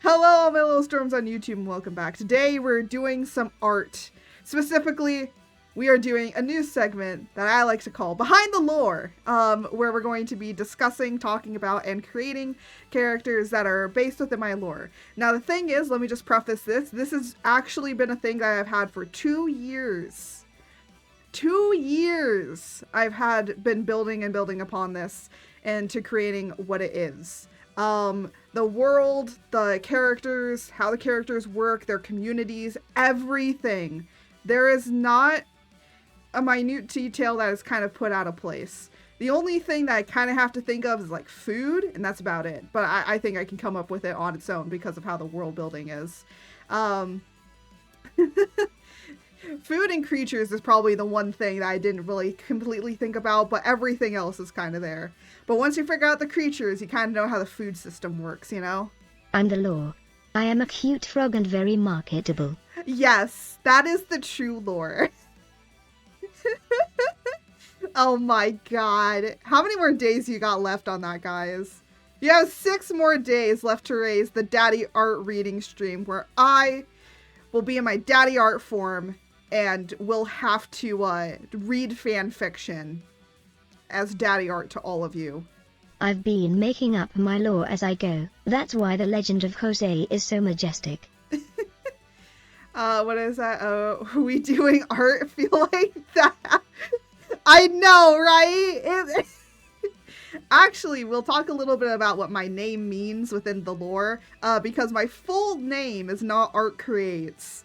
Hello, my little storms on YouTube, and welcome back. Today we're doing some art. Specifically, we are doing a new segment that I like to call Behind the Lore, where we're going to be discussing, talking about, and creating characters that are based within my lore. Now, the thing is, let me just preface this. This has actually been a thing that I've had for 2 years. 2 years I've been building and building upon this into creating what it is. The world, the characters, how the characters work, their communities, everything. There is not a minute detail that is kind of put out of place. The only thing that I kind of have to think of is like food, and that's about it. But I think I can come up with it on its own because of how the world building is. Food and creatures is probably the one thing that I didn't really completely think about, but everything else is kind of there. But once you figure out the creatures, you kind of know how the food system works, you know? I'm the lore. I am a cute frog and very marketable. Yes, that is the true lore. Oh my god. How many more days you got left on that, guys? You have 6 more days left to raise the daddy art reading stream, where I will be in my daddy art form and will have to read fan fiction as daddy art to all of you. I've been making up my lore as I go. That's why the legend of Jose is so majestic. What is that? Oh, are we doing art? Feel like that? I know, right? Actually, we'll talk a little bit about what my name means within the lore, because my full name is not Art Creates.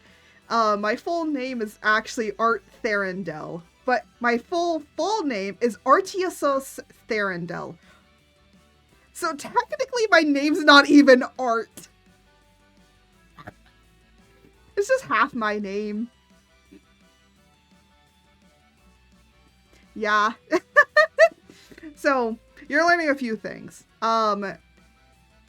My full name is actually Art Therendel, but my full name is Artiasos Therendel. So technically my name's not even Art. It's just half my name. Yeah. So, you're learning a few things.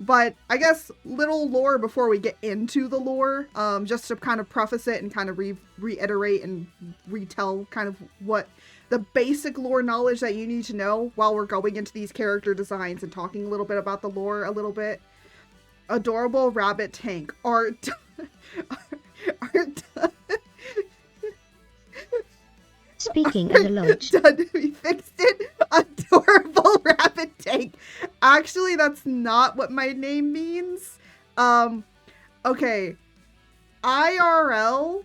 But I guess little lore before we get into the lore, just to kind of preface it and kind of reiterate and retell kind of what the basic lore knowledge that you need to know while we're going into these character designs and talking a little bit about the lore a little bit. Adorable rabbit tank. Art. Speaking of the lodge. We fixed it. Adorable rabbit tank. Actually, that's not what my name means. Okay. IRL,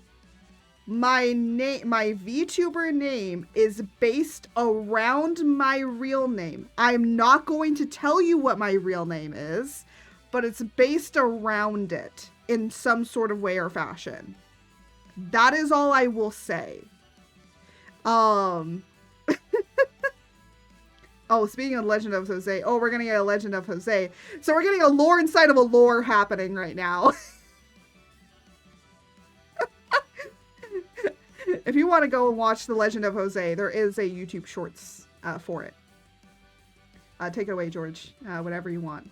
my VTuber name is based around my real name. I'm not going to tell you what my real name is, but it's based around it in some sort of way or fashion. That is all I will say. Oh, speaking of Legend of Jose. Oh, we're gonna get a Legend of Jose. So we're getting a lore inside of a lore happening right now. If you want to go and watch the Legend of Jose, there is a YouTube Shorts for it. Take it away, George. Whatever you want.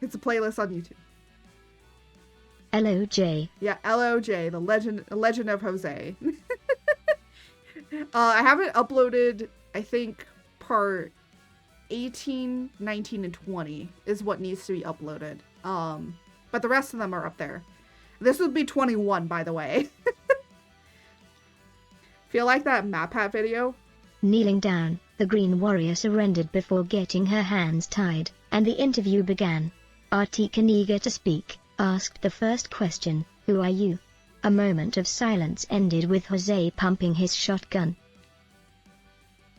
It's a playlist on YouTube. LOJ. Yeah, LOJ, the Legend of Jose. I haven't uploaded, I think, part 18, 19, and 20 is what needs to be uploaded. But the rest of them are up there. This would be 21, by the way. Feel like that map hat video? Kneeling down, the Green Warrior surrendered before getting her hands tied, and the interview began. Artikan, eager to speak, asked the first question, "Who are you?" A moment of silence ended with Jose pumping his shotgun.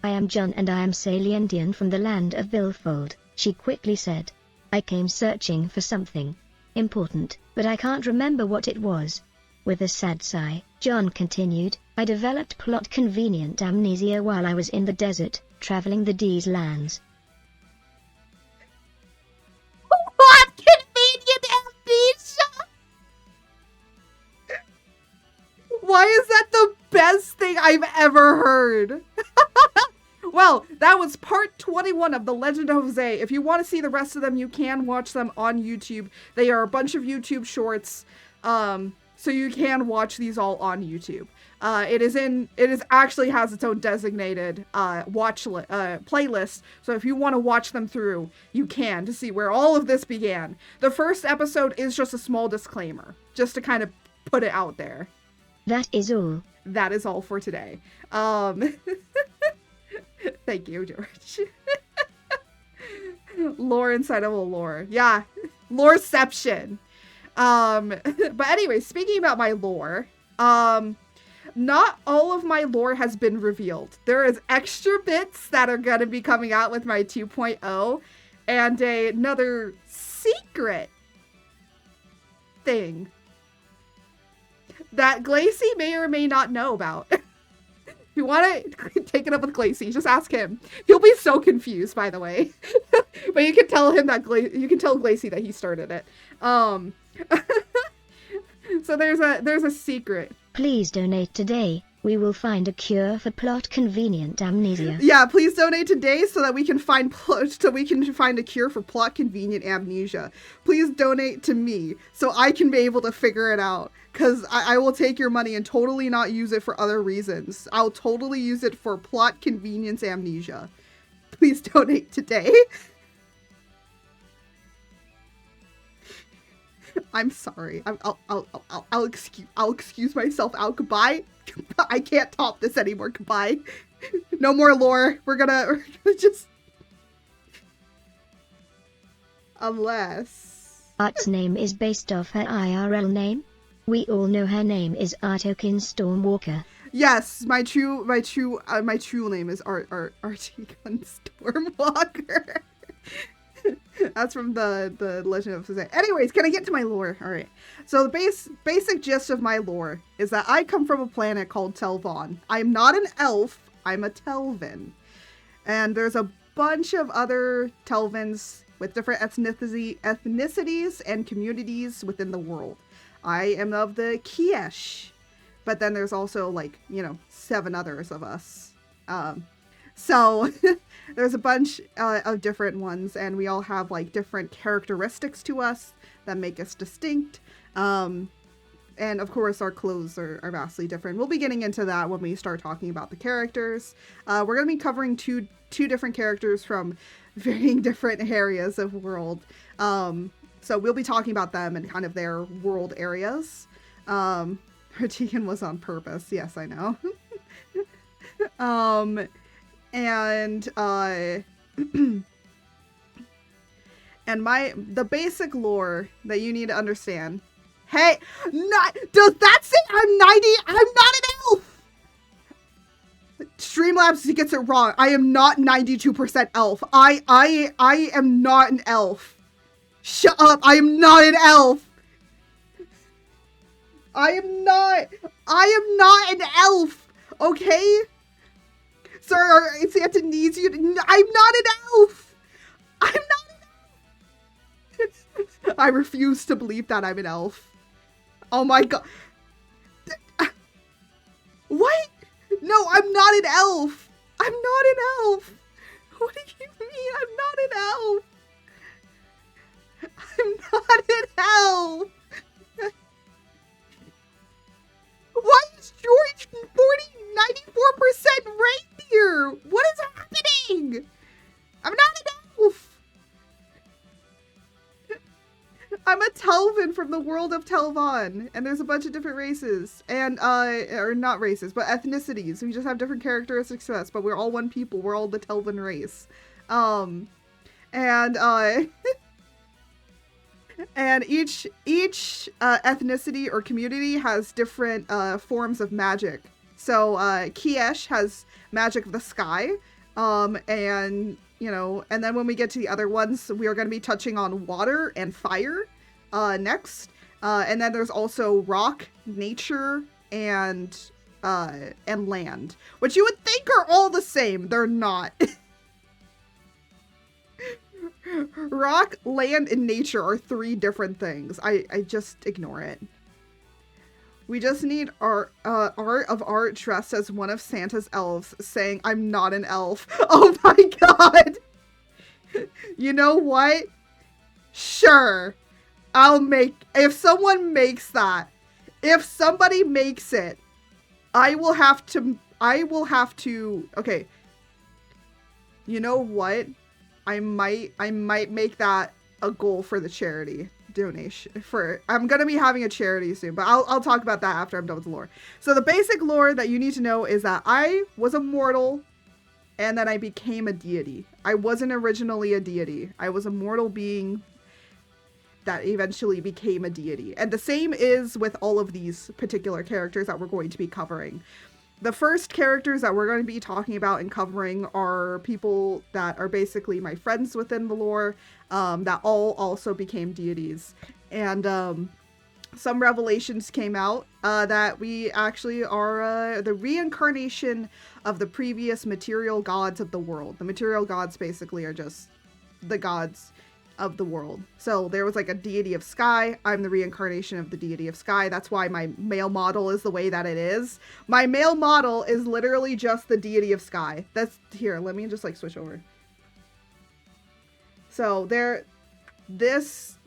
"I am John and I am Salientian from the land of Billfold," she quickly said. "I came searching for something important, but I can't remember what it was." With a sad sigh, John continued, "I developed plot convenient amnesia while I was in the desert, traveling the D's lands." What convenient amnesia? Why is that the best thing I've ever heard? Well, that was part 21 of The Legend of Jose. If you want to see the rest of them, you can watch them on YouTube. They are a bunch of YouTube shorts. so you can watch these all on YouTube. It actually has its own designated playlist. So if you want to watch them through, you can, to see where all of this began. The first episode is just a small disclaimer, just to kind of put it out there. That is all. That is all for today. Thank you, George. Lore inside of a lore. Yeah, loreception. But anyway, speaking about my lore, not all of my lore has been revealed. There is extra bits that are going to be coming out with my 2.0 and another secret thing that Glacy may or may not know about. If you want to take it up with Glacy, just ask him. He'll be so confused, by the way. But you can tell him that you can tell Glacy that he started it. So there's a secret. Please donate today. We will find a cure for plot-convenient amnesia. Yeah, please donate today so that we can find a cure for plot-convenient amnesia. Please donate to me so I can be able to figure it out. Because I will take your money and totally not use it for other reasons. I'll totally use it for plot convenience amnesia. Please donate today. I'm sorry. I'll excuse myself out. Goodbye. I can't top this anymore. Goodbye. No more lore. We're gonna just... Unless... Art's name is based off her IRL name. We all know her name is Artokin Stormwalker. Yes, my true name is Artokin Stormwalker. That's from the Legend of Suzanne. Anyways, can I get to my lore? All right. So the basic gist of my lore is that I come from a planet called Telvon. I'm not an elf. I'm a Telvin. And there's a bunch of other Telvins with different ethnicities and communities within the world. I am of the Kiesh, but then there's also, like, 7 others of us. So there's a bunch of different ones, and we all have, like, different characteristics to us that make us distinct. And of course, our clothes are vastly different. We'll be getting into that when we start talking about the characters. We're going to be covering two different characters from varying different areas of world. So we'll be talking about them and kind of their world areas. Artigan was on purpose. Yes, I know. And the basic lore that you need to understand. Hey, does that say I'm 90? I'm not an elf! Streamlabs gets it wrong. I am not 92% elf. I am not an elf. Shut up! I am not an elf! I am not an elf! Okay? Sir, it's Antonese. I'm not an elf! I'm not an elf! I refuse to believe that I'm an elf. Oh my god. What? No, I'm not an elf! I'm not an elf! What do you mean I'm not an elf? I'm not an elf! Why is George 94% reindeer? What is happening? I'm not an elf! I'm a Telvin from the world of Telvon, and there's a bunch of different races, and, or not races, but ethnicities. We just have different characteristics to us, but we're all one people. We're all the Telvin race. And each ethnicity or community has different forms of magic. So Kiesh has magic of the sky, and and then when we get to the other ones, we are going to be touching on water and fire next. And then there's also rock, nature, and land, which you would think are all the same. They're not. Rock, land, and nature are 3 different things. I just ignore it. We just need art of art dressed as one of Santa's elves saying, I'm not an elf. Oh my god! You know what? Sure. If someone makes that, If somebody makes it, I will have to, okay. You know what? I might make that a goal for the charity donation. I'm going to be having a charity soon, but I'll talk about that after I'm done with the lore. So the basic lore that you need to know is that I was a mortal and then I became a deity. I wasn't originally a deity. I was a mortal being that eventually became a deity. And the same is with all of these particular characters that we're going to be covering. The first characters that we're going to be talking about and covering are people that are basically my friends within the lore, that all also became deities. And some revelations came out that we actually are the reincarnation of the previous material gods of the world. The material gods basically are just the gods of the world. So there was like a deity of sky. I'm the reincarnation of the deity of sky. That's why my male model is the way that it is. My male model is literally just the deity of sky. That's here. Let me just like switch over. So there, this,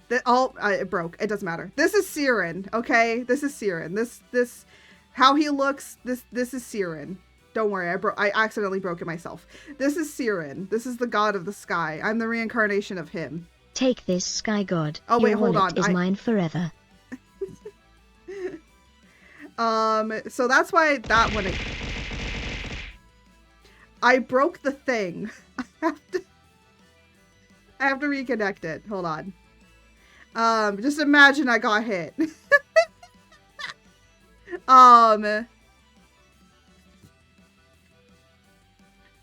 it broke. It doesn't matter. This is Siren. Okay. This is Siren. This, how he looks. This is Siren. Don't worry, I accidentally broke it myself. This is Siren. This is the god of the sky. I'm the reincarnation of him. Take this, sky god. Oh wait, Your hold wallet on. Is mine forever. So that's why that one. I broke the thing. I have to reconnect it. Hold on. Just imagine I got hit.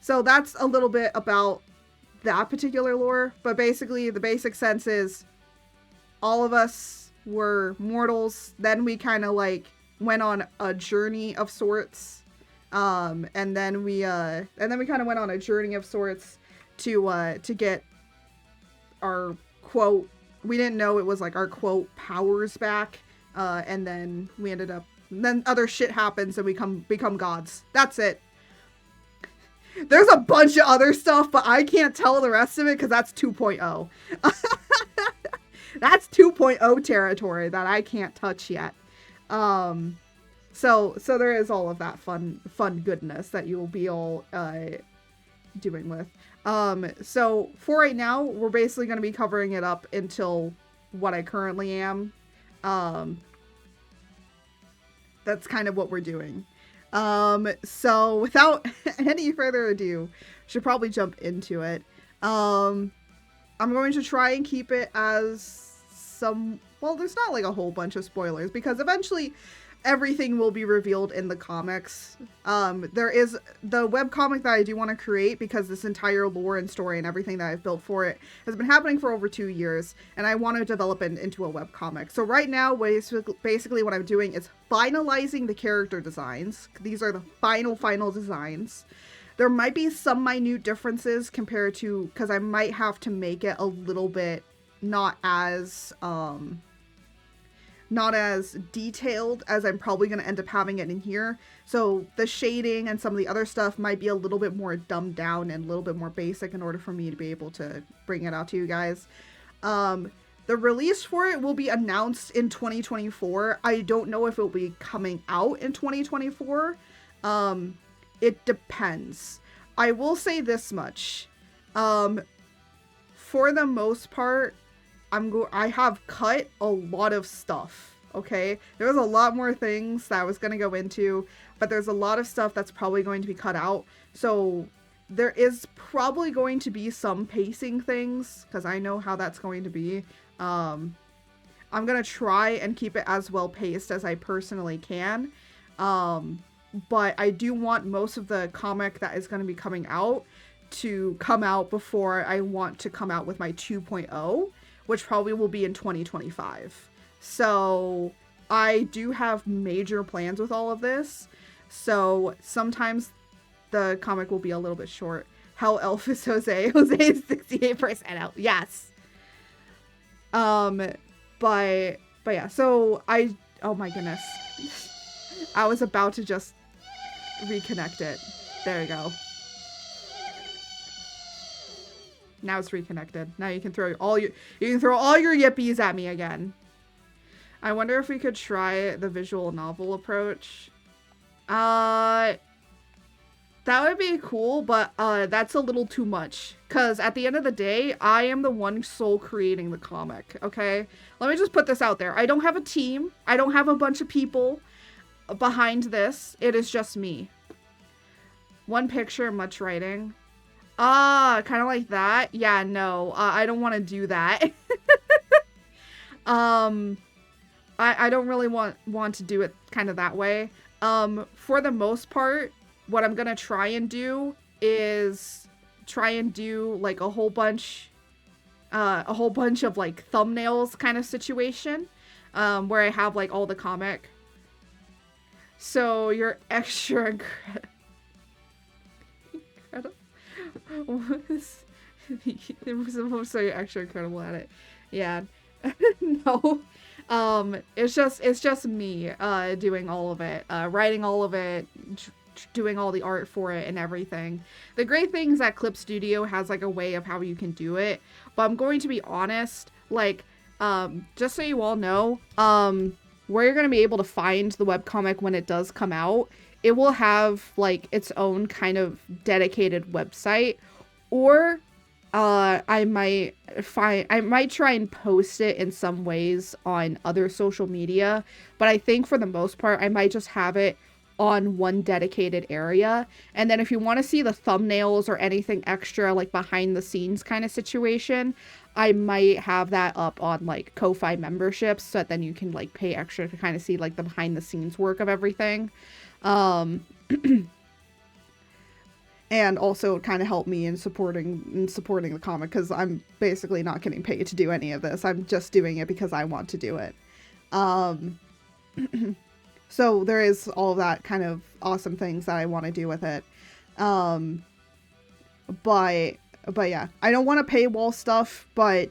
So that's a little bit about that particular lore, but basically the basic sense is all of us were mortals, then we kind of like went on a journey of sorts, and then we kind of went on a journey of sorts to get our quote, we didn't know it was like our quote powers back, and then we ended up, then other shit happens and we become gods. That's it. There's a bunch of other stuff, but I can't tell the rest of it because that's 2.0. That's 2.0 territory that I can't touch yet. So there is all of that fun goodness that you will be all doing with. So for right now, we're basically going to be covering it up until what I currently am. That's kind of what we're doing. So without any further ado, should probably jump into it. I'm going to try and keep it as well, there's not like a whole bunch of spoilers because eventually everything will be revealed in the comics. There is the webcomic that I do want to create because this entire lore and story and everything that I've built for it has been happening for over 2 years, and I want to develop it into a webcomic. So right now, basically what I'm doing is finalizing the character designs. These are the final designs. There might be some minute differences compared to, because I might have to make it a little bit not as detailed as I'm probably going to end up having it in here. So the shading and some of the other stuff might be a little bit more dumbed down and a little bit more basic in order for me to be able to bring it out to you guys. The release for it will be announced in 2024. I don't know if it will be coming out in 2024. It depends. I will say this much. For the most part, I have cut a lot of stuff, okay? There was a lot more things that I was going to go into, but there's a lot of stuff that's probably going to be cut out. So there is probably going to be some pacing things, because I know how that's going to be. I'm going to try and keep it as well paced as I personally can. But I do want most of the comic that is going to be coming out to come out before I want to come out with my 2.0. Which probably will be in 2025. So I do have major plans with all of this. So sometimes the comic will be a little bit short. How elf is Jose? Jose is 68% elf. Yes. But yeah, so oh my goodness. I was about to just reconnect it. There you go. Now it's reconnected. Now you can throw all your yippies at me again. I wonder if we could try the visual novel approach. That would be cool, but that's a little too much. Because at the end of the day, I am the one sole creating the comic, okay? Let me just put this out there. I don't have a team. I don't have a bunch of people behind this. It is just me. One picture, much writing. Kind of like that. Yeah, no. I don't want to do that. I don't really want to do it kind of that way. For the most part, what I'm gonna try and do is like a whole bunch of like thumbnails kind of situation, where I have like all the comic. So you're extra incredible. So you're extra incredible at it. Yeah. No. It's just me doing all of it, writing all of it, doing all the art for it and everything. The great thing is that Clip Studio has like a way of how you can do it, but I'm going to be honest, like, just so you all know, where you're going to be able to find the webcomic when it does come out, it will have like its own kind of dedicated website, or I might try and post it in some ways on other social media, but I think for the most part, I might just have it on one dedicated area. And then if you want to see the thumbnails or anything extra, like behind the scenes kind of situation, I might have that up on like Ko-Fi memberships, so that then you can like pay extra to kind of see like the behind the scenes work of everything. And also kind of help me in supporting the comic, because I'm basically not getting paid to do any of this. I'm just doing it because I want to do it. So there is all that kind of awesome things that I want to do with it. But yeah, I don't want to paywall stuff, but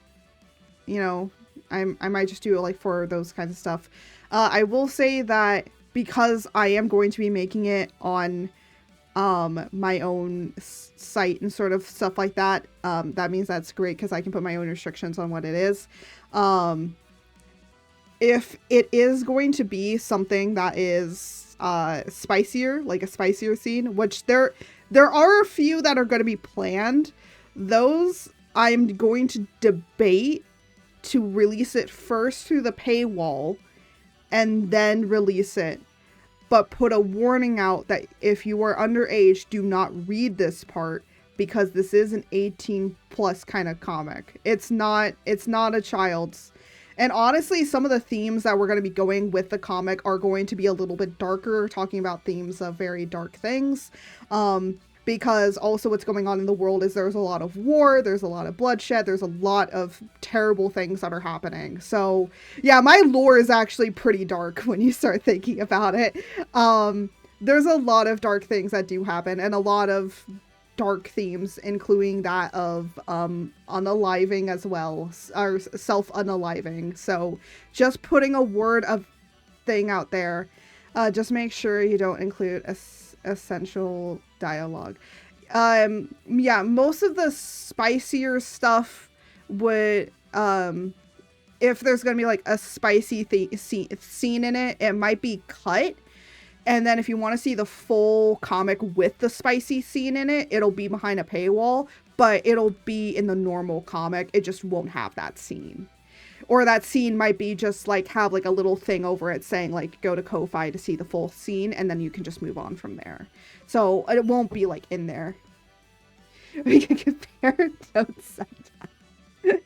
you know, I might just do it like for those kinds of stuff. I will say that because I am going to be making it on my own site and sort of stuff like that, that means that's great because I can put my own restrictions on what it is. If it is going to be something that is spicier, like a spicier scene, which there are a few that are going to be planned, those I'm going to debate to release it first through the paywall and then release it. But put a warning out that if you are underage, do not read this part, because this is an 18 plus kind of comic. It's not a child's. And honestly, some of the themes that we're going to be going with the comic are going to be a little bit darker, talking about themes of very dark things. Because also what's going on in the world is there's a lot of war, there's a lot of bloodshed, there's a lot of terrible things that are happening. So yeah, my lore is actually pretty dark when you start thinking about it. There's a lot of dark things that do happen, and a lot of dark themes, including that of unaliving as well, or self-unaliving. So just putting a word of thing out there. Just make sure you don't include essential dialogue. Yeah, most of the spicier stuff would, if there's gonna be like a spicy scene in it, it might be cut. And then if you want to see the full comic with the spicy scene in it, it'll be behind a paywall, but it'll be in the normal comic. It just won't have that scene. Or that scene might be just like have like a little thing over it saying like go to Ko-Fi to see the full scene, and then you can just move on from there. So it won't be like in there. We can compare notes sometimes.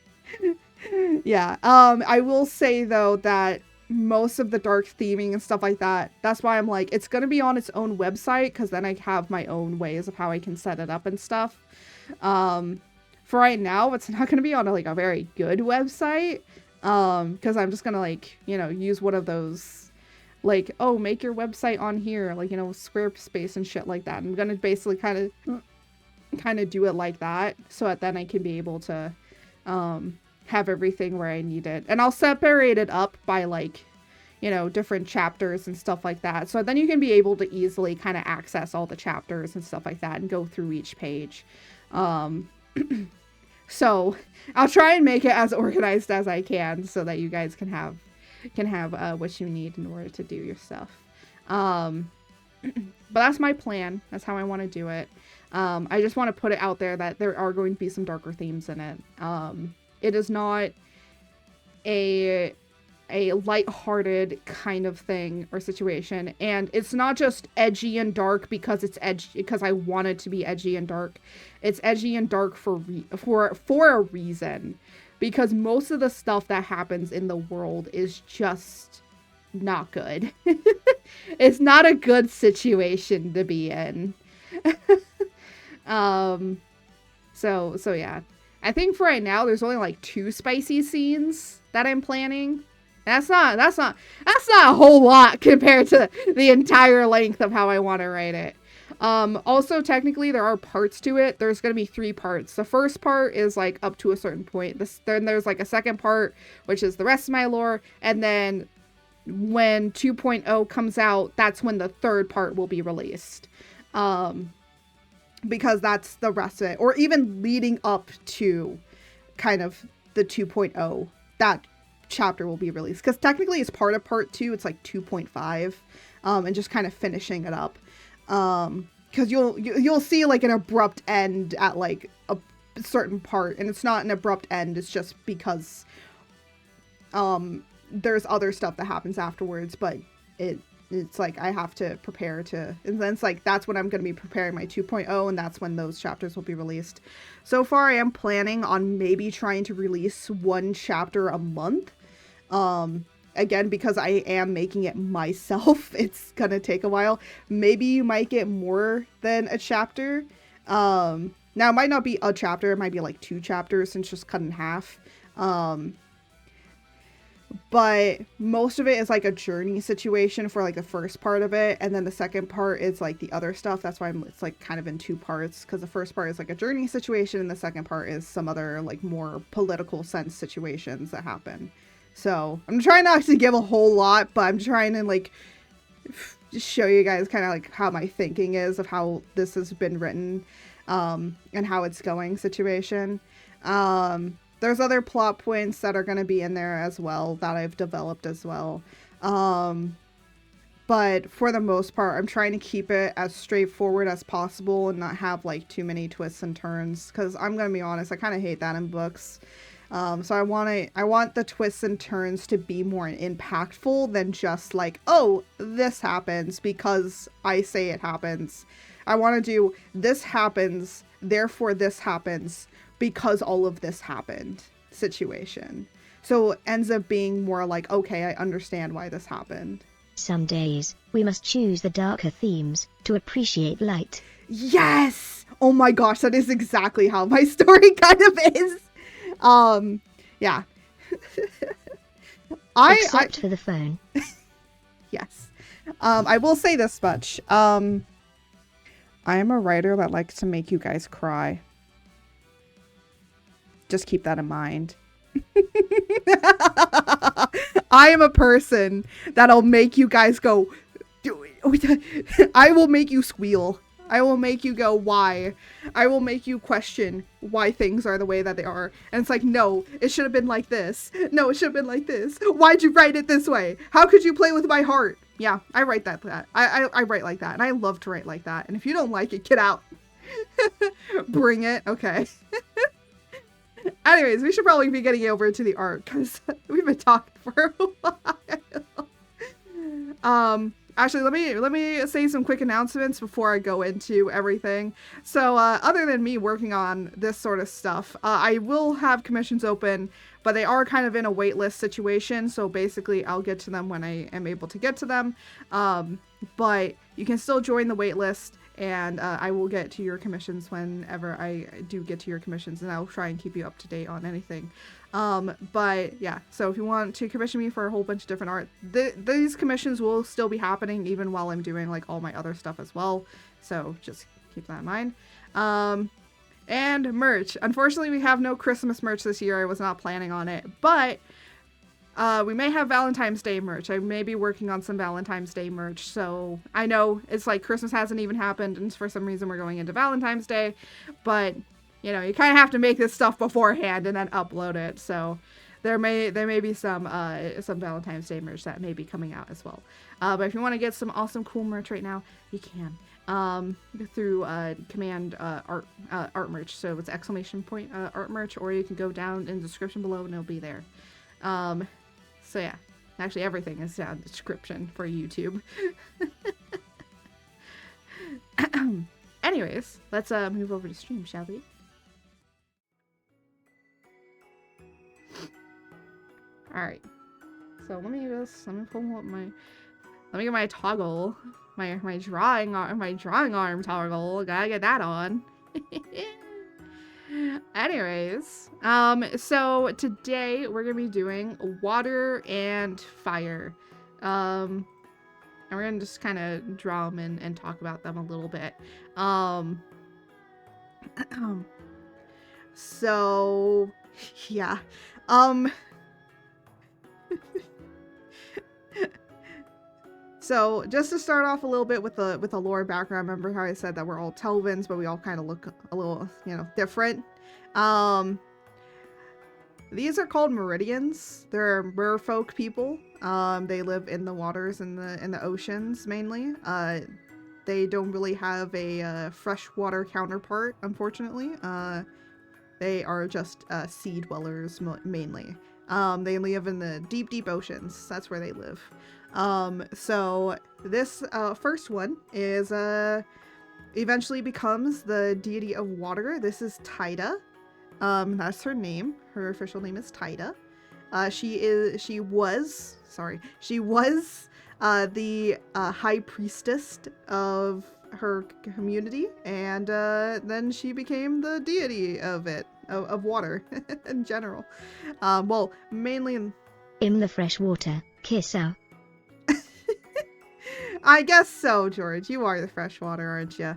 Yeah. I will say though that most of the dark theming and stuff like that, that's why I'm like, it's gonna be on its own website, because then I have my own ways of how I can set it up and stuff. For right now, it's not gonna be on like a very good website, because I'm just gonna like, you know, use one of those like, oh, make your website on here, like, you know, Squarespace and shit like that. I'm gonna basically kind of do it like that, so that then I can be able to have everything where I need it. And I'll separate it up by like, you know, different chapters and stuff like that. So then you can be able to easily kind of access all the chapters and stuff like that and go through each page. So I'll try and make it as organized as I can so that you guys can have can have what you need in order to do your stuff. But that's my plan. That's how I want to do it. I just want to put it out there that there are going to be some darker themes in it. It is not a lighthearted kind of thing or situation, and it's not just edgy and dark because it's edgy because I want it to be edgy and dark. It's edgy and dark for a reason, because most of the stuff that happens in the world is just not good. It's not a good situation to be in. So yeah, I think for right now there's only like 2 spicy scenes that I'm planning. That's not a whole lot compared to the entire length of how I want to write it. Also, technically, there are parts to it. There's going to be 3 parts. The first part is like up to a certain point. Then there's like a second part, which is the rest of my lore. And then when 2.0 comes out, that's when the third part will be released. Because that's the rest of it. Or even leading up to kind of the 2.0, that chapter will be released, because technically it's part of part 2. It's like 2.5, and just kind of finishing it up, because you'll see like an abrupt end at like a certain part, and it's not an abrupt end, it's just because there's other stuff that happens afterwards, but it's like I have to prepare to, and then it's like that's when I'm going to be preparing my 2.0, and that's when those chapters will be released. So far I am planning on maybe trying to release 1 chapter a month. Again, because I am making it myself, it's gonna take a while. Maybe you might get more than a chapter. Now it might not be a chapter, it might be like 2 chapters since just cut in half. But most of it is like a journey situation for like the first part of it, and then the second part is like the other stuff. That's why it's like kind of in 2 parts, because the first part is like a journey situation, and the second part is some other like more political sense situations that happen. So I'm trying not to give a whole lot, but I'm trying to like just show you guys kind of like how my thinking is of how this has been written, and how it's going situation. There's other plot points that are going to be in there as well that I've developed as well. But for the most part, I'm trying to keep it as straightforward as possible and not have like too many twists and turns, because I'm going to be honest, I kind of hate that in books. So I want the twists and turns to be more impactful than just like, oh, this happens because I say it happens. I want to do this happens, therefore this happens because all of this happened situation. So it ends up being more like, okay, I understand why this happened. Some days, we must choose the darker themes to appreciate light. Yes! Oh my gosh, that is exactly how my story kind of is. Yeah. Except for the phone. Yes. I will say this much. I am a writer that likes to make you guys cry. Just keep that in mind. I am a person that'll make you guys go. I will make you squeal. I will make you go, why? I will make you question why things are the way that they are. And it's like, no, it should have been like this. No, it should have been like this. Why'd you write it this way? How could you play with my heart? Yeah, I write that. I write like that. And I love to write like that. And if you don't like it, get out. Bring it. Okay. Anyways, we should probably be getting over to the art, because we've been talking for a while. Actually, let me say some quick announcements before I go into everything. So, other than me working on this sort of stuff, I will have commissions open, but they are kind of in a waitlist situation. So basically, I'll get to them when I am able to get to them. But you can still join the waitlist, and I will get to your commissions whenever I do get to your commissions, and I'll try and keep you up to date on anything. But yeah, so if you want to commission me for a whole bunch of different art, these commissions will still be happening even while I'm doing like all my other stuff as well. So just keep that in mind. And merch. Unfortunately, we have no Christmas merch this year. I was not planning on it, but we may have Valentine's Day merch. I may be working on some Valentine's Day merch. So I know it's like Christmas hasn't even happened, and for some reason we're going into Valentine's Day, but you know, you kind of have to make this stuff beforehand and then upload it. So there may be some Valentine's Day merch that may be coming out as well. But if you want to get some awesome cool merch right now, you can through command art merch. So it's ! Art merch, or you can go down in the description below and it'll be there. So yeah, actually everything is down in the description for YouTube. Anyways, let's move over to stream, shall we? Alright. So let me pull up let me get my toggle. My drawing arm toggle. Gotta get that on. Anyways, so today we're gonna be doing water and fire. And we're gonna just kind of draw them and talk about them a little bit. So yeah. So just to start off a little bit with the lore background, remember how I said that we're all Telvins, but we all kind of look a little, different. These are called Meridians. They're merfolk people. They live in the waters and in the oceans mainly. They don't really have a freshwater counterpart, unfortunately. They are just sea dwellers mainly. They live in the deep oceans. That's where they live. So this first one is eventually becomes the deity of water. This is Taida. That's her name. Her official name is Taida. She was the high priestess of her community, and then she became the deity of water in general. Well, mainly in the fresh water, kiss out. I guess so, George. You are the freshwater, aren't you?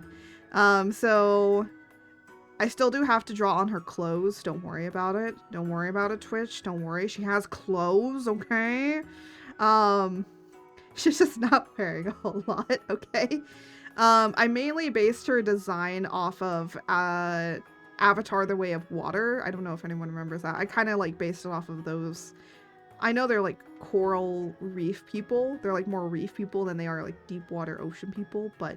So I still do have to draw on her clothes. Don't worry about it. Don't worry about it, Twitch. Don't worry. She has clothes, okay? She's just not wearing a whole lot, okay? I mainly based her design off of Avatar: The Way of Water. I don't know if anyone remembers that. I kind of like based it off of those. I know they're like coral reef people. They're like more reef people than they are like deep water ocean people. But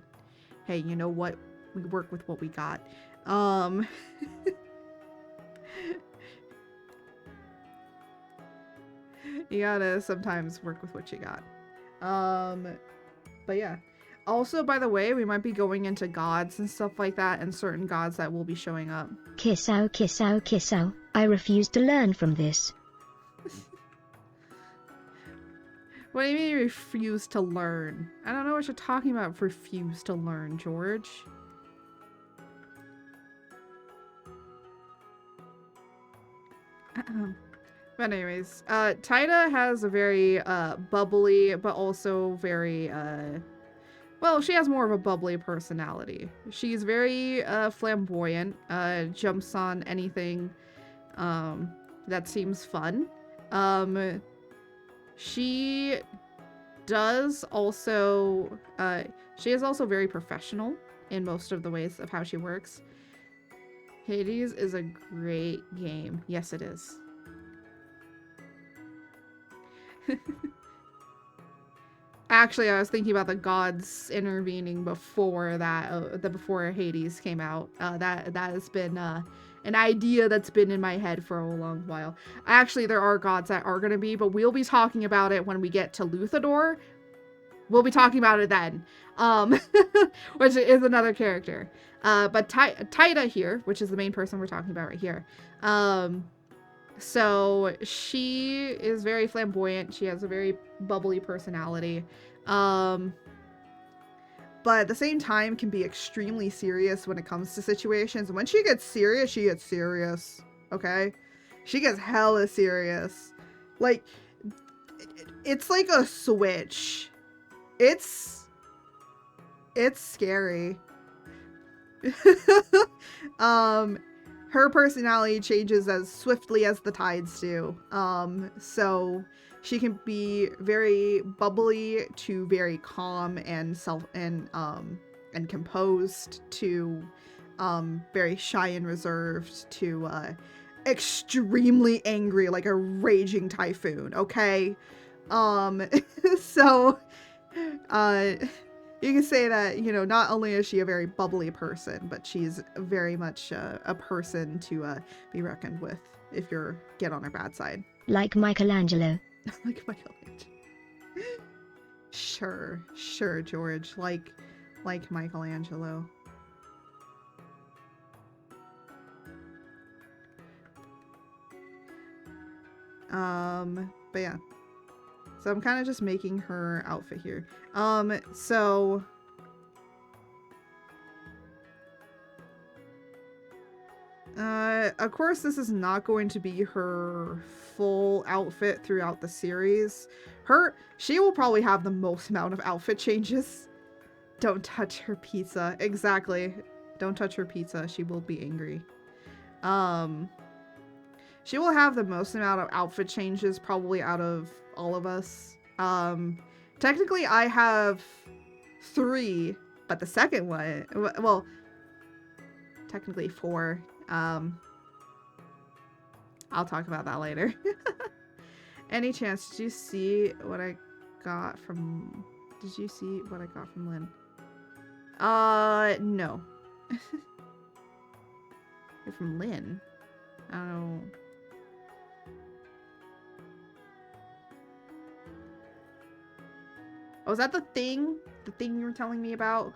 hey, you know what? We work with what we got. You gotta sometimes work with what you got. But yeah. Also, by the way, we might be going into gods and stuff like that, and certain gods that will be showing up. Kiss out, kiss out, kiss out. I refuse to learn from this. What do you mean you refuse to learn? I don't know what you're talking about, refuse to learn, George. But anyways, Taida has a very bubbly, but also very well, she has more of a bubbly personality. She's very flamboyant, jumps on anything that seems fun. She does also she is also very professional in most of the ways of how she works. Hades is a great game. Yes, it is. Actually, I was thinking about the gods intervening before that, before Hades came out. That has been an idea that's been in my head for a long while. Actually, there are gods that are going to be, but we'll be talking about it when we get to Luthador. We'll be talking about it then, which is another character. But Taida here, which is the main person we're talking about right here. So she is very flamboyant. She has a very bubbly personality. But at the same time can be extremely serious when it comes to situations. And when she gets serious, okay? She gets hella serious. Like, it's like a switch. It's scary. Her personality changes as swiftly as the tides do. So she can be very bubbly to very calm and composed to very shy and reserved to extremely angry, like a raging typhoon, okay? So, you can say that, you know, not only is she a very bubbly person, but she's very much a person to be reckoned with if you're get on her bad side. Like Michelangelo. Like Michelangelo. Sure, George. Like Michelangelo. But yeah. So I'm kind of just making her outfit here. So of course this is not going to be her full outfit throughout the series. She will probably have the most amount of outfit changes. Don't touch her pizza. Exactly. Don't touch her pizza. She will be angry. She will have the most amount of outfit changes probably out of all of us. Technically I have 3, but the second one, well, technically 4. I'll talk about that later. Any chance, did you see what I got from Lynn? No. You're from Lynn? I don't know. Oh, is that the thing? The thing you were telling me about?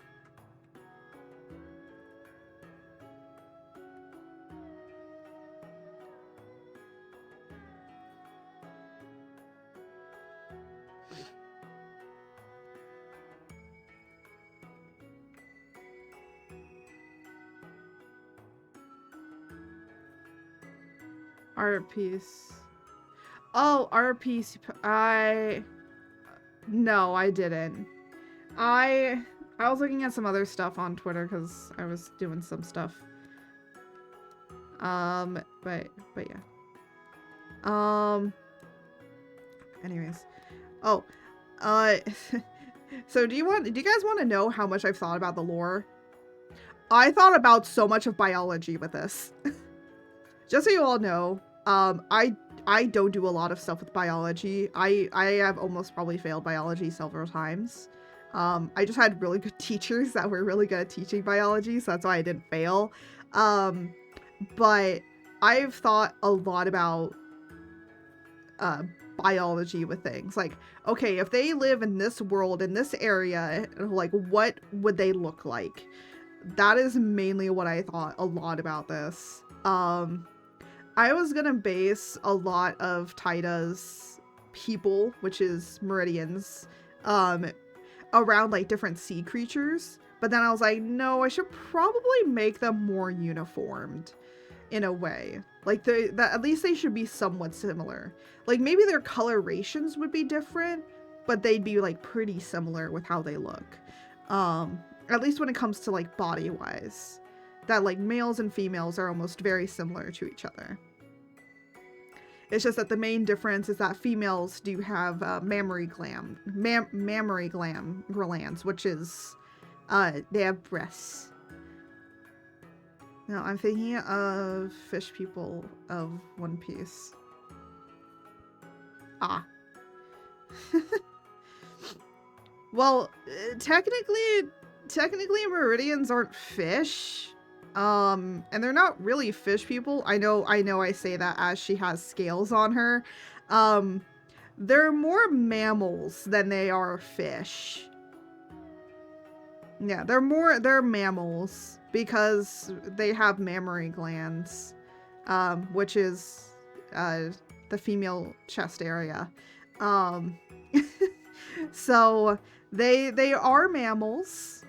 Art piece. Oh, art piece. No, I didn't. I was looking at some other stuff on Twitter because I was doing some stuff. But yeah. Anyways. Oh. So do you guys want to know how much I've thought about the lore? I thought about so much of biology with this. Just so you all know, I don't do a lot of stuff with biology. I have almost probably failed biology several times. I just had really good teachers that were really good at teaching biology, so that's why I didn't fail. But I've thought a lot about biology with things. Like, okay, if they live in this world, in this area, like, what would they look like? That is mainly what I thought a lot about this. I was gonna base a lot of Taida's people, which is Meridians, around like different sea creatures. But then I was like, no, I should probably make them more uniformed in a way. Like at least they should be somewhat similar. Like maybe their colorations would be different, but they'd be like pretty similar with how they look. At least when it comes to like body wise. That like males and females are almost very similar to each other. It's just that the main difference is that females do have mammary glands, which is they have breasts. No, I'm thinking of fish people of One Piece. Ah. Well, technically Meridians aren't fish. And they're not really fish people. I know I say that as she has scales on her. They're more mammals than they are fish. Yeah, they're mammals because they have mammary glands, which is the female chest area. So they are mammals.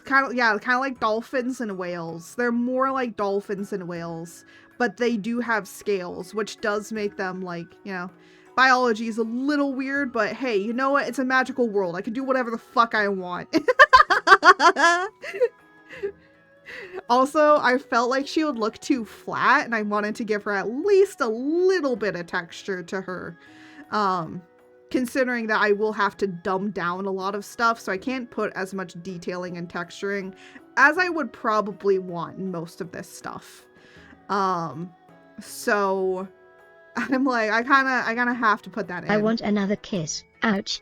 Kind of like dolphins and whales. They're more like dolphins and whales, but they do have scales, which does make them like, you know, biology is a little weird, but hey, you know what? It's a magical world. I can do whatever the fuck I want. Also, I felt like she would look too flat, and I wanted to give her at least a little bit of texture to her. Considering that I will have to dumb down a lot of stuff, so I can't put as much detailing and texturing as I would probably want in most of this stuff. So I'm like, I kind of have to put that in. I want another kiss. Ouch.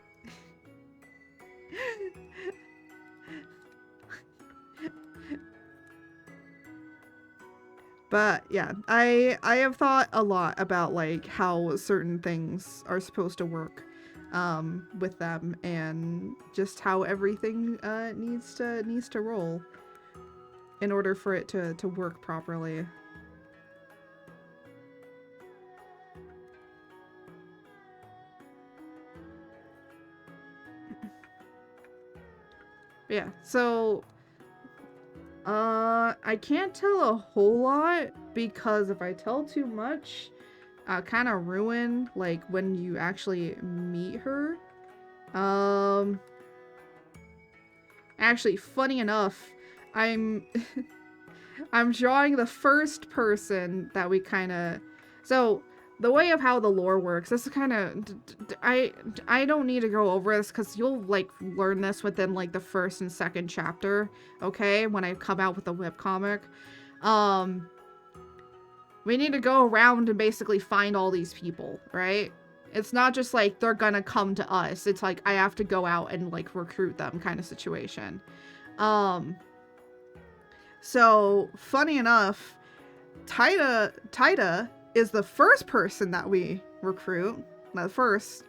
But yeah, I have thought a lot about like how certain things are supposed to work with them, and just how everything needs to roll in order for it to work properly. Yeah, so I can't tell a whole lot, because if I tell too much, I'll kind of ruin like when you actually meet her. Actually, funny enough, I'm I'm drawing the first person that we kind of, so the way of how the lore works, this is kind of, I don't need to go over this because you'll like learn this within like the first and second chapter, okay, when I come out with the webcomic. We need to go around and basically find all these people, right? It's not just like they're gonna come to us, it's like I have to go out and like recruit them kind of situation. So funny enough, Taida is the first person that we recruit, not the first,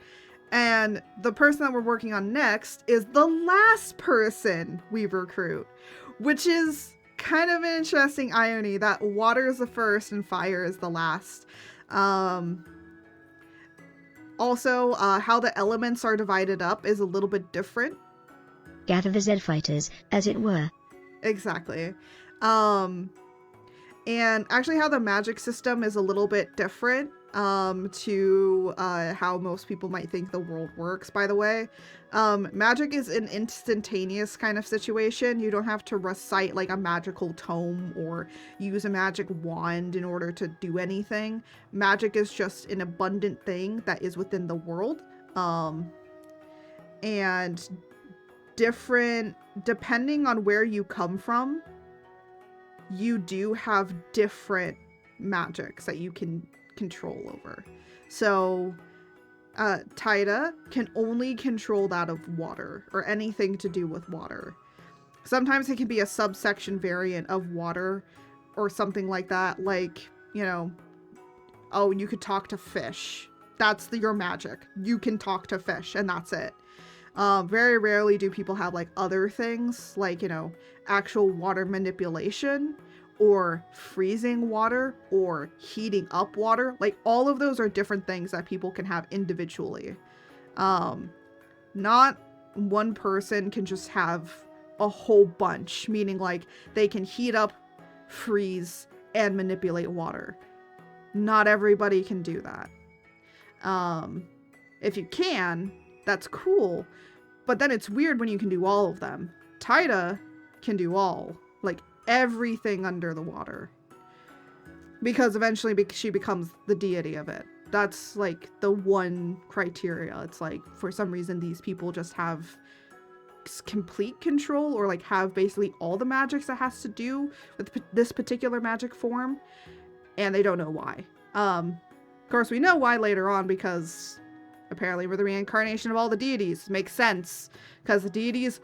and the person that we're working on next is the last person we recruit, which is kind of an interesting irony that water is the first and fire is the last. Also, how the elements are divided up is a little bit different. Gather the Z fighters, as it were. Exactly. And actually how the magic system is a little bit different to how most people might think the world works, by the way. Magic is an instantaneous kind of situation. You don't have to recite like a magical tome or use a magic wand in order to do anything. Magic is just an abundant thing that is within the world. And different, depending on where you come from, you do have different magics that you can control over. So Taida can only control that of water, or anything to do with water. Sometimes it can be a subsection variant of water or something like that, like, you know, oh, you could talk to fish. That's your magic. You can talk to fish, and that's it. Very rarely do people have like other things, like, you know, actual water manipulation or freezing water or heating up water. Like, all of those are different things that people can have individually. Not one person can just have a whole bunch, meaning like they can heat up, freeze, and manipulate water. Not everybody can do that. If you can, that's cool, but then it's weird when you can do all of them. Taida can do all, like everything under the water, because eventually she becomes the deity of it. That's like the one criteria. It's like, for some reason, these people just have complete control, or like have basically all the magics that has to do with this particular magic form, and they don't know why. Of course, we know why later on, because apparently we're the reincarnation of all the deities. Makes sense, because the deities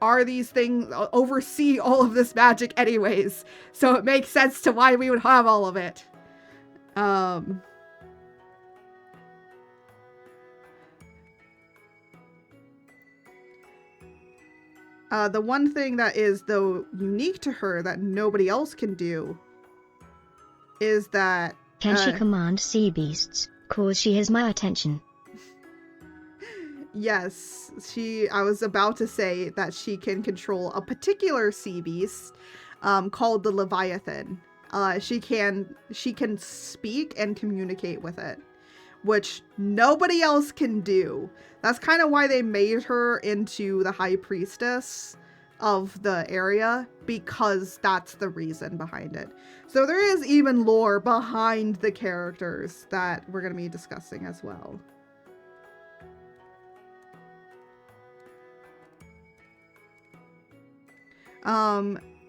are these things, oversee all of this magic anyways, so it makes sense to why we would have all of it. The one thing that is, though, unique to her that nobody else can do is that... Can she command sea beasts? Cause she has my attention. Yes, I was about to say that she can control a particular sea beast called the Leviathan. She can speak and communicate with it, which nobody else can do. That's kind of why they made her into the high priestess of the area, because that's the reason behind it. So there is even lore behind the characters that we're going to be discussing as well.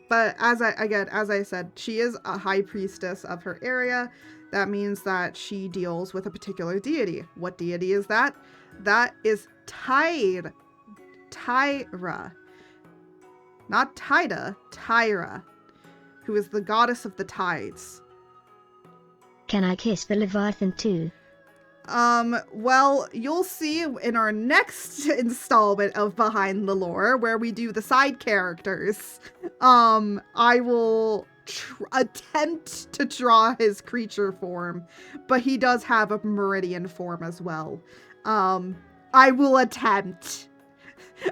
But as I said, she is a high priestess of her area. That means that she deals with a particular deity. What deity is that? That is Tyra. Not Tida, Tyra, who is the goddess of the tides. Can I kiss the Leviathan too? Well, you'll see in our next installment of Behind the Lore, where we do the side characters. I will attempt to draw his creature form, but he does have a meridian form as well. I will attempt.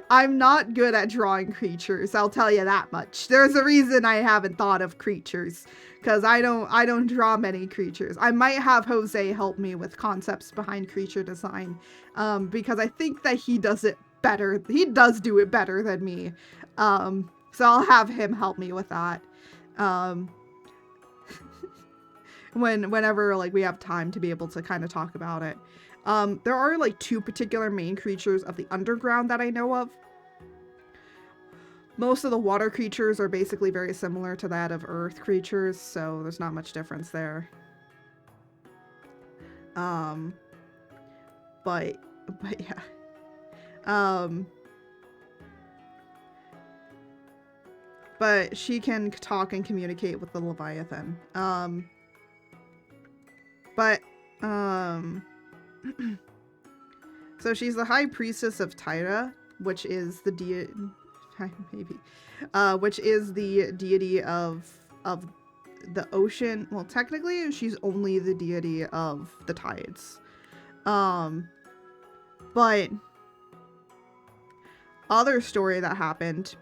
I'm not good at drawing creatures, I'll tell you that much. There's a reason I haven't thought of creatures, because I don't draw many creatures. I might have Jose help me with concepts behind creature design, because I think that he does it better. He does do it better than me. So I'll have him help me with that. Whenever like we have time to be able to kind of talk about it. There are like two particular main creatures of the underground that I know of. Most of the water creatures are basically very similar to that of earth creatures, so there's not much difference there. But yeah. But she can talk and communicate with the Leviathan. So she's the high priestess of Tyra, which is the which is the deity of the ocean. Well, technically she's only the deity of the tides. But other story that happened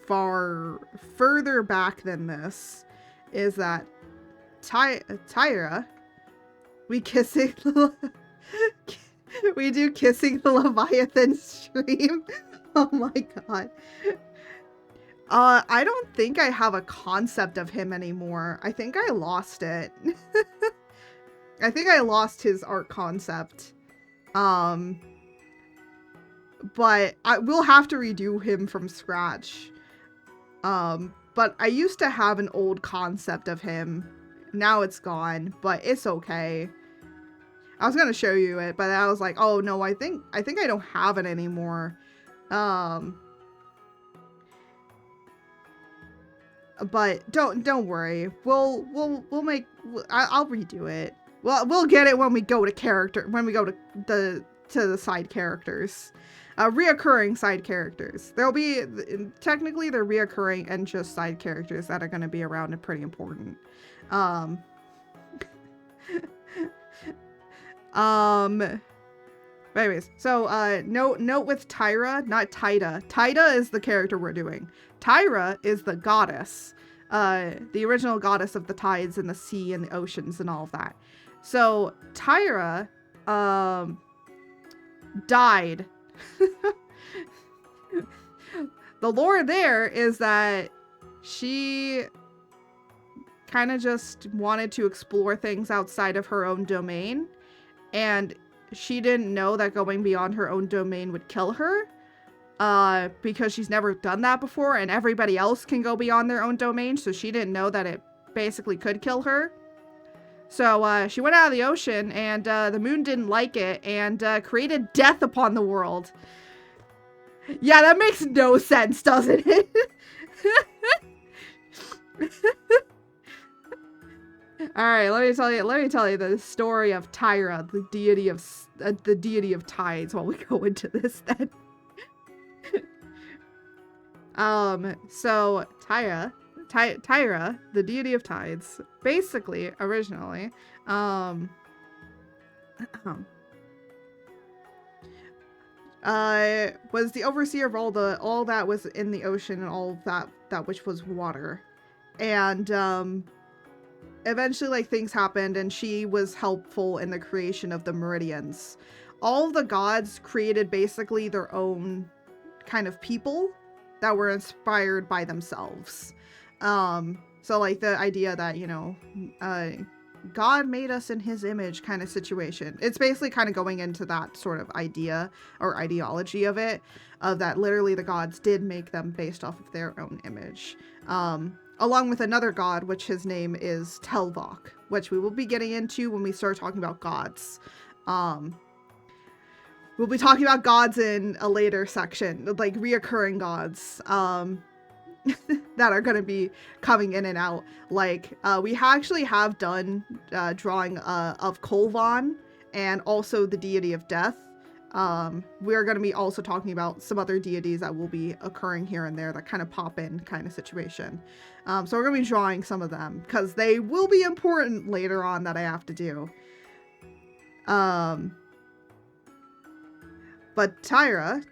far further back than this is that Tyra, we do kissing the Leviathan stream. Oh my god. I don't think I have a concept of him anymore. I think I lost it. I think I lost his art concept. But we'll have to redo him from scratch. But I used to have an old concept of him. Now it's gone, but it's okay. I was gonna show you it, but I was like, oh no, I think I don't have it anymore. But don't worry. I'll redo it. We'll get it when we go to the side characters. Reoccurring side characters. There'll be, technically they're reoccurring and just side characters that are going to be around and pretty important. Anyways, so, note with Tyra, not Tida. Tida is the character we're doing. Tyra is the goddess. The original goddess of the tides and the sea and the oceans and all of that. So, Tyra, died. The lore there is that she kind of just wanted to explore things outside of her own domain, and she didn't know that going beyond her own domain would kill her, because she's never done that before, and everybody else can go beyond their own domain, so she didn't know that it basically could kill her. So she went out of the ocean, and the moon didn't like it, and created death upon the world. Yeah, that makes no sense, doesn't it? Alright, let me tell you the story of Tyra, the deity of tides, while we go into this then. So Tyra, the deity of tides, basically, originally, was the overseer of all that was in the ocean and all that which was water. And, eventually, like, things happened, and she was helpful in the creation of the meridians. All of the gods created basically their own kind of people that were inspired by themselves. So, like, the idea that, you know, God made us in his image kind of situation. It's basically kind of going into that sort of idea or ideology of it, of that literally the gods did make them based off of their own image. Along with another god, which his name is Telvok, which we will be getting into when we start talking about gods. We'll be talking about gods in a later section, like reoccurring gods. That are going to be coming in and out. Like, we actually have done drawing of Kolvan and also the deity of death. We're going to be also talking about some other deities that will be occurring here and there that kind of pop in kind of situation. So we're going to be drawing some of them because they will be important later on that I have to do. But Tyra,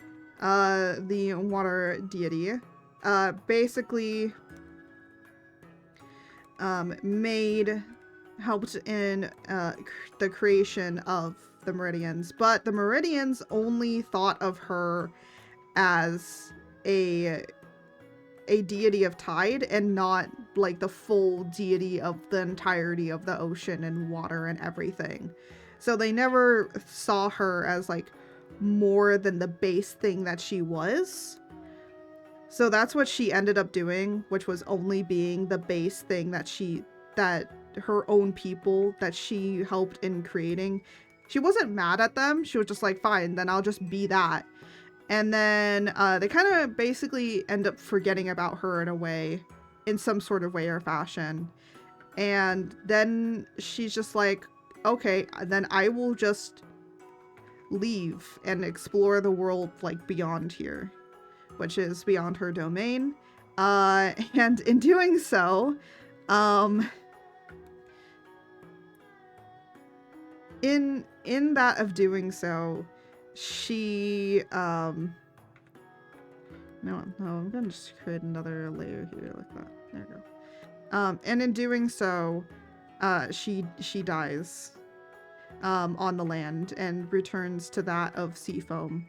the water deity, basically helped in the creation of the Meridians, but the Meridians only thought of her as a deity of tide and not like the full deity of the entirety of the ocean and water and everything. So they never saw her as like more than the base thing that she was. So that's what she ended up doing, which was only being the base thing that her own people that she helped in creating. She wasn't mad at them. She was just like, fine, then I'll just be that. And then they kind of basically end up forgetting about her in a way, in some sort of way or fashion. And then she's just like, okay, then I will just leave and explore the world like beyond here, which is beyond her domain. And in doing so, in that of doing so, she, no, I'm gonna just create another layer here like that. There we go. And in doing so, she dies, on the land and returns to that of Seafoam.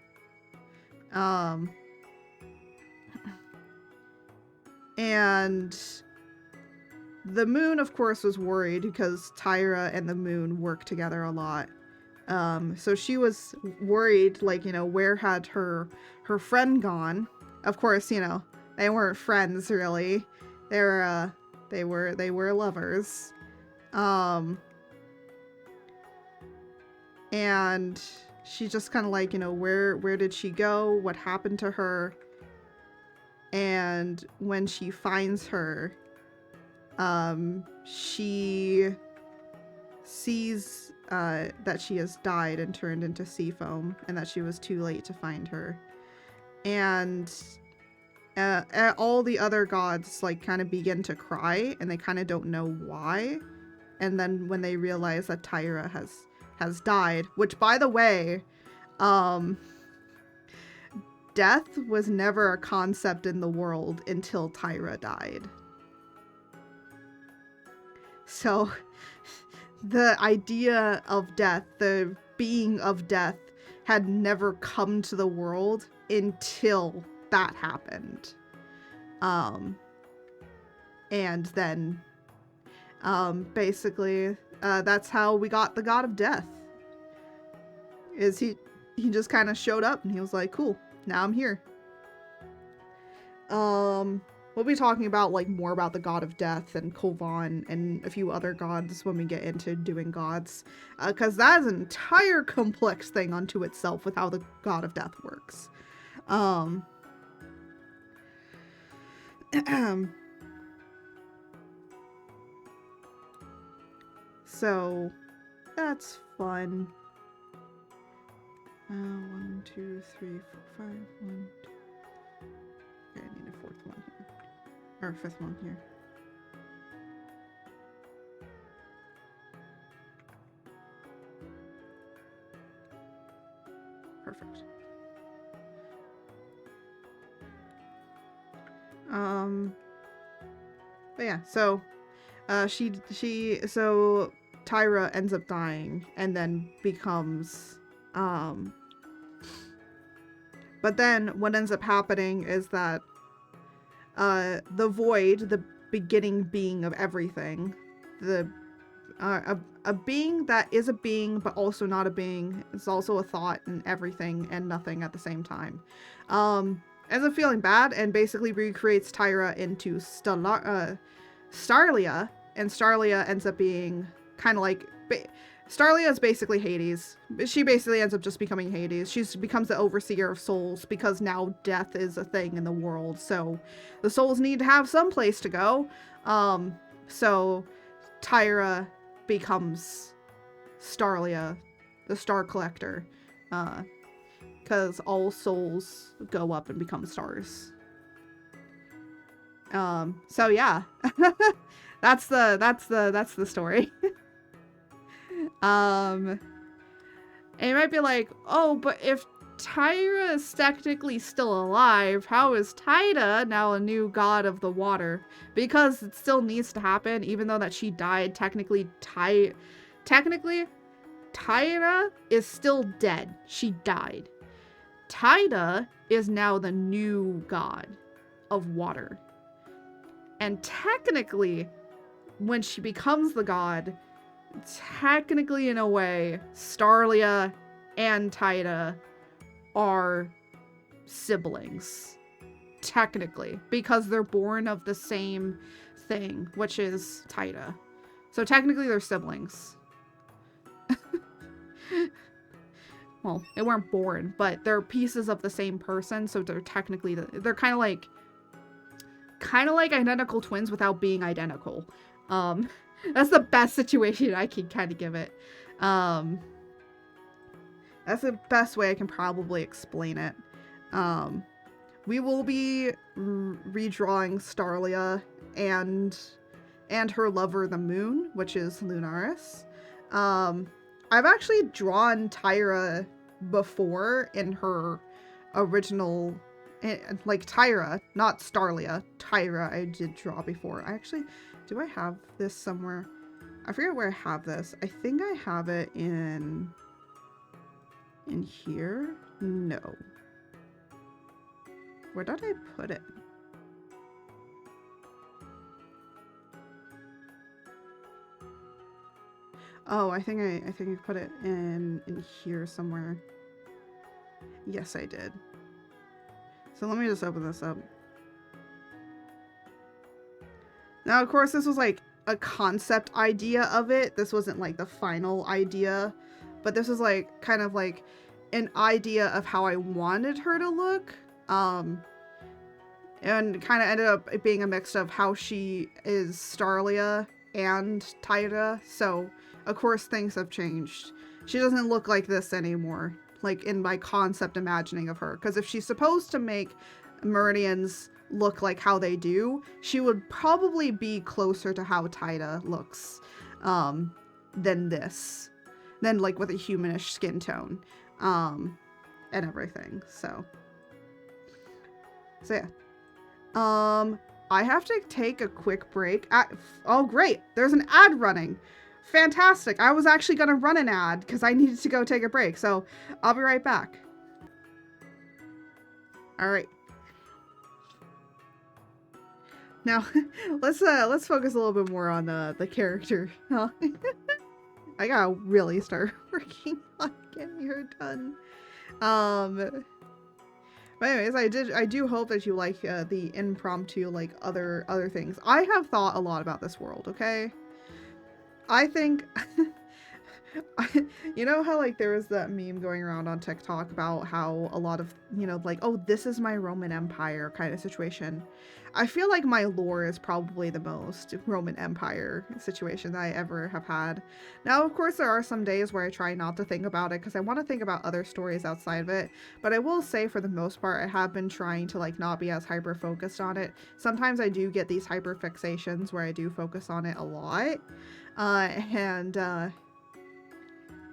And the moon, of course, was worried because Tyra and the moon work together a lot. So she was worried, like, you know, where had her friend gone? Of course, you know, they weren't friends really. They were lovers. And she's just kind of like, you know, where did she go? What happened to her? And when she finds her, she sees that she has died and turned into sea foam, and that she was too late to find her. And all the other gods like kind of begin to cry, and they kind of don't know why. And then when they realize that Tyra has died, which, by the way, death was never a concept in the world until Tyra died. So the idea of death, the being of death, had never come to the world until that happened. And then basically that's how we got the god of death. Is he just kind of showed up and he was like, cool, now I'm here. We'll be talking about like more about the god of death and Kolvan and a few other gods when we get into doing gods, because that is an entire complex thing unto itself with how the god of death works. So that's fun. 1, 2, 3, 4, 5, 1, 2. Okay, I need a fourth one here. Or fifth one here. Perfect. But yeah, so so Tyra ends up dying and then becomes but then what ends up happening is that the void, the beginning being of everything, the a being that is a being but also not a being. It's also a thought and everything and nothing at the same time. Ends up feeling bad and basically recreates Tyra into Starlia, and Starlia ends up being kind of like Starlia is basically Hades. She basically ends up just becoming Hades. She becomes the overseer of souls because now death is a thing in the world. So the souls need to have some place to go. So Tyra becomes Starlia, the Star Collector, because all souls go up and become stars. So yeah, that's the story. And you might be like, oh, but if Tyra is technically still alive, how is Taida now a new god of the water? Because it still needs to happen, even though that she died. Technically, Taira is still dead. She died. Taida is now the new god of water. And technically, when she becomes the god, technically in a way, Starlia and Taida are siblings. Technically. Because they're born of the same thing, which is Taida. So technically they're siblings. Well, they weren't born, but they're pieces of the same person, so they're technically, they're kind of like identical twins without being identical. That's the best situation I can kind of give it. That's the best way I can probably explain it. We will be redrawing Starlia and her lover, the moon, which is Lunaris. I've actually drawn Tyra before in her original, like Tyra, not Starlia. Tyra I did draw before. Do I have this somewhere? I forget where I have this. I think I have it in here? No. Where did I put it? Oh, I think I put it in here somewhere. Yes, I did. So let me just open this up. Now, of course, this was like a concept idea of it. This wasn't like the final idea, but this was like kind of like an idea of how I wanted her to look. And kind of ended up being a mix of how she is Starlia and Taida. So, of course, things have changed. She doesn't look like this anymore, like in my concept imagining of her. Because if she's supposed to make Meridians look like how they do, she would probably be closer to how Taida looks than this. Than like with a humanish skin tone. And everything. So yeah. I have to take a quick break. Oh, great. There's an ad running. Fantastic. I was actually going to run an ad because I needed to go take a break. So I'll be right back. All right. Now, let's focus a little bit more on the character. Huh? I gotta really start working on getting her done. But anyways, I do hope that you like the impromptu, like, other things. I have thought a lot about this world, okay? I think... you know how, like, there was that meme going around on TikTok about how a lot of, you know, like, oh, this is my Roman Empire kind of situation. I feel like my lore is probably the most Roman Empire situation that I ever have had. Now, of course, there are some days where I try not to think about it because I want to think about other stories outside of it. But I will say, for the most part, I have been trying to, like, not be as hyper-focused on it. Sometimes I do get these hyper-fixations where I do focus on it a lot.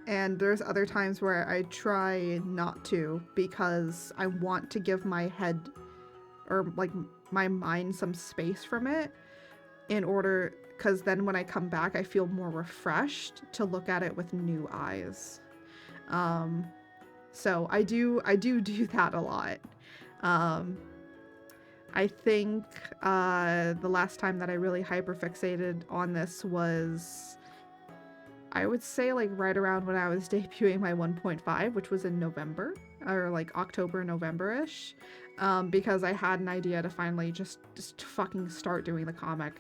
And there's other times where I try not to because I want to give my head or like my mind some space from it in order, because then when I come back I feel more refreshed to look at it with new eyes. So I do that a lot. I think the last time that I really hyperfixated on this was I would say like right around when I was debuting my 1.5, which was in November, or like October, November-ish, because I had an idea to finally just fucking start doing the comic.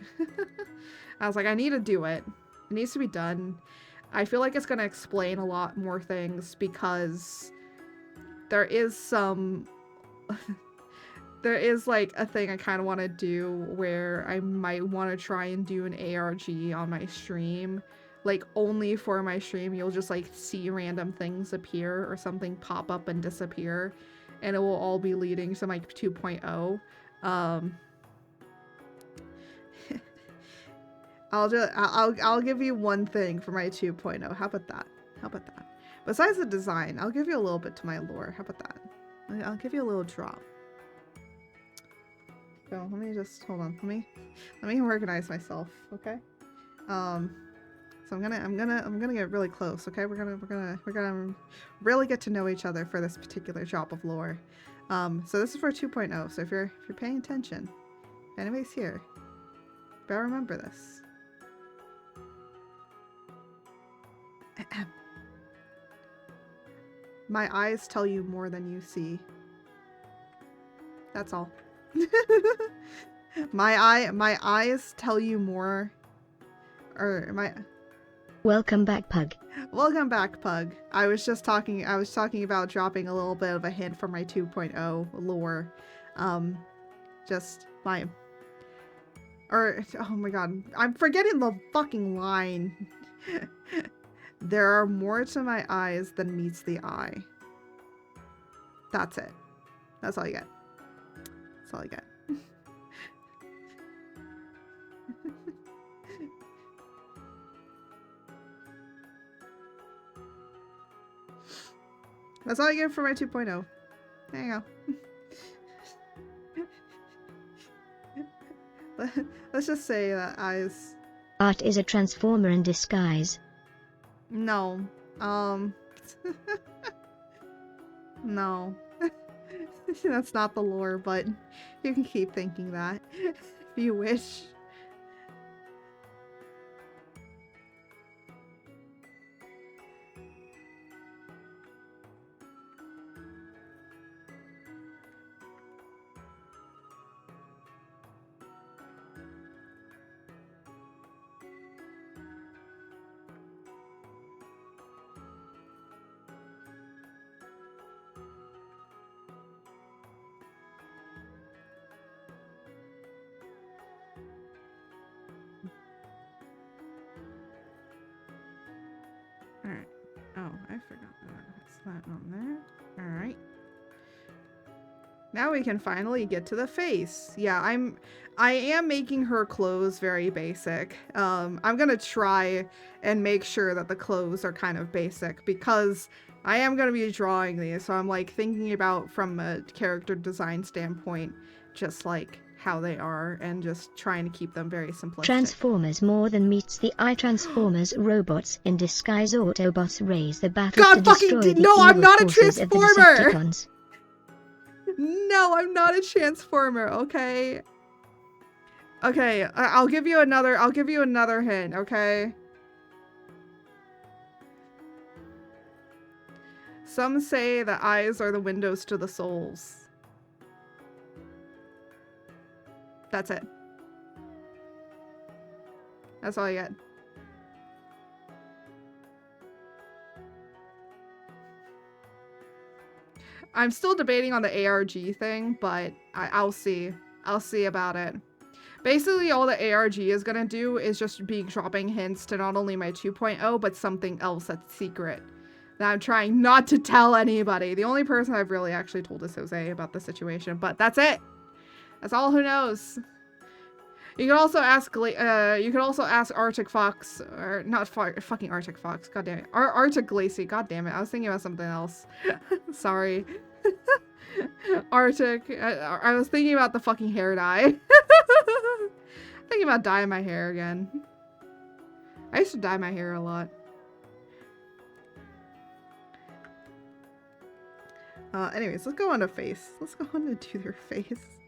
I was like, I need to do it. It needs to be done. I feel like it's gonna explain a lot more things because there is some... there is like a thing I kind of want to do where I might want to try and do an ARG on my stream. Like only for my stream, you'll just like see random things appear or something pop up and disappear, and it will all be leading to like 2.0. I'll give you one thing for my 2.0. How about that? How about that? Besides the design, I'll give you a little bit to my lore. How about that? I'll give you a little drop. So let me just hold on. Let me organize myself, okay? So I'm gonna get really close, okay? We're gonna really get to know each other for this particular drop of lore. So this is for 2.0. So if you're paying attention, if anybody's here, better remember this. My eyes tell you more than you see. That's all. My eyes tell you more. Or my... Welcome back, Pug. Welcome back, Pug. I was talking about dropping a little bit of a hint for my 2.0 lore. Just my... Or, oh my god, I'm forgetting the fucking line. There are more to my eyes than meets the eye. That's it. That's all you get. That's all you get. That's all I get for my 2.0. There you go. Let's just say that eyes... Art is a transformer in disguise. No. No. That's not the lore, but you can keep thinking that if you wish. Alright. Oh, I forgot that's that on there. Alright. Now we can finally get to the face. Yeah, I am making her clothes very basic. I'm gonna try and make sure that the clothes are kind of basic because I am gonna be drawing these, so I'm like thinking about from a character design standpoint, just like how they are and just trying to keep them very simplistic. Transformers more than meets the eye. Transformers robots in disguise. Autobots raise the battle God to fucking destroy the no, evil I'm not a forces of the transformer. Decepticons. No, I'm not a transformer, okay? Okay, I'll give you another hint, okay? Some say the eyes are the windows to the souls. That's it. That's all I get. I'm still debating on the ARG thing, but I'll see. I'll see about it. Basically, all the ARG is gonna do is just be dropping hints to not only my 2.0, but something else that's secret. That I'm trying not to tell anybody. The only person I've really actually told is Jose about the situation, but that's it. That's all who knows. You can also ask Arctic Fox, or not fucking Arctic Fox, god damn it. Arctic Glacy, god damn it. I was thinking about something else. Sorry. Arctic, I was thinking about the fucking hair dye. Thinking about dyeing my hair again. I used to dye my hair a lot. Anyways, let's go on to face. Let's go on to do their face.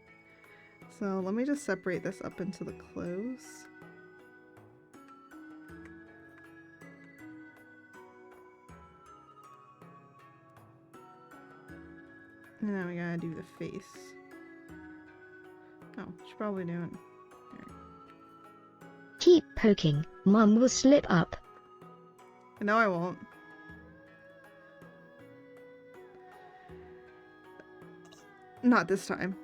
So let me just separate this up into the clothes. And then we gotta do the face. Oh, should probably do it. There. Keep poking, Mum will slip up. No, I won't. Not this time.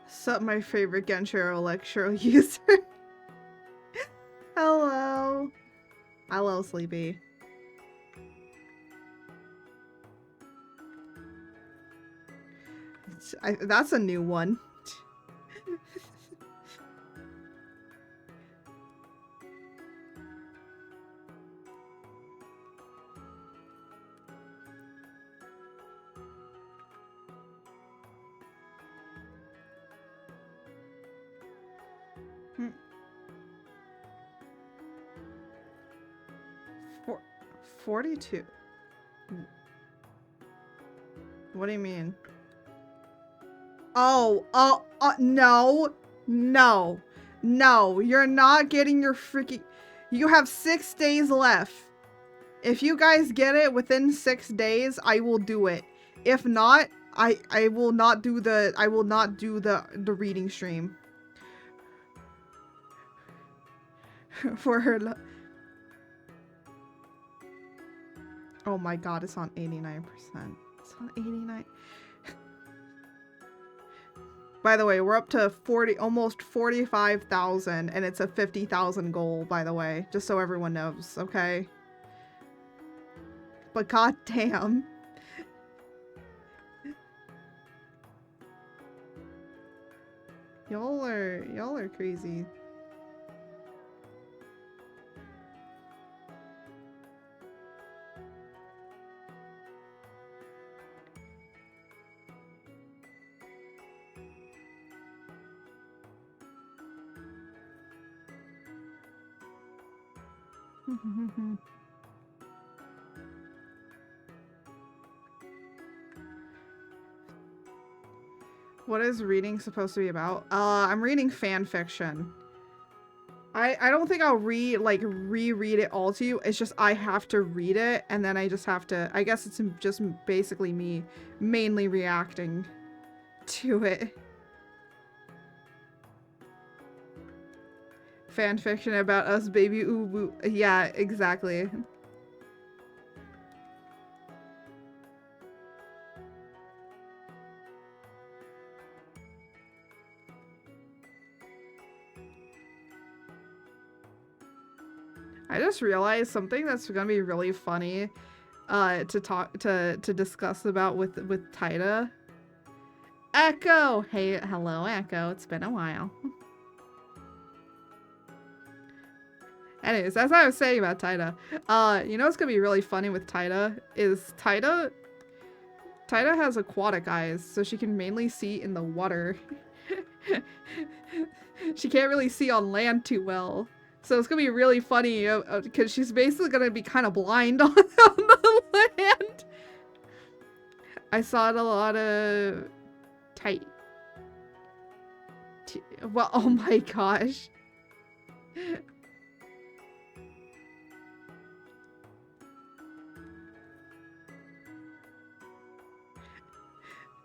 Sup, my favorite Genshiro lecture user. Hello. Hello, Sleepy. That's a new one. Hmm. 42. What do you mean? Oh, no, no, no, you're not getting your freaking, you have 6 days left. If you guys get it within 6 days, I will do it. If not, I will not do the reading stream. For her oh my god, it's on 89%. It's on 89. By the way, we're up to almost 45,000, and it's a 50,000 goal, by the way, just so everyone knows, okay? But goddamn. Y'all are crazy. What is reading supposed to be about? I'm reading fan fiction. I don't think I'll reread it all to you. It's just I have to read it, and then I just have to, I guess it's just basically me mainly reacting to it. Fan fiction about us baby ubu. Yeah, exactly. I just realized something that's gonna be really funny to discuss about with Taida. Echo! Hey, hello Echo, it's been a while. Anyways, as I was saying about Taida, you know what's gonna be really funny with Taida is Taida has aquatic eyes, so she can mainly see in the water. She can't really see on land too well. So it's gonna be really funny because she's basically gonna be kind of blind on the land. I saw it a lot of well, oh my gosh.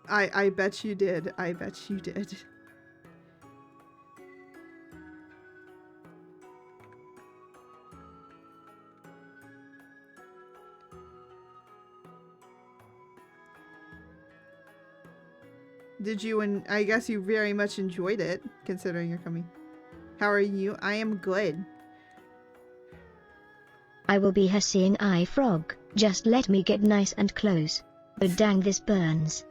I bet you did. I bet you did. Did you, and I guess you very much enjoyed it, considering you're coming. How are you? I am good. I will be her seeing eye frog. Just let me get nice and close. Oh dang, this burns.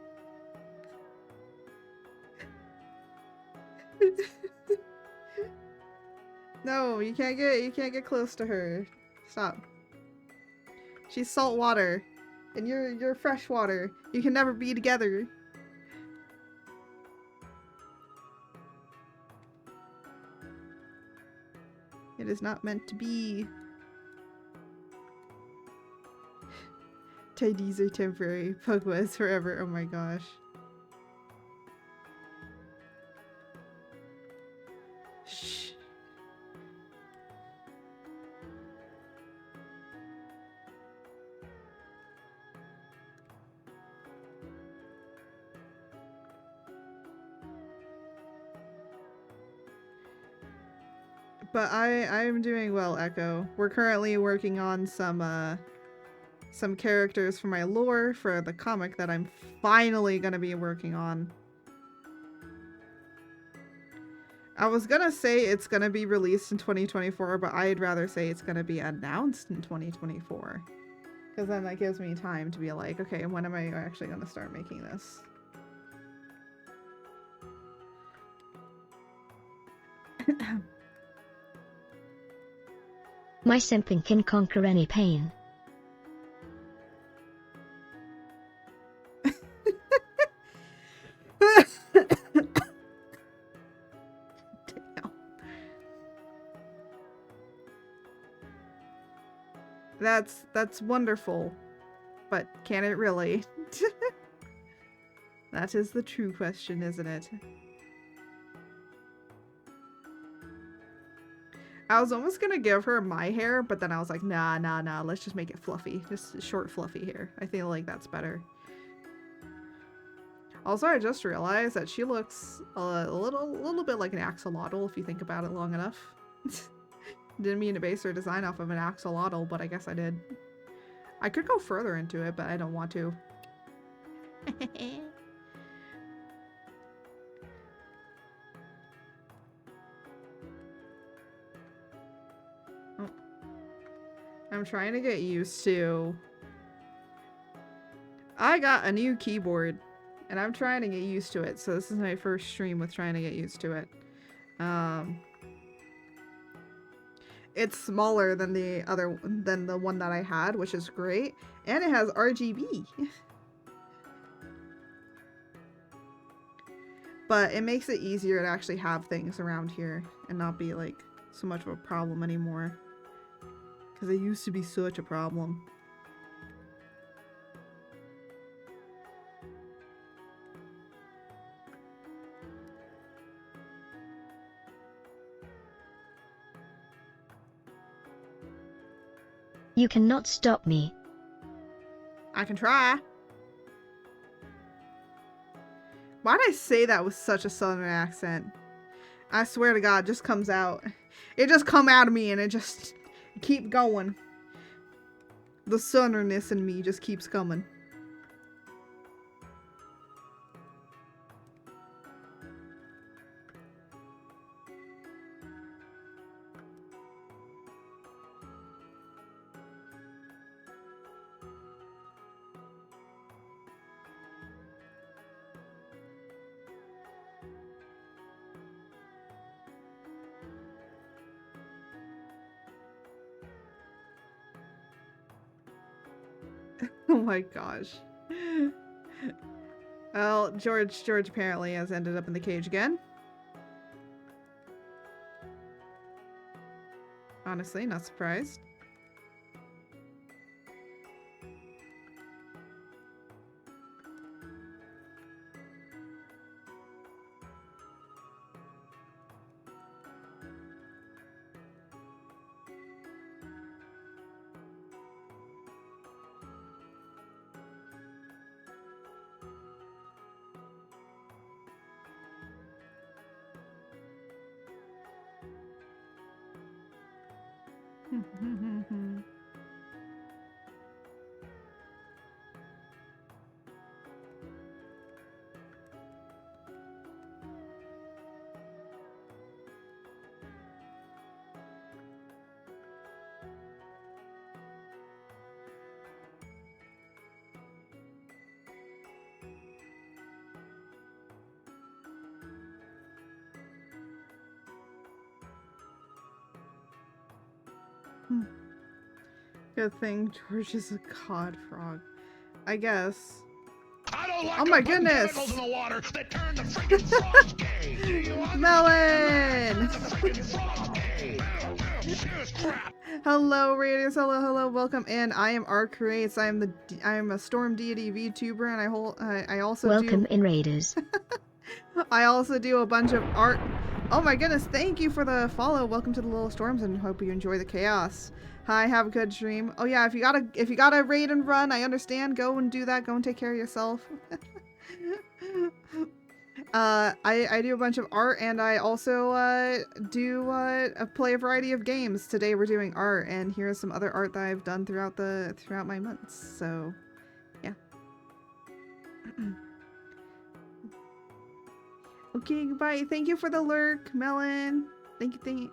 No, you can't get close to her. Stop. She's salt water, and you're fresh water. You can never be together. It is not meant to be. Tidies are temporary. Pokemon is forever. Oh my gosh. Shh. But I'm doing well, Echo. We're currently working on some characters for my lore for the comic that I'm finally gonna be working on. I was gonna say it's gonna be released in 2024, but I'd rather say it's gonna be announced in 2024. Because then that gives me time to be like, okay, when am I actually gonna start making this? My simping can conquer any pain. Damn. That's wonderful, but can it really? That is the true question, isn't it? I was almost gonna give her my hair, but then I was like, nah, let's just make it fluffy. Just short, fluffy hair. I feel like that's better. Also, I just realized that she looks a little bit like an axolotl if you think about it long enough. Didn't mean to base her design off of an axolotl, but I guess I did. I could go further into it, but I don't want to. I'm trying to get used to... I got a new keyboard, and I'm trying to get used to it, so this is my first stream with trying to get used to it. It's smaller than the one that I had, which is great, and it has RGB. But it makes it easier to actually have things around here and not be like so much of a problem anymore. Because it used to be such a problem. You cannot stop me. I can try. Why'd I say that with such a southern accent? I swear to God, it just comes out. It just come out of me and it just keep going. The southernness in me just keeps coming. Oh my gosh. Well, George apparently has ended up in the cage again. Honestly, not surprised. Good thing George is a cod frog. I guess. I don't like Oh my putting goodness! chemicals in the water that turn the freaking frogs gay. Do you understand? Melon! The freaking frogs gay. Serious crap. Hello, Radius. Hello. Welcome in. I am R Creates. I am a Storm Deity VTuber, and I also Welcome in, Raiders. I also do a bunch of art. Oh my goodness! Thank you for the follow. Welcome to the Little Storms, and hope you enjoy the chaos. Hi, have a good stream. Oh yeah, if you gotta raid and run, I understand. Go and do that. Go and take care of yourself. I do a bunch of art, and I also play a variety of games. Today we're doing art, and here's some other art that I've done throughout my months. So, yeah. Okay, goodbye. Thank you for the lurk, Melon. Thank you.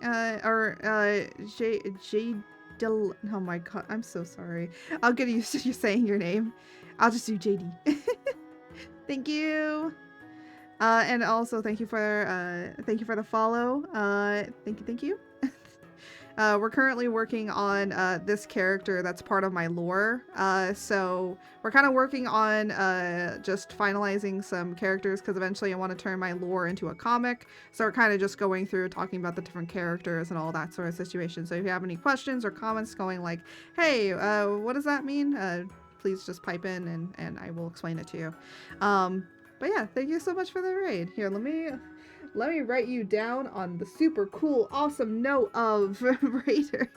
Oh my god, I'm so sorry. I'll get used to you saying your name. I'll just do JD. Thank you. And also thank you for the follow. Thank you. We're currently working on this character that's part of my lore. So we're kind of working on just finalizing some characters, because eventually I want to turn my lore into a comic. So we're kind of just going through talking about the different characters and all that sort of situation. So if you have any questions or comments going like, hey, what does that mean? Please just pipe in and I will explain it to you. But yeah, thank you so much for the raid. Here, let me write you down on the super cool, awesome note of raiders.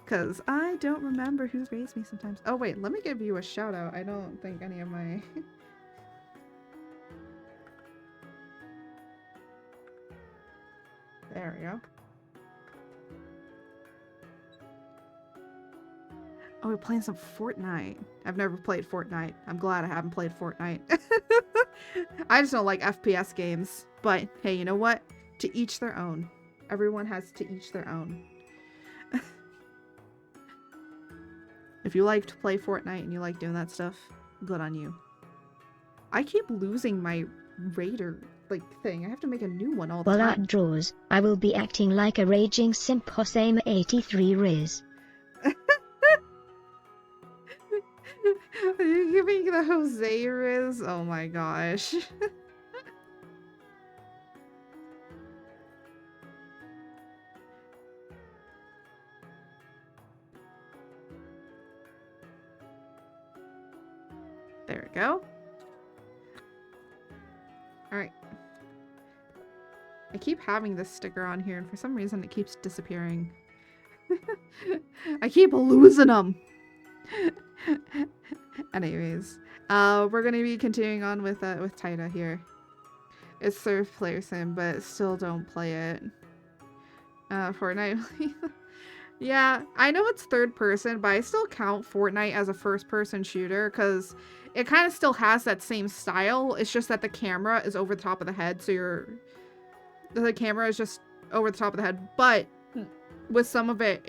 Because I don't remember who raids me sometimes. Oh wait, let me give you a shout out. I don't think any of my... There we go. Oh, we're playing some Fortnite. I've never played Fortnite. I'm glad I haven't played Fortnite. I just don't like FPS games. But hey, you know what? To each their own. Everyone has to each their own. If you like to play Fortnite and you like doing that stuff, good on you. I keep losing my Raider thing. I have to make a new one all the time. Well, that draws. I will be acting like a raging simp. Hossein 83 Riz. Are you giving the Jose Riz? Oh my gosh. There we go. Alright. I keep having this sticker on here, and for some reason it keeps disappearing. I keep losing them! Anyways, we're gonna be continuing on with Taita here. It's third player sim, but still don't play it. Fortnite. Yeah, I know it's third person, but I still count Fortnite as a first person shooter, because it kind of still has that same style. It's just that the camera is over the top of the head, so the camera is just over the top of the head. But with some of it,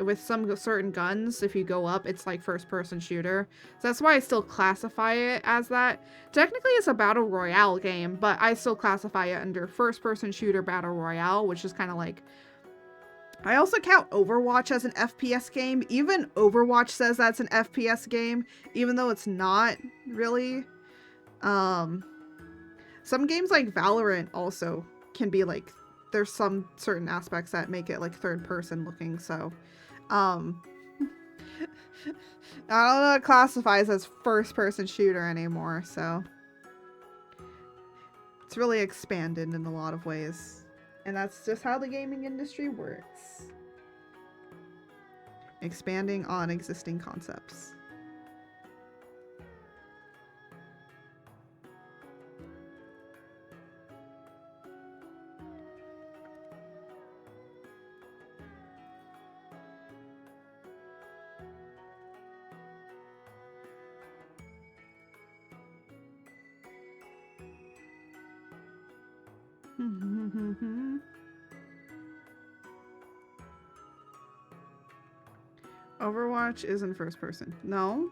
with some certain guns, if you go up, it's like first person shooter. So that's why I still classify it as that. Technically it's a battle royale game, but I still classify it under first person shooter battle royale, which is kind of like... I also count Overwatch as an FPS game. Even Overwatch says that's an FPS game, even though it's not really. Some games like Valorant also can be like, there's some certain aspects that make it like third person looking, so I don't know if it classifies as first person shooter anymore, so it's really expanded in a lot of ways. And that's just how the gaming industry works. Expanding on existing concepts. Overwatch isn't first person. No.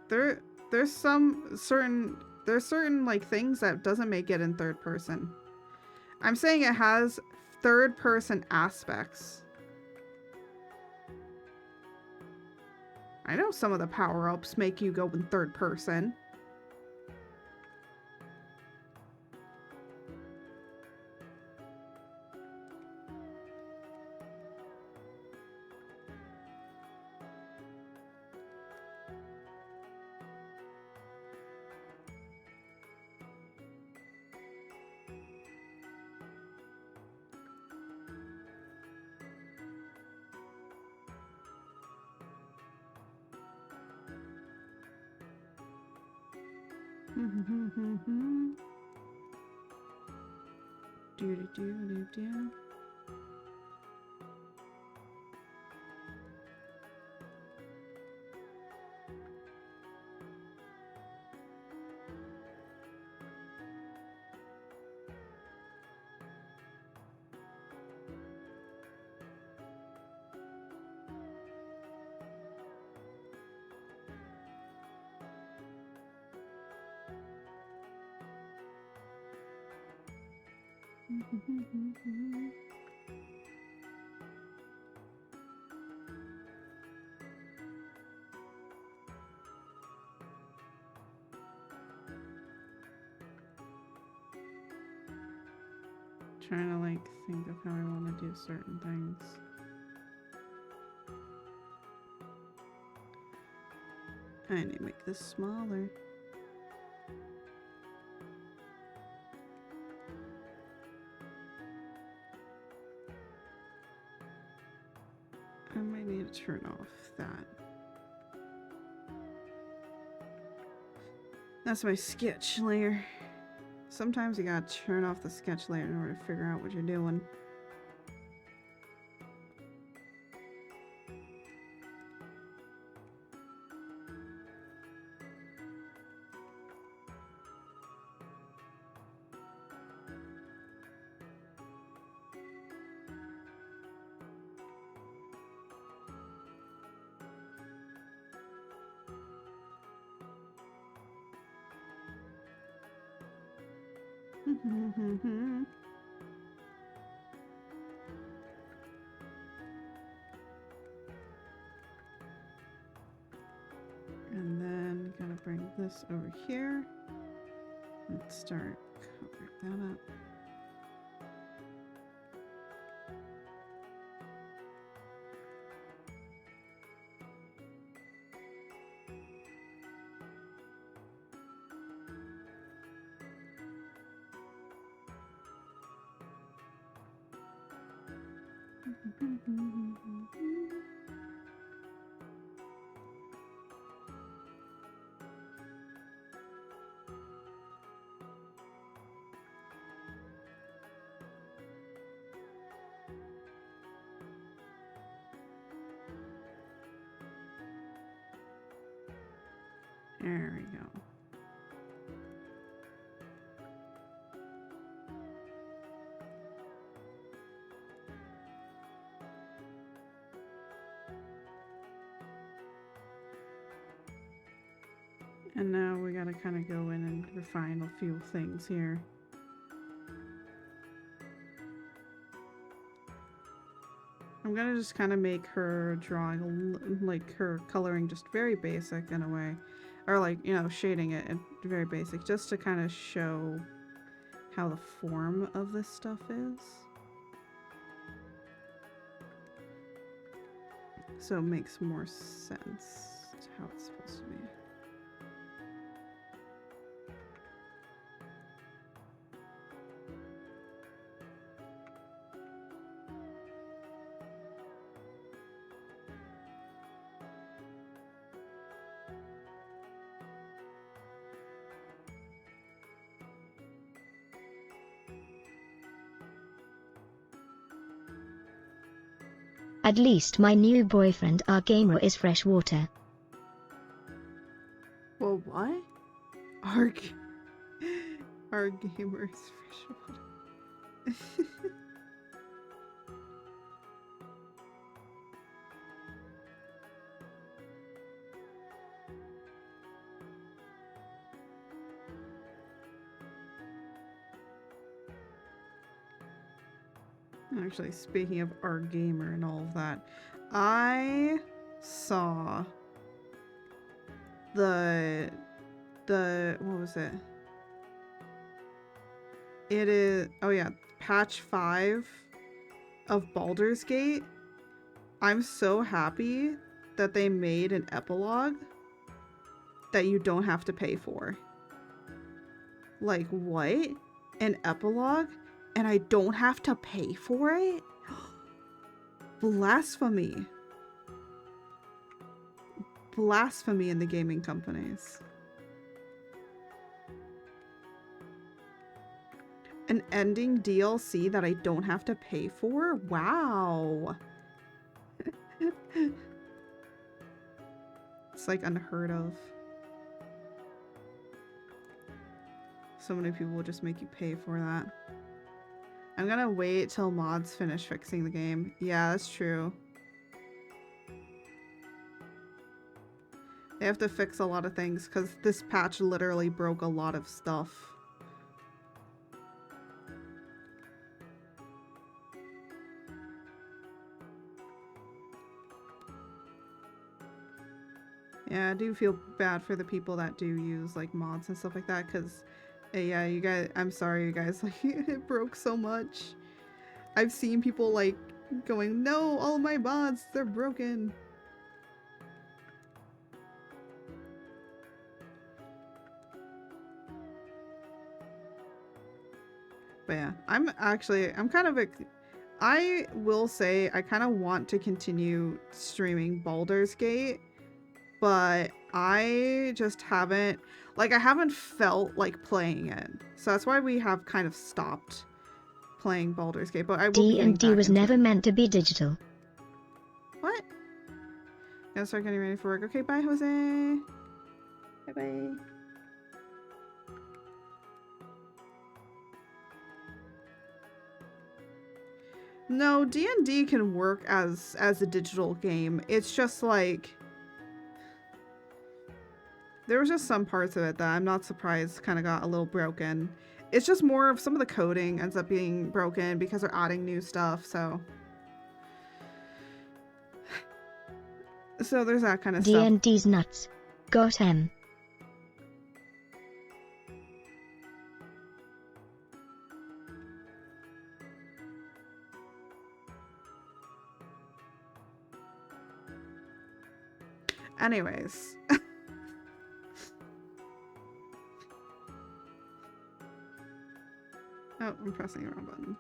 There's certain like things that doesn't make it in third person. I'm saying it has third-person aspects. I know some of the power-ups make you go in third person. Do. Trying to like think of how I want to do certain things. I need to make this smaller. I might need to turn off that. That's my sketch layer. Sometimes you gotta turn off the sketch layer in order to figure out what you're doing. And then gotta bring this over here. Let's start covering that up. There we go. And now we gotta kind of go in and refine a few things here. I'm gonna just kind of make her drawing, like her coloring just very basic in a way. Or like, you know, shading it and very basic, just to kind of show how the form of this stuff is. So it makes more sense to how it's supposed to be. At least my new boyfriend our gamer is fresh water. Well, what? Our gamer is fresh water. Actually, speaking of Art Gamer and all of that, I saw the what was it? It is, oh yeah, patch 5 of Baldur's Gate. I'm so happy that they made an epilogue that you don't have to pay for. Like, what? An epilogue? And I don't have to pay for it? Blasphemy. Blasphemy in the gaming companies. An ending DLC that I don't have to pay for? Wow. It's like unheard of. So many people will just make you pay for that. I'm gonna wait till mods finish fixing the game. Yeah, that's true. They have to fix a lot of things because this patch literally broke a lot of stuff. Yeah, I do feel bad for the people that do use like mods and stuff like that because yeah, you guys, I'm sorry you guys, like it broke so much. I've seen people like going, no, all my mods, they're broken. But yeah, I'm kind of, I will say I kind of want to continue streaming Baldur's Gate, but I just haven't, like, I haven't felt like playing it. So that's why we have kind of stopped playing Baldur's Gate, but I will be getting D&D back was into never it. meant to be digital. What? Gotta start getting ready for work. Okay, bye, Jose. Bye-bye. No, D&D can work as a digital game. It's just like there was just some parts of it that I'm not surprised kind of got a little broken. It's just more of some of the coding ends up being broken because they're adding new stuff, so there's that kind of stuff. D&D's nuts. Got him. Anyways. Oh, I'm pressing the wrong button.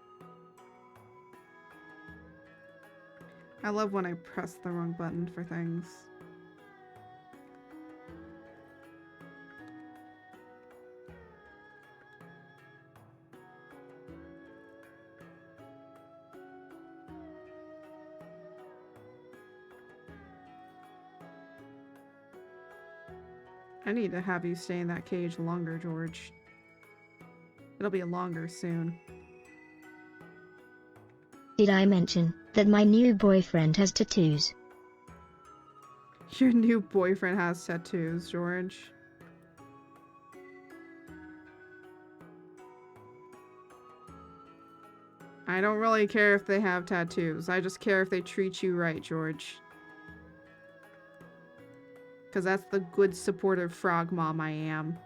I love when I press the wrong button for things. I need to have you stay in that cage longer, George. It'll be longer soon. Did I mention that my new boyfriend has tattoos? Your new boyfriend has tattoos, George. I don't really care if they have tattoos. I just care if they treat you right, George. Because that's the good, supportive frog mom I am.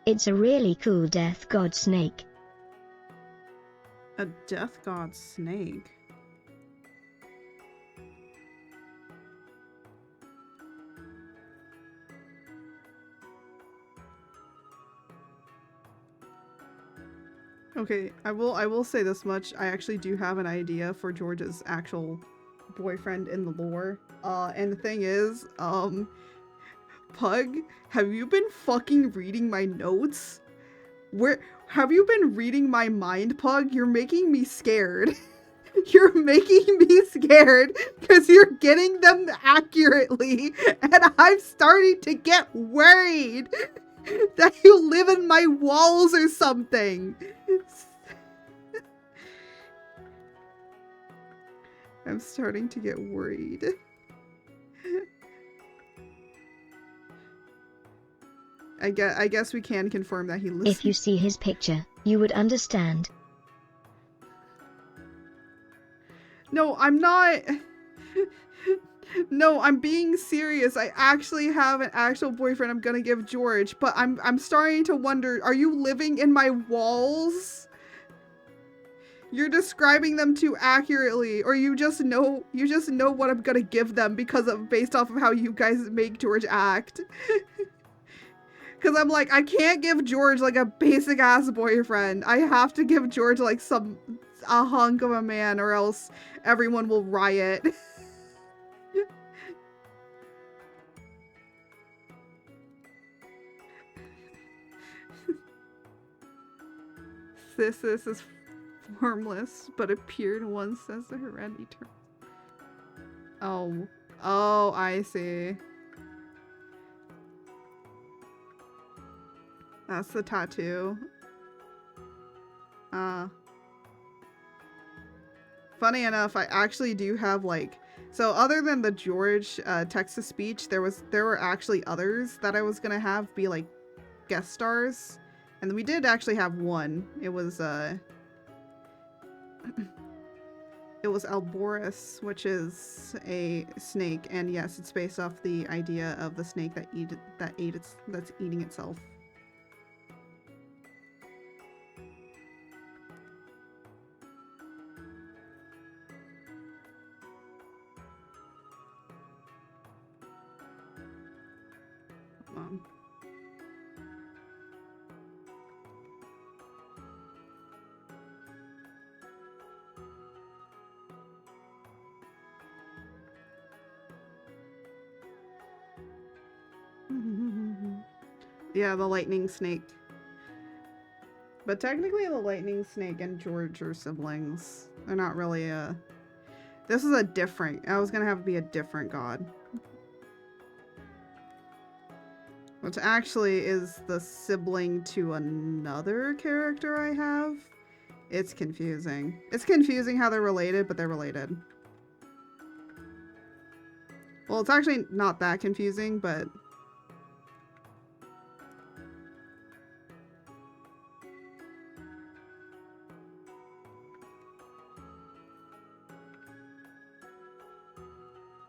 It's a really cool death god snake. A death god snake. Okay, I will say this much. I actually do have an idea for George's actual boyfriend in the lore. And the thing is, Pug, have you been fucking reading my notes? Where have you been reading my mind, Pug? You're making me scared. You're making me scared because you're getting them accurately, and I'm starting to get worried that you live in my walls or something. I'm starting to get worried. I guess we can confirm that he listens. If you see his picture, you would understand. No, I'm not. No, I'm being serious. I actually have an actual boyfriend I'm gonna give George, but I'm starting to wonder, are you living in my walls? You're describing them too accurately, or you just know what I'm gonna give them based off of how you guys make George act. Cause I'm like, I can't give George like a basic ass boyfriend. I have to give George like a hunk of a man, or else everyone will riot. This is formless, but appeared once as a hereditary. Oh, I see. That's the tattoo. Funny enough, I actually do have like, so other than the George text-to-speech, there were actually others that I was gonna have be like guest stars, and we did actually have one. It was Alboris, which is a snake, and yes, it's based off the idea of the snake that's eating itself. Yeah, the lightning snake. But technically the lightning snake and George are siblings. They're not really this is a different, I was gonna have it be a different god. Which actually is the sibling to another character I have. It's confusing. It's confusing how they're related, but they're related. Well, it's actually not that confusing, but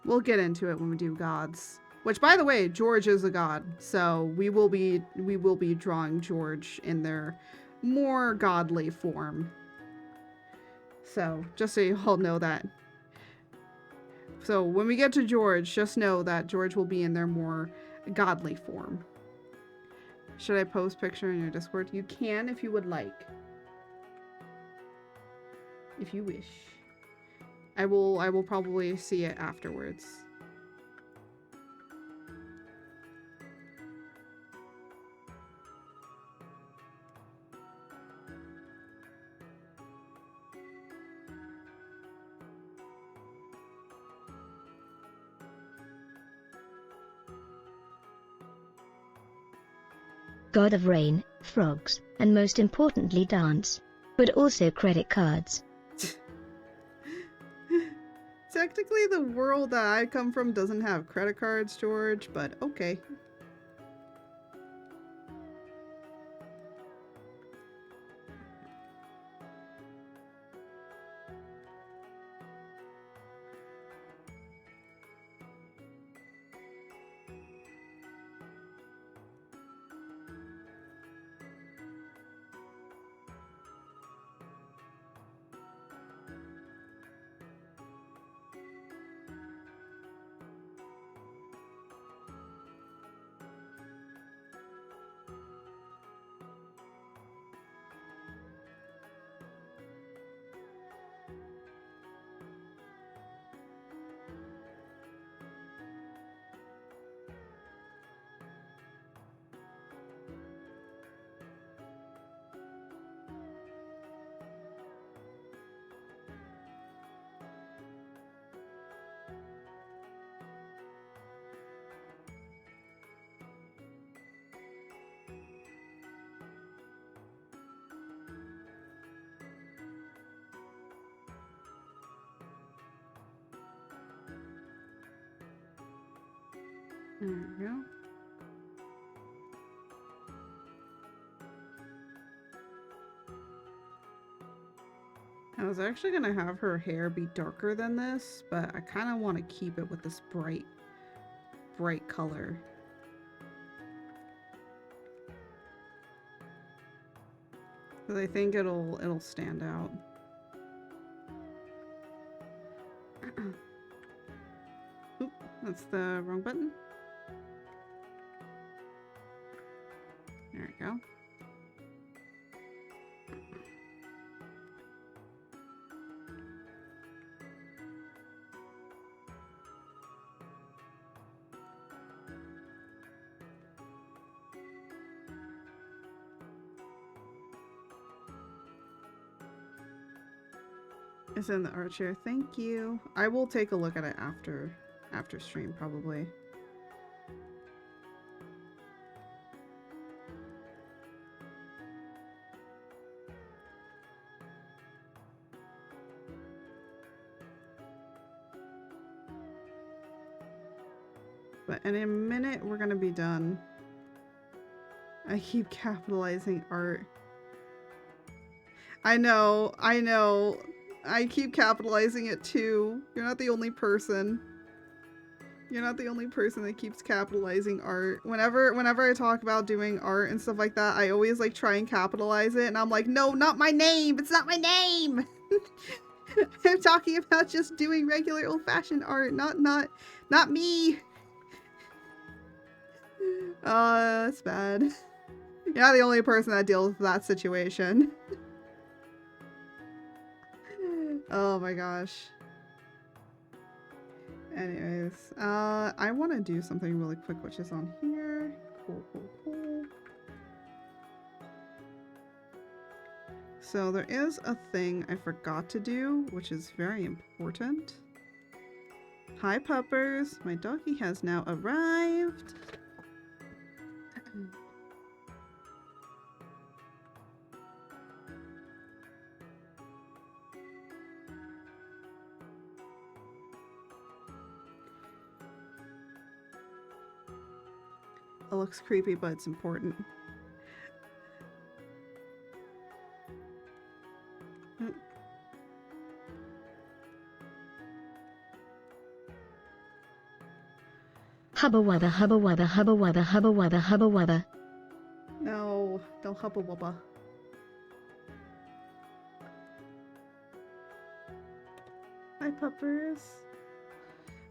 we'll get into it when we do gods. Which, by the way, George is a god, so we will be drawing George in their more godly form. So, just so you all know that. So, when we get to George, just know that George will be in their more godly form. Should I post picture in your Discord? You can if you would like. If you wish. I will probably see it afterwards. God of rain, frogs, and most importantly dance. But also credit cards. Technically, the world that I come from doesn't have credit cards, George, but okay. There we go. I was actually gonna have her hair be darker than this, but I kind of want to keep it with this bright color. Because I think it'll stand out. Oop, that's the wrong button. There we go. It's in the art chair. Thank you. I will take a look at it after stream probably. But in a minute we're gonna be done. I keep capitalizing art. I know. I keep capitalizing it too. You're not the only person. You're not the only person that keeps capitalizing art. Whenever I talk about doing art and stuff like that, I always like try and capitalize it, and I'm like, no, not my name. It's not my name. I'm talking about just doing regular old-fashioned art, not me. That's bad. You're not the only person that deals with that situation. Oh my gosh. Anyways, I want to do something really quick, which is on here. Cool. So there is a thing I forgot to do, which is very important. Hi, puppers. My doggy has now arrived. It looks creepy, but it's important. Hubba wubba, hubba wubba, hubba wubba, hubba wubba, hubba wubba. No, don't hubba wubba. Hi, puppers.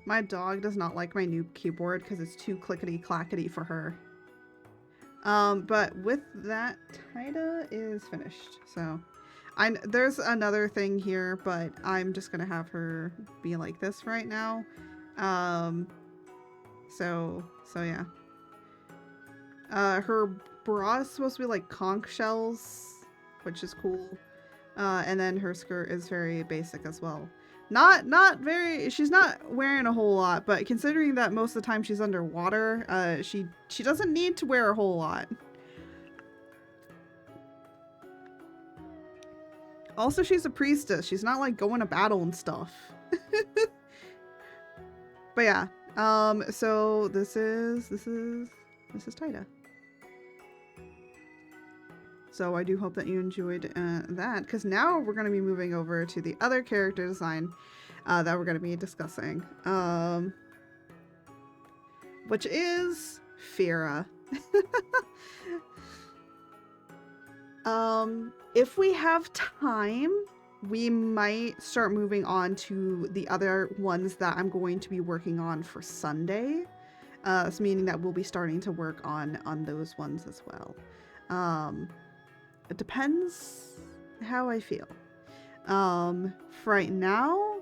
My dog does not like my new keyboard because it's too clickety-clackety for her. But with that, Taida is finished. So, there's another thing here, but I'm just gonna have her be like this right now. So yeah. Her bra is supposed to be like conch shells, which is cool. And then her skirt is very basic as well. Not very, she's not wearing a whole lot, but considering that most of the time she's underwater, she doesn't need to wear a whole lot. Also, she's a priestess. She's not like going to battle and stuff. But yeah, so this is Taida. So I do hope that you enjoyed that, because now we're going to be moving over to the other character design that we're going to be discussing, which is Fira. If we have time, we might start moving on to the other ones that I'm going to be working on for Sunday. So meaning that we'll be starting to work on those ones as well. It depends how I feel. For right now,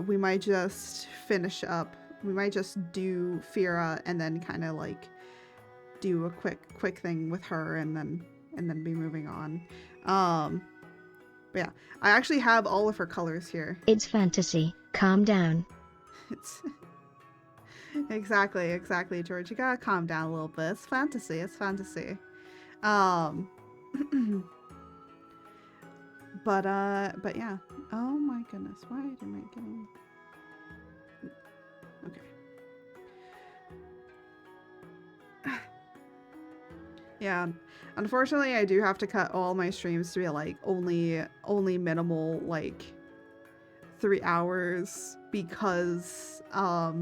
we might just finish up. We might just do Fira and then kind of like do a quick thing with her and then be moving on. But yeah, I actually have all of her colors here. It's fantasy. Calm down. It's exactly, George. You gotta calm down a little bit. It's fantasy. But yeah. Oh my goodness, why am I getting... Okay. Yeah. Unfortunately, I do have to cut all my streams to be like only minimal, like 3 hours, because I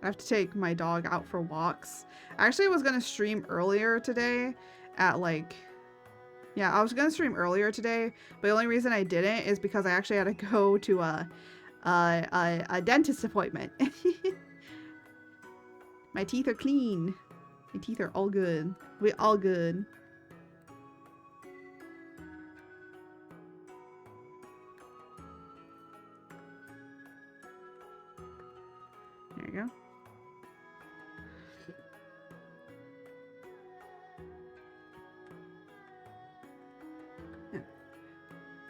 have to take my dog out for walks. Actually, I was gonna stream earlier today at like, yeah, I was gonna stream earlier today, but the only reason I didn't is because I actually had to go to a dentist appointment. My teeth are clean. My teeth are all good. We all good. There you go. Yeah.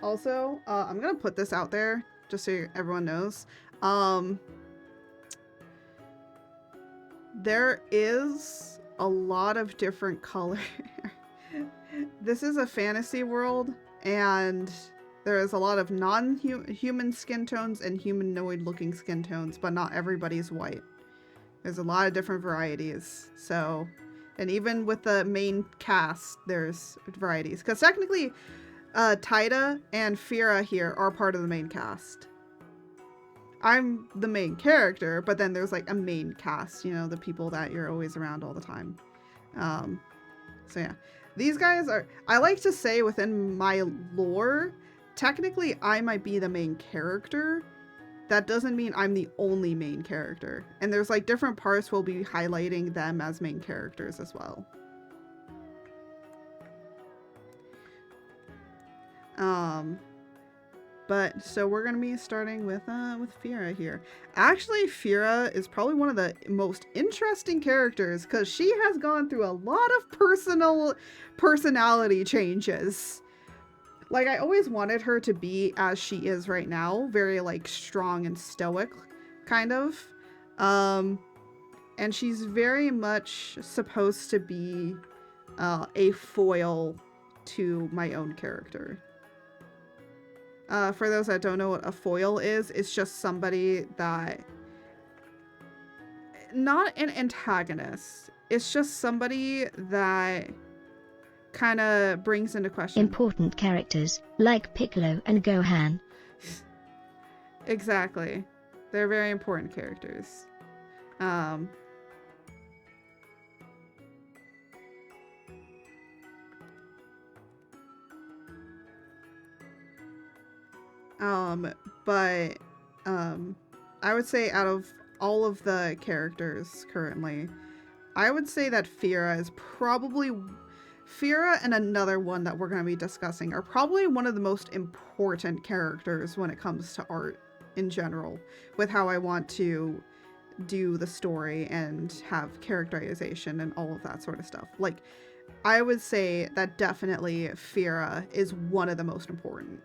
Also, I'm gonna put this out there just so everyone knows. There is a lot of different color. This is a fantasy world, and there is a lot of non-human skin tones and humanoid-looking skin tones, but not everybody's white. There's a lot of different varieties. So, and even with the main cast, there's varieties. Because technically, Taida and Fira here are part of the main cast. I'm the main character, but then there's like a main cast, you know, the people that you're always around all the time. So yeah, these guys are, I like to say within my lore, technically I might be the main character. That doesn't mean I'm the only main character. And there's like different parts we'll be highlighting them as main characters as well. But so we're gonna be starting with Fira here. Actually, Fira is probably one of the most interesting characters because she has gone through a lot of personality changes. Like, I always wanted her to be as she is right now, very like strong and stoic, kind of. And she's very much supposed to be a foil to my own character. For those that don't know what a foil is, it's just somebody that, not an antagonist, it's just somebody that kind of brings into question important characters, like Piccolo and Gohan. Exactly. They're very important characters. I would say out of all of the characters currently, I would say that Fira is probably, Fira and another one that we're going to be discussing are probably one of the most important characters when it comes to art in general, with how I want to do the story and have characterization and all of that sort of stuff. Like, I would say that definitely Fira is one of the most important.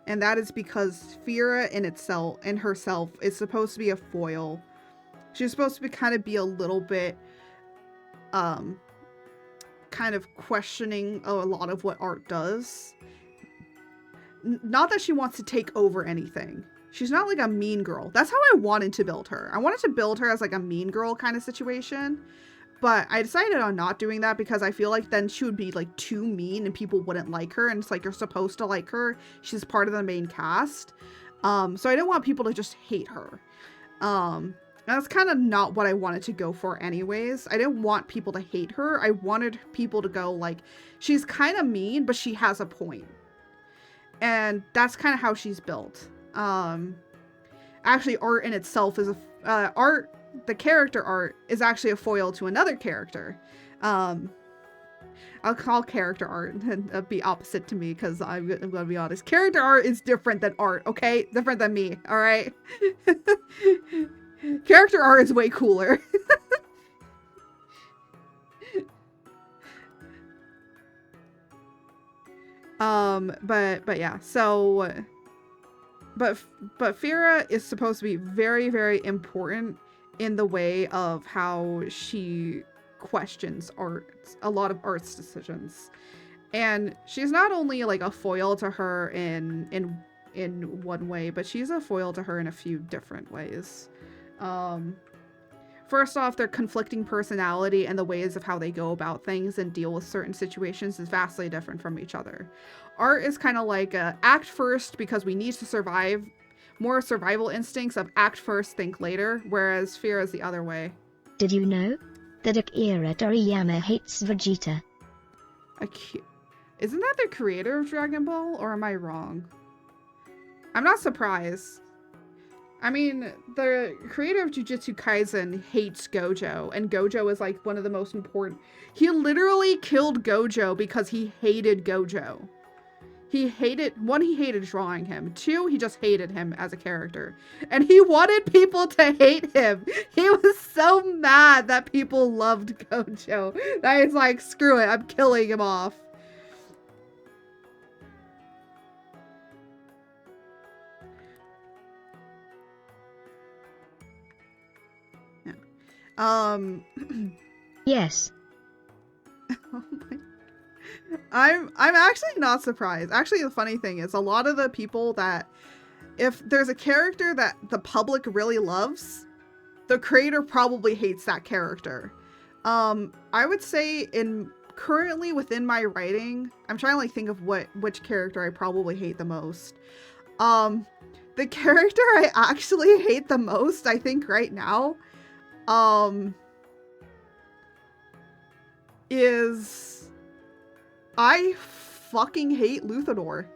And that is because Fira in herself is supposed to be a foil. She's supposed to be kind of a little bit kind of questioning a lot of what art does. Not that she wants to take over anything. She's not like a mean girl. That's how I wanted to build her. I wanted to build her as like a mean girl kind of situation. But I decided on not doing that because I feel like then she would be like too mean and people wouldn't like her. And it's like, you're supposed to like her. She's part of the main cast. So I didn't want people to just hate her. That's kind of not what I wanted to go for anyways. I didn't want people to hate her. I wanted people to go like, she's kind of mean, but she has a point. And that's kind of how she's built. Actually, art in itself is the character art is actually a foil to another character. I'll call character art and be opposite to me because I'm gonna be honest. Character art is different than art, okay? Different than me, alright? Character art is way cooler. But yeah, so but Fira is supposed to be very, very important in the way of how she questions art, a lot of art's decisions. And she's not only like a foil to her in one way, but she's a foil to her in a few different ways. First off, their conflicting personality and the ways of how they go about things and deal with certain situations is vastly different from each other. Art is kind of like act first because we need to survive, more survival instincts of act first, think later, whereas Fear is the other way. Did you know that Akira Toriyama hates Vegeta? Isn't that the creator of Dragon Ball, or am I wrong? I'm not surprised. I mean, the creator of Jujutsu Kaisen hates Gojo, and Gojo is like one of the most important. He literally killed Gojo because he hated Gojo. He hated drawing him. 2, he just hated him as a character. And he wanted people to hate him. He was so mad that people loved Gojo that he's like, screw it, I'm killing him off. Yes. Oh my. I'm actually not surprised. Actually, the funny thing is, a lot of the people that, if there's a character that the public really loves, the creator probably hates that character. I would say currently within my writing, I'm trying to like think of which character I probably hate the most. The character I actually hate the most, I think right now, is I fucking hate Luthador.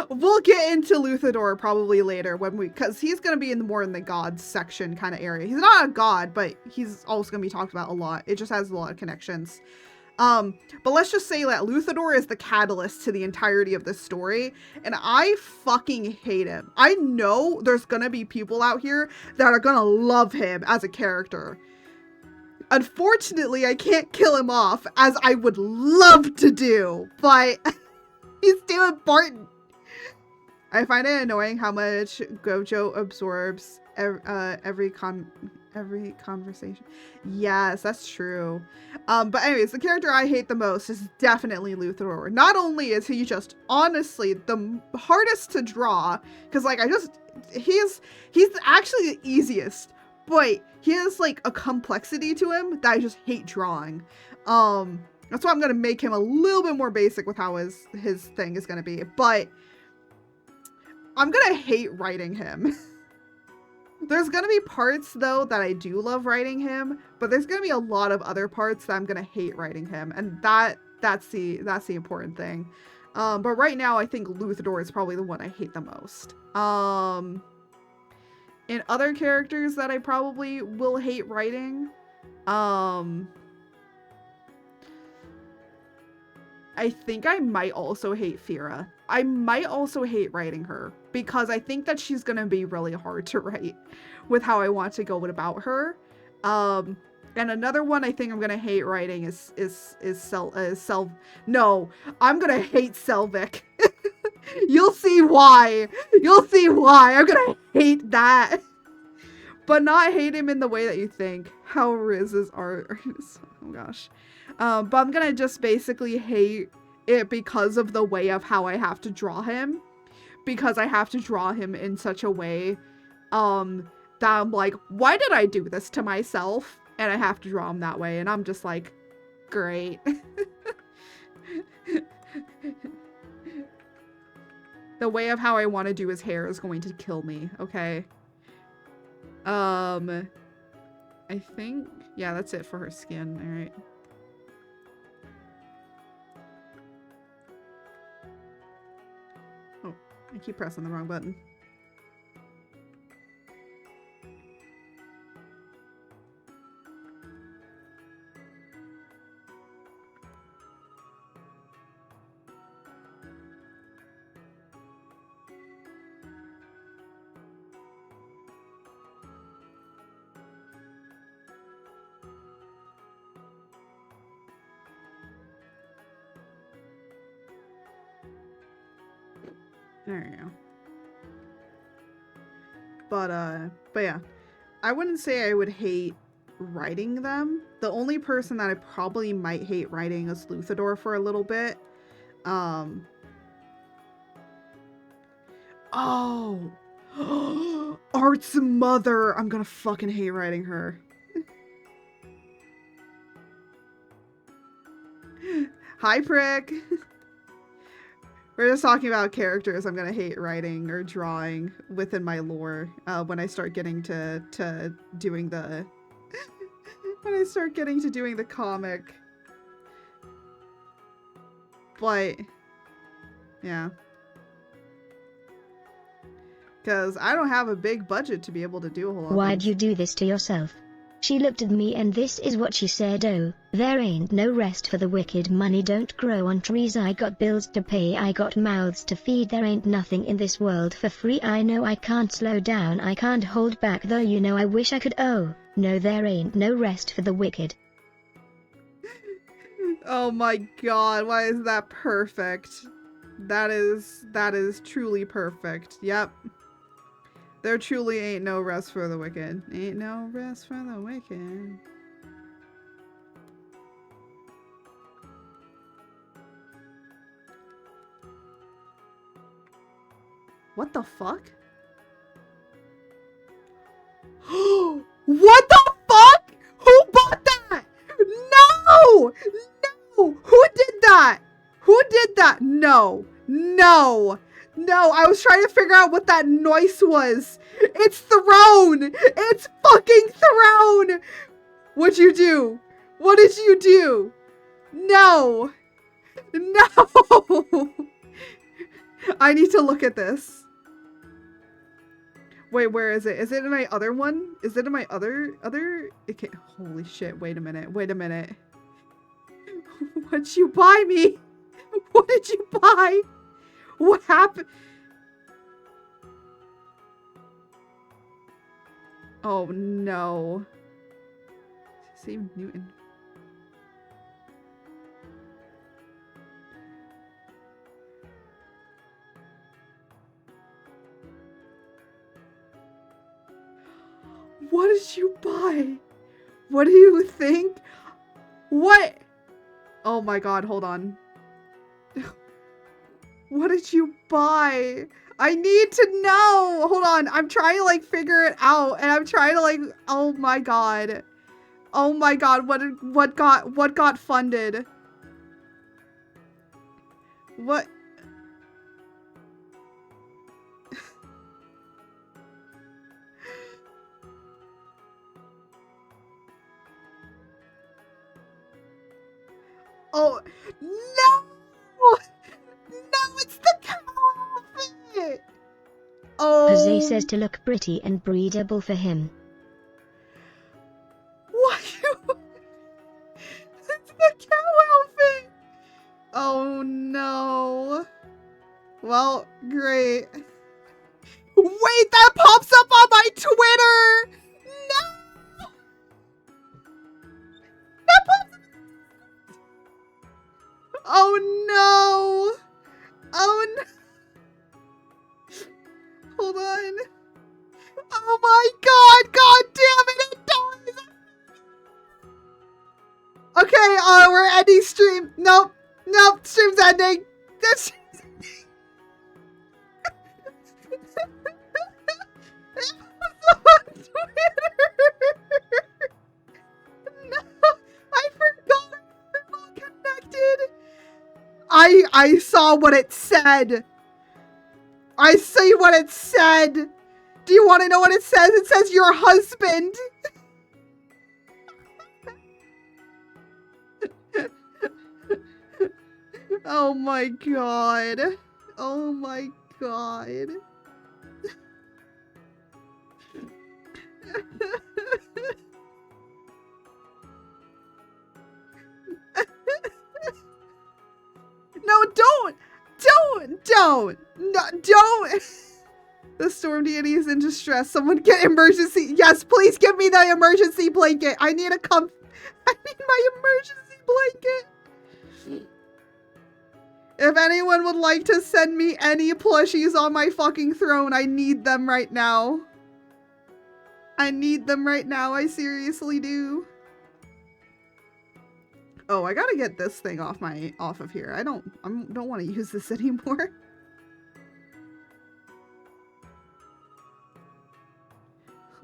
We'll get into Luthador probably later because he's gonna be more in the gods section kind of area. He's not a god, but he's also gonna be talked about a lot. It just has a lot of connections. But let's just say that Luthador is the catalyst to the entirety of this story, and I fucking hate him. I know there's gonna be people out here that are gonna love him as a character. Unfortunately, I can't kill him off, as I would love to do, but he's too important. I find it annoying how much Gojo absorbs every conversation. Yes, that's true. But anyways, the character I hate the most is definitely Luthador. Not only is he just honestly the hardest to draw, because like he's actually the easiest, but he has like a complexity to him that I just hate drawing. That's why I'm gonna make him a little bit more basic with how his thing is gonna be, but I'm gonna hate writing him. There's gonna be parts though that I do love writing him, but there's gonna be a lot of other parts that I'm gonna hate writing him, and that's the important thing. But right now I think Luthador is probably the one I hate the most. In other characters that I probably will hate writing, I think I might also hate Fira. I might also hate writing her because I think that she's gonna be really hard to write with how I want to go about her. And another one I think I'm gonna hate writing is no, I'm gonna hate Selvik. You'll see why. You'll see why. I'm gonna hate that. But not hate him in the way that you think. How Riz's art is. Oh gosh. But I'm gonna just basically hate it because of the way of how I have to draw him. Because I have to draw him in such a way that I'm like, why did I do this to myself? And I have to draw him that way. And I'm just like, great. The way of how I want to do his hair is going to kill me, okay? I think, yeah, that's it for her skin, alright. Oh, I keep pressing the wrong button. There you go. But yeah, I wouldn't say I would hate writing them. The only person that I probably might hate writing is Luthador for a little bit. Oh. Art's mother. I'm gonna fucking hate writing her. Hi, prick. We're just talking about characters I'm gonna hate writing or drawing within my lore when I start getting to doing the when I start getting to doing the comic. But yeah, because I don't have a big budget to be able to do a whole lot. Why'd you do this to yourself? She looked at me and this is what she said. Oh, there ain't no rest for the wicked. Money don't grow on trees. I got bills to pay. I got mouths to feed. There ain't nothing in this world for free. I know I can't slow down. I can't hold back though. You know I wish I could. Oh, no, there ain't no rest for the wicked. Oh my god, why is that perfect? That is truly perfect. Yep. There truly ain't no rest for the wicked. Ain't no rest for the wicked. What the fuck? What the fuck? Who bought that? No! No! Who did that? Who did that? No. No. No, I was trying to figure out what that noise was. It's Throne! It's fucking Throne! What'd you do? What did you do? No! No! I need to look at this. Wait, where is it? Is it in my other one? Is it in my other? Okay, holy shit, wait a minute. Wait a minute. What'd you buy me? What did you buy? What happened? Oh no. Save Newton. What did you buy? What do you think? What? Oh my god, hold on. What did you buy? I need to know. Hold on. I'm trying to like figure it out and I'm trying to like, oh my god. Oh my god, what got funded? What? Oh, no! No, it's the cow outfit! Oh. Jose says to look pretty and breedable for him. What? It's the cow outfit! Oh no. Well, great. Wait, that pops up on my Twitter! No! That pops up. Oh no! Oh no! Hold on. Oh my god! God damn it! It does! Okay, we're ending stream. Nope. Nope. Stream's ending. This stream's ending. It was on Twitter. No, I forgot. We're all connected. I saw what it said. I see what it said. Do you want to know what it says? It says your husband. Oh my god. Oh my god. No, don't. No, don't. The storm deity is in distress. Someone get emergency. Yes, please give me the emergency blanket. I need I need my emergency blanket. If anyone would like to send me any plushies on my fucking throne, I need them right now. I need them right now. I seriously do. Oh, I gotta get this thing off of here. I don't want to use this anymore.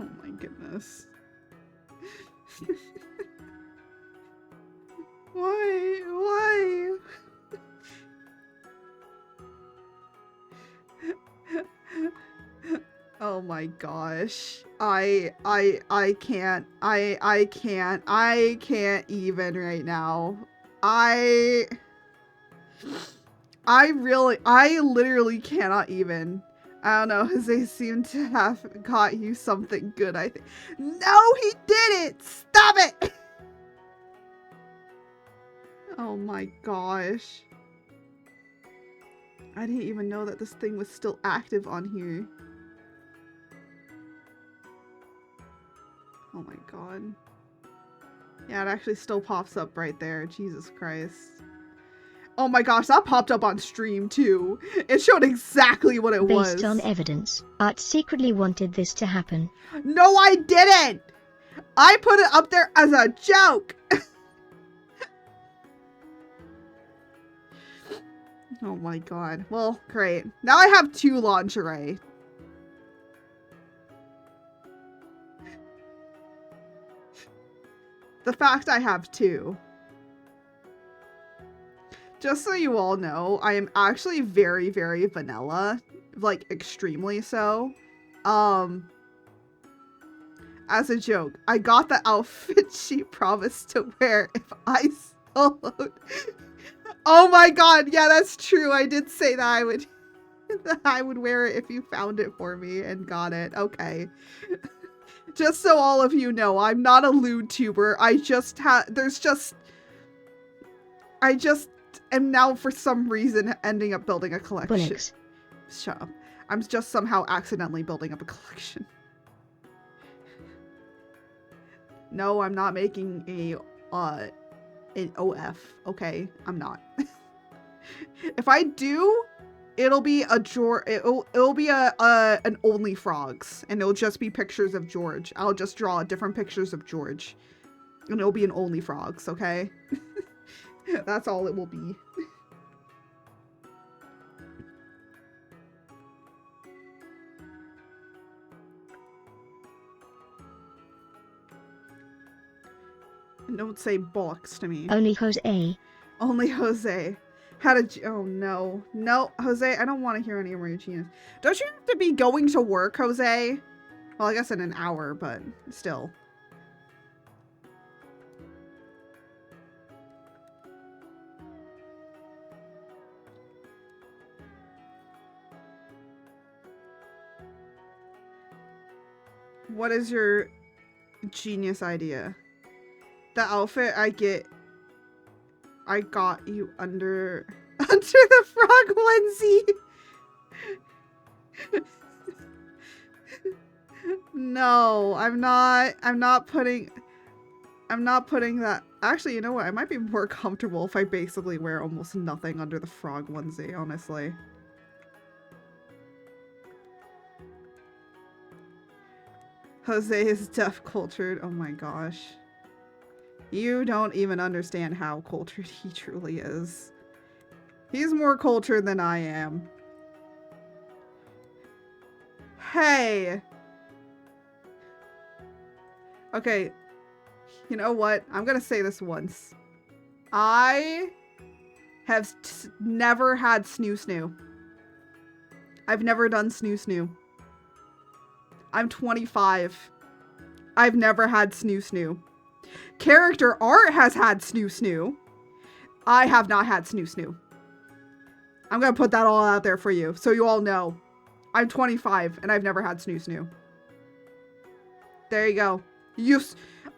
Oh my goodness. Why? Why? Oh my gosh. I can't. I can't even right now. I literally cannot even. I don't know, they seem to have got you something good, I think. No, he didn't! Stop it! Oh my gosh. I didn't even know that this thing was still active on here. Oh my god. Yeah, it actually still pops up right there. Jesus Christ. Oh my gosh, that popped up on stream too. It showed exactly what it was. Based on evidence, Art secretly wanted this to happen. No, I didn't! I put it up there as a joke! Oh my god. Well, great. Now I have 2 lingerie. The fact I have 2. Just so you all know, I am actually very, very vanilla. Like, extremely so. As a joke, I got the outfit she promised to wear if I soloed. Oh my god, yeah, that's true. I did say that I would wear it if you found it for me and got it. Okay. Just so all of you know, I'm not a lewd tuber. I just am now for some reason ending up building a collection. Bullocks. Shut up. I'm just somehow accidentally building up a collection. No, I'm not making an OF. Okay, I'm not. If I do, it'll be a it'll be an only frogs, and it'll just be pictures of George. I'll just draw different pictures of George, and it'll be an only frogs. Okay, that's all it will be. And don't say bollocks to me. Only Jose. Only Jose. Oh no. No, Jose, I don't want to hear any more of your genius. Don't you have to be going to work, Jose? Well, I guess in an hour, but still. What is your genius idea? The outfit I got you under the frog onesie. No, I'm not putting that. Actually, you know what? I might be more comfortable if I basically wear almost nothing under the frog onesie, honestly. Jose is deaf cultured. Oh my gosh. You don't even understand how cultured he truly is. He's more cultured than I am. Hey! Okay. You know what? I'm gonna say this once. I have never had snoo snoo. I've never done snoo snoo. I'm 25. I've never had snoo snoo. Character art has had snoo snoo. I have not had snoo snoo. I'm gonna put that all out there for you, so you all know. I'm 25 and I've never had snoo snoo. There you go.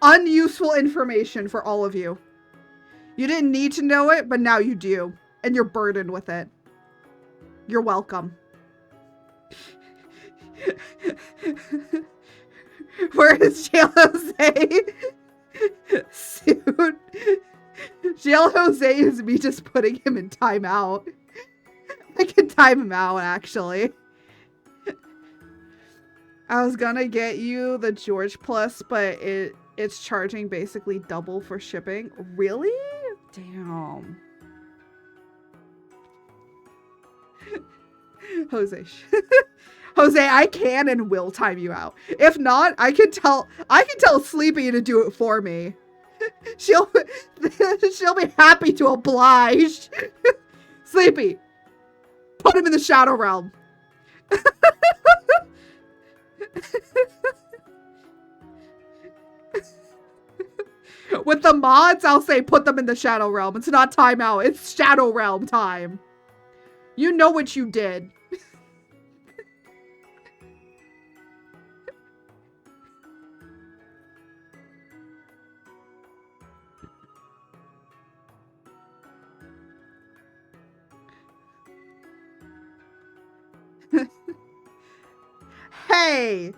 Unuseful information for all of you. You didn't need to know it, but now you do. And you're burdened with it. You're welcome. Where is Jail Jose? Soon. Jail Jose is me just putting him in timeout. I can time him out, actually. I was gonna get you the George Plus, but it's charging basically double for shipping. Really? Damn. Jose. Jose, I can and will time you out. If not, I can tell Sleepy to do it for me. She'll be happy to oblige. Sleepy, put him in the Shadow Realm. With the mods, I'll say put them in the Shadow Realm. It's not timeout, it's Shadow Realm time. You know what you did. Hey,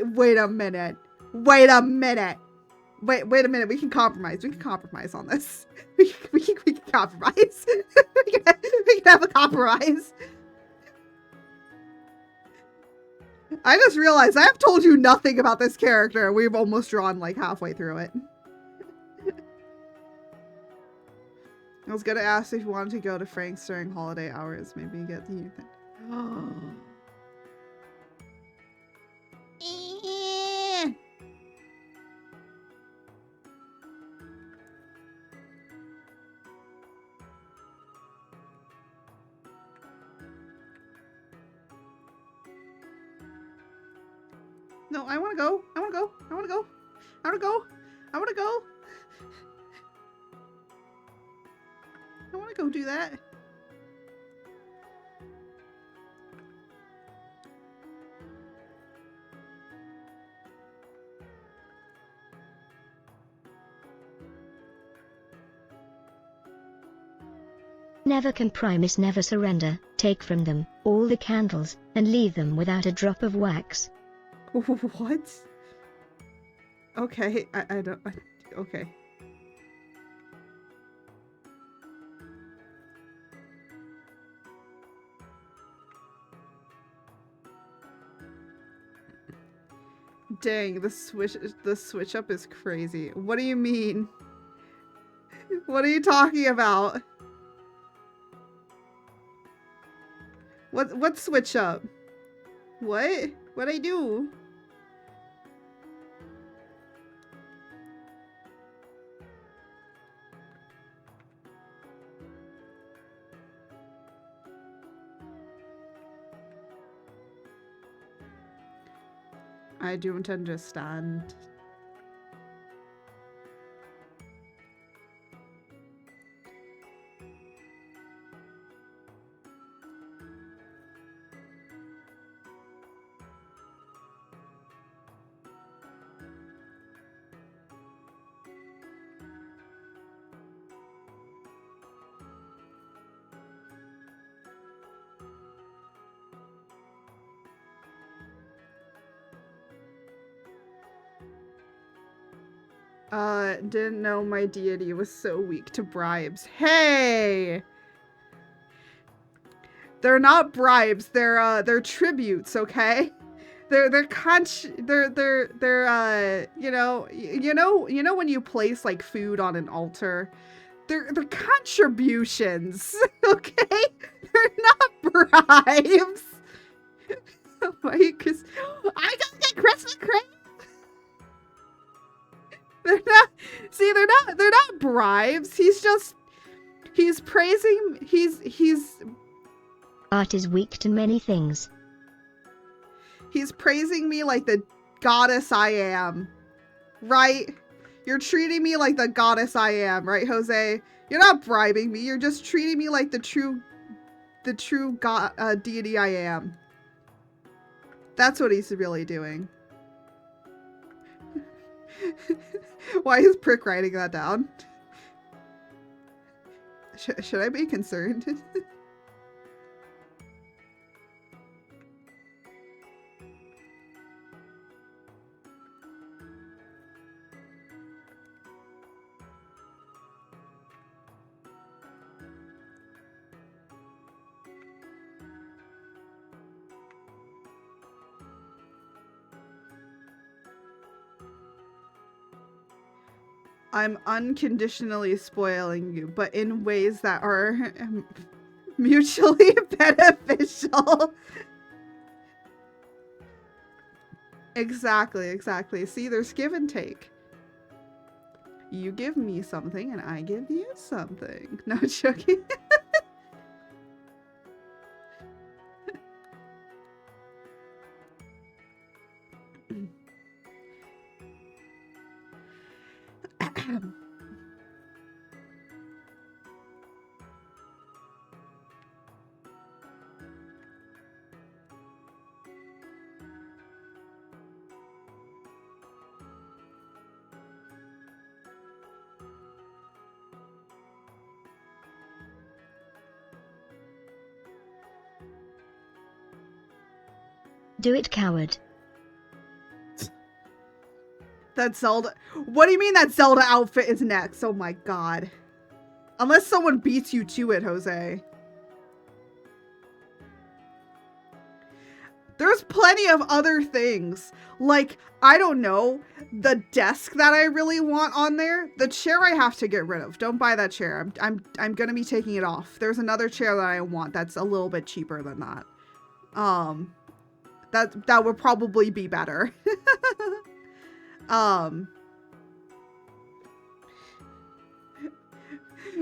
wait a minute. Wait a minute. Wait a minute. We can compromise. We can compromise on this. We can compromise. we can have a compromise. I just realized I have told you nothing about this character. We've almost drawn like halfway through it. I was gonna ask if you wanted to go to Frank's during holiday hours. Maybe get the youth. No, I wanna go. I wanna go. I wanna go. I wanna go. I wanna go. I wanna go do that. Never can promise, never surrender. Take from them all the candles and leave them without a drop of wax. What? Okay, I don't. Okay. Dang, the switch up is crazy. What do you mean? What are you talking about? What switch up? What? What'd I do? I don't understand. Didn't know my deity was so weak to bribes. Hey! They're not bribes, they're tributes, okay? You know when you place like food on an altar? They're contributions, okay? They're not bribes. Why? 'Cause I gotta get Christmas cream. They're not bribes. He's praising, Art is weak to many things. He's praising me like the goddess I am. Right? You're treating me like the goddess I am, right, Jose? You're not bribing me. You're just treating me like the true deity I am. That's what he's really doing. Why is Prick writing that down? Should I be concerned? I'm unconditionally spoiling you, but in ways that are mutually beneficial. Exactly, exactly. See, there's give and take. You give me something and I give you something. No joking. Do it, coward. That Zelda. What do you mean that Zelda outfit is next? Oh my god. Unless someone beats you to it, Jose. There's plenty of other things. Like, I don't know, the desk that I really want on there, the chair I have to get rid of. Don't buy that chair. I'm gonna be taking it off. There's another chair that I want that's a little bit cheaper than that. That would probably be better.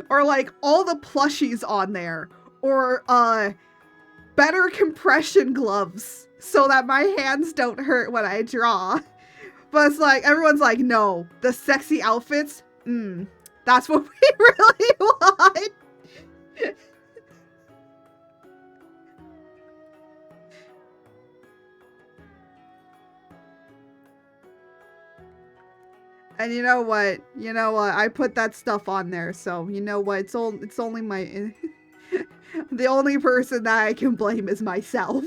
Or like all the plushies on there, or better compression gloves so that my hands don't hurt when I draw. But it's like, everyone's like, no, the sexy outfits, that's what we really want. And you know what? You know what? I put that stuff on there, so you know what? It's only my... The only person that I can blame is myself.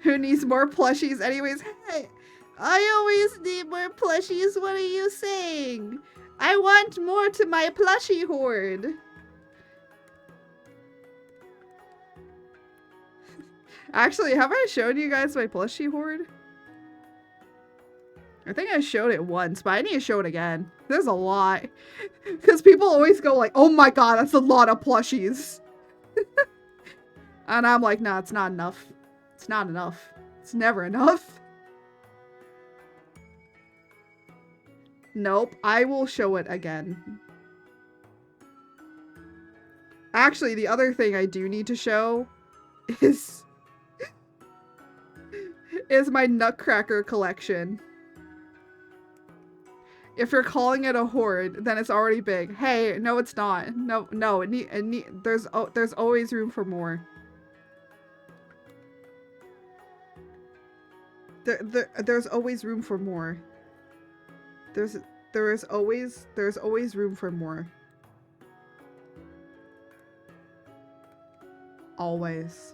Who needs more plushies anyways? Hey, I always need more plushies. What are you saying? I want more to my plushie hoard. Actually, have I shown you guys my plushie hoard? I think I showed it once, but I need to show it again. There's a lot. Because people always go like, oh my god, that's a lot of plushies. And I'm like, nah, it's not enough. It's not enough. It's never enough. Nope, I will show it again. Actually, the other thing I do need to show is my Nutcracker collection. If you're calling it a hoard, then it's already big. Hey, no, it's not. No, there's always room for more. There's always room for more. There's always room for more. Always.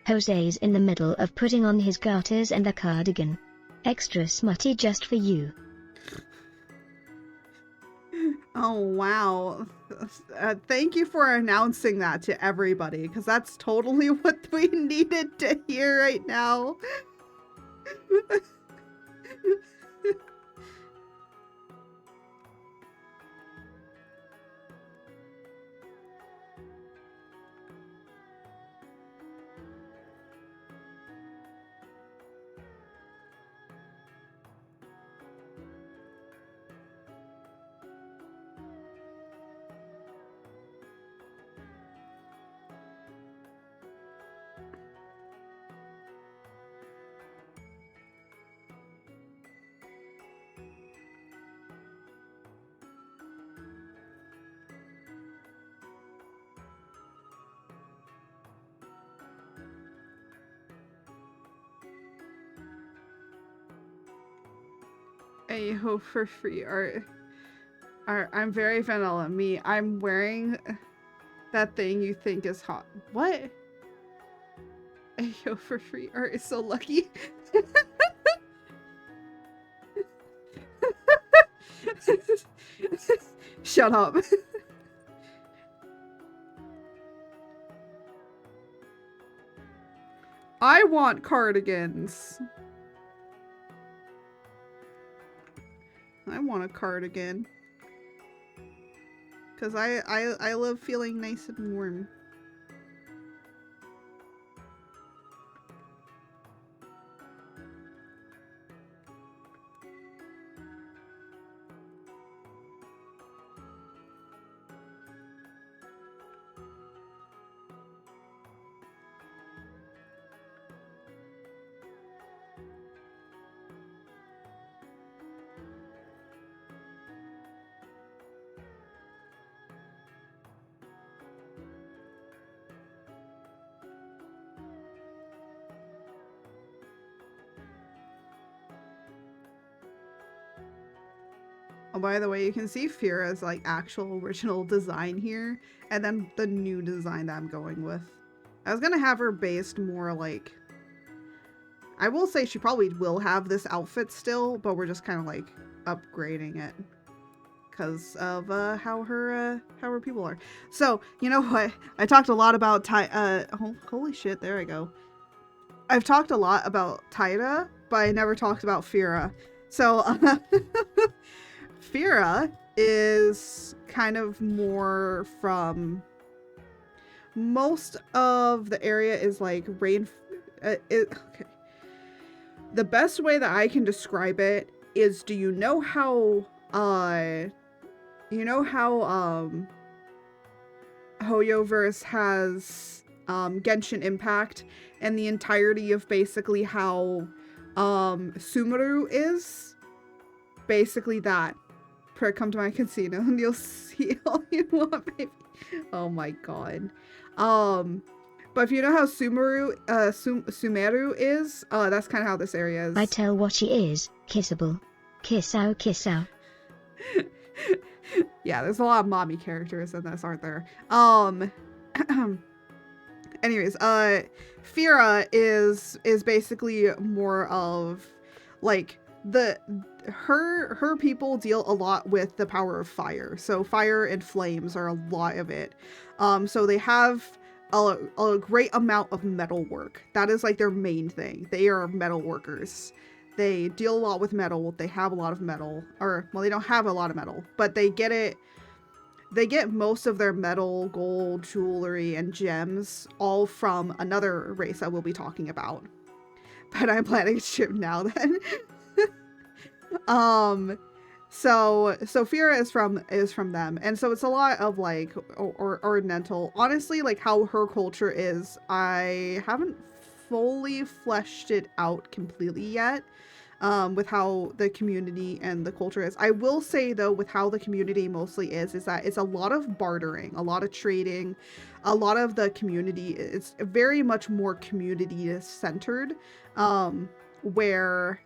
Jose's in the middle of putting on his garters and the cardigan. Extra smutty just for you. Oh, wow. Thank you for announcing that to everybody, because that's totally what we needed to hear right now. Ayo for free art. I'm very vanilla. Me, I'm wearing that thing you think is hot. What? Ayo for free art is so lucky. Shut up. I want cardigans. I want a cardigan. Cause I love feeling nice and warm. Oh, by the way, you can see Fira's like actual original design here, and then the new design that I'm going with. I was gonna have her based more like, I will say she probably will have this outfit still, but we're just kind of like upgrading it because of how her people are. So you know what? I talked a lot about holy shit! There I go. I've talked a lot about Taida, but I never talked about Fira. So. Fira is kind of more from, most of the area is like rain. Okay. The best way that I can describe it is, do you know how Hoyoverse has Genshin Impact and the entirety of basically how Sumeru is? Basically that. Come to my casino and you'll see all you want, baby. Oh my god. But if you know how Sumeru is, that's kind of how this area is. I tell what she is, kissable. Kiss out, kiss out. Yeah, there's a lot of mommy characters in this, aren't there? Anyways, Fira is basically more of like her people deal a lot with the power of fire. So fire and flames are a lot of it. So they have a great amount of metal work. That is like their main thing. They are metal workers. They deal a lot with metal. They have a lot of metal, or well, they don't have a lot of metal, but they get most of their metal, gold, jewelry, and gems all from another race I will be talking about. But I'm planning a ship now then. So Fira is from them, and so it's a lot of like Oriental. Honestly, like how her culture is, I haven't fully fleshed it out completely yet. With how the community and the culture is. I will say though, with how the community mostly is that it's a lot of bartering, a lot of trading, a lot of the community. It's very much more community centered, where,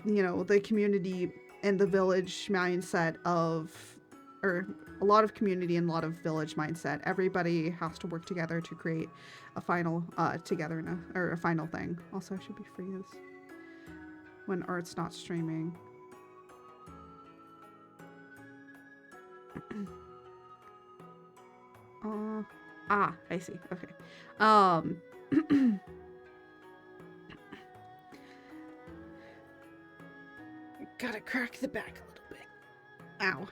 you know, the community and the village mindset or a lot of community and a lot of village mindset. Everybody has to work together to create a final togetherness, or a final thing. Also, I should be free this when art's not streaming. I see. Okay. Gotta crack the back a little bit. Ow.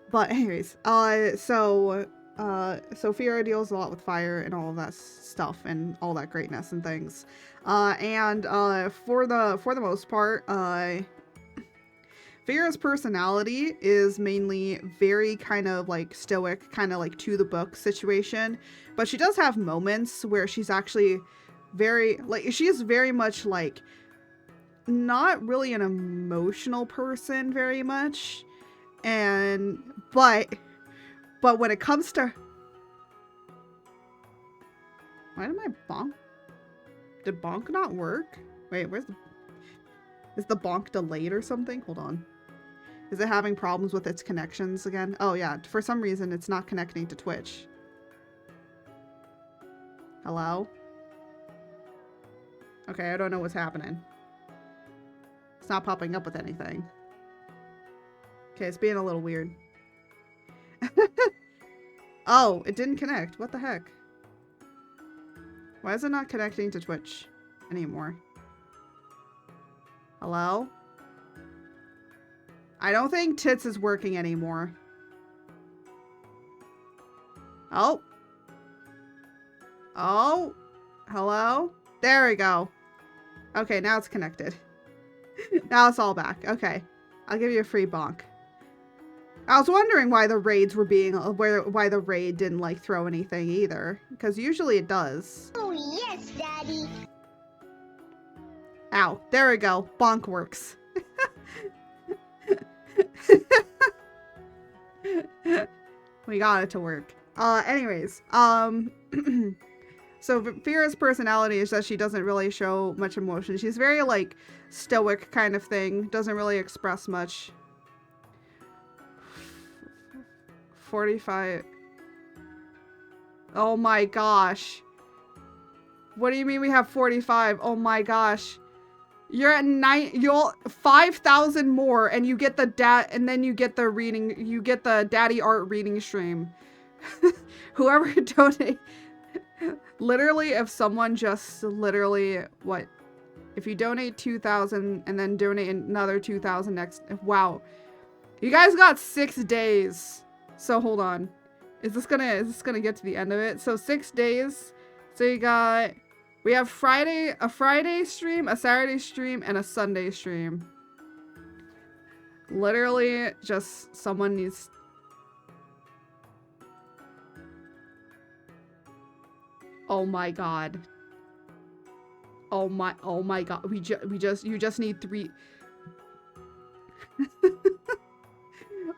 But anyways, so Fira deals a lot with fire and all of that stuff and all that greatness and things. And for the most part, Fira's personality is mainly very kind of like stoic, kind of like to the book situation. But she does have moments where she's actually very, like, she is very much like not really an emotional person very much. And but when it comes to, why did my bonk? Did bonk not work? Wait, where's the... Is the bonk delayed or something? Hold on. Is it having problems with its connections again? Oh yeah, for some reason it's not connecting to Twitch. Hello? Okay, I don't know what's happening. It's not popping up with anything. Okay, it's being a little weird. Oh, it didn't connect. What the heck? Why is it not connecting to Twitch anymore? Hello? I don't think Tits is working anymore. Oh. Oh. Hello? There we go. Okay, now it's connected. Now it's all back. Okay. I'll give you a free bonk. I was wondering why the raids were being, why the raid didn't like throw anything either. Because usually it does. Oh yes, Daddy. Ow. There we go. Bonk works. We got it to work. Anyways, so Fira's personality is that she doesn't really show much emotion. She's very, like, stoic kind of thing. Doesn't really express much. 45. Oh my gosh. What do you mean we have 45? Oh my gosh. You're at 5,000 more and you get the and then you get the reading, you get the daddy art reading stream. Whoever donate, literally, if someone just literally, what, if you donate 2,000 and then donate another 2,000 next, wow. You guys got 6 days. So hold on. Is this gonna get to the end of it? So 6 days. So we have a Friday stream, a Saturday stream, and a Sunday stream. Literally, just someone needs. Oh my god. Oh my god. You just need 3.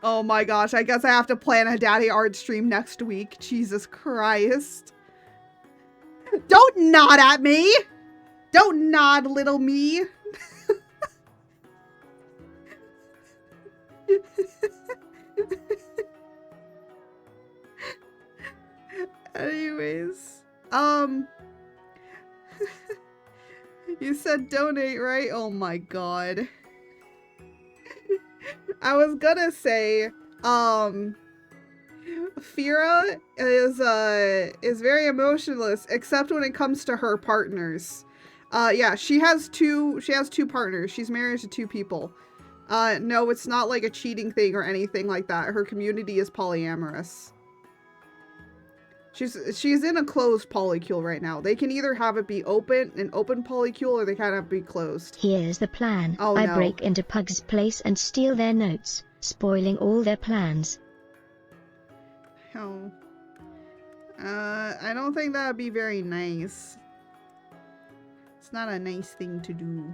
Oh my gosh, I guess I have to plan a daddy art stream next week. Jesus Christ. Don't nod at me! Don't nod, little me! Anyways, you said donate, right? Oh my god. I was gonna say, Fira is very emotionless, except when it comes to her partners. Yeah, she has two partners. She's married to 2 people. No, it's not like a cheating thing or anything like that. Her community is polyamorous. She's in a closed polycule right now. They can either have it be an open polycule, or they kind of be closed. Here's the plan. Oh, I no. break into Pug's place and steal their notes, spoiling all their plans. Oh. I don't think that would be very nice. It's not a nice thing to do.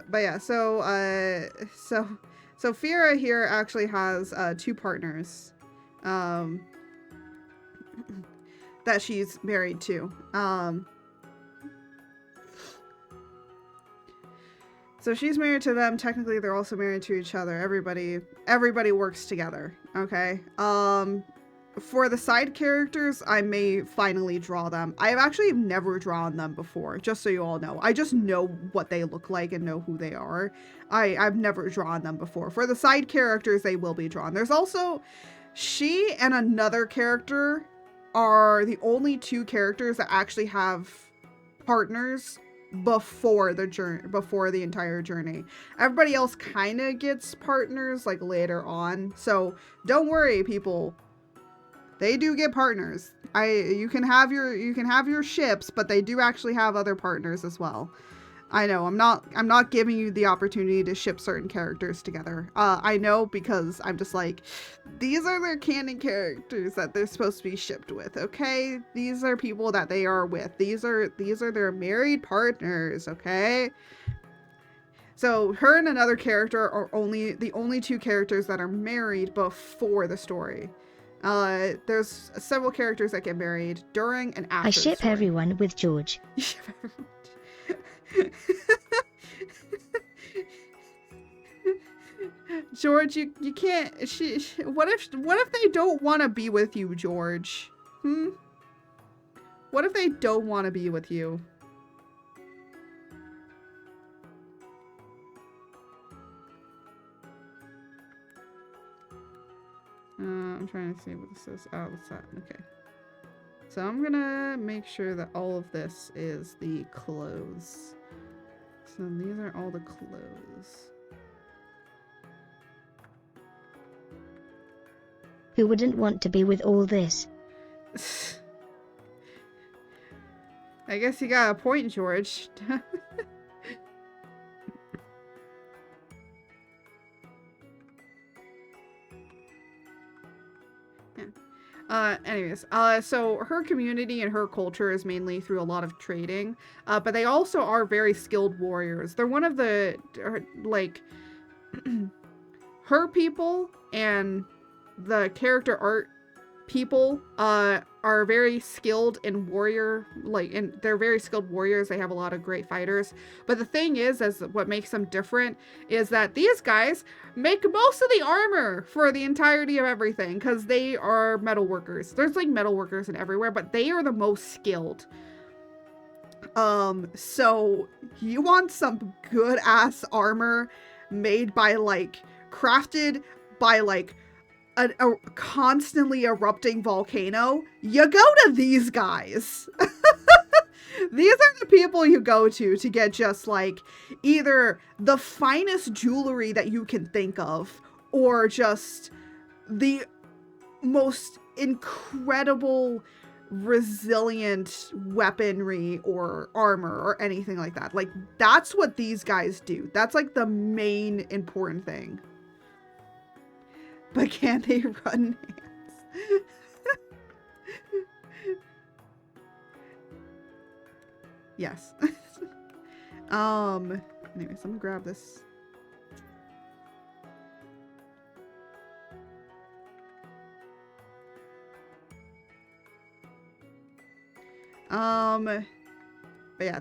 But yeah, so Fira here actually has 2 partners that she's married to. So she's married to them. Technically, they're also married to each other. Everybody works together. Okay. For the side characters, I may finally draw them. I've actually never drawn them before, just so you all know. I just know what they look like and know who they are. I've never drawn them before. For the side characters, they will be drawn. There's also, she and another character are the only 2 characters that actually have partners before the entire journey. Everybody else kind of gets partners like later on. So don't worry, people. They do get partners. You can have your ships, but they do actually have other partners as well. I know, I'm not giving you the opportunity to ship certain characters together. I know, because I'm just like, these are their canon characters that they're supposed to be shipped with, okay? These are people that they are with. These are their married partners, okay? So her and another character are the only 2 characters that are married before the story. There's several characters that get married during and after I the ship story. everyone with George. You ship everyone. George, you can't. What if they don't want to be with you, George? What if they don't want to be with you? I'm trying to see what this is. Oh, what's that? Okay. So I'm gonna make sure that all of this is the clothes. So these are all the clothes. Who wouldn't want to be with all this? I guess you got a point, George. Anyways, so her community and her culture is mainly through a lot of trading, but they also are very skilled warriors. They're one of the, like, her people and the character art people, are very skilled in warrior, and they're very skilled warriors. They have a lot of great fighters. But the thing is what makes them different is that these guys make most of the armor for the entirety of everything, because they are metal workers. There's like metal workers in everywhere, but they are the most skilled. So you want some good ass armor made by crafted by a constantly erupting volcano, you go to these guys. These are the people you go to get just either the finest jewelry that you can think of, or just the most incredible resilient weaponry or armor or anything like that. That's what these guys do. That's the main important thing. But can they run hands? Yes. Anyways, I'm gonna grab this. But yeah,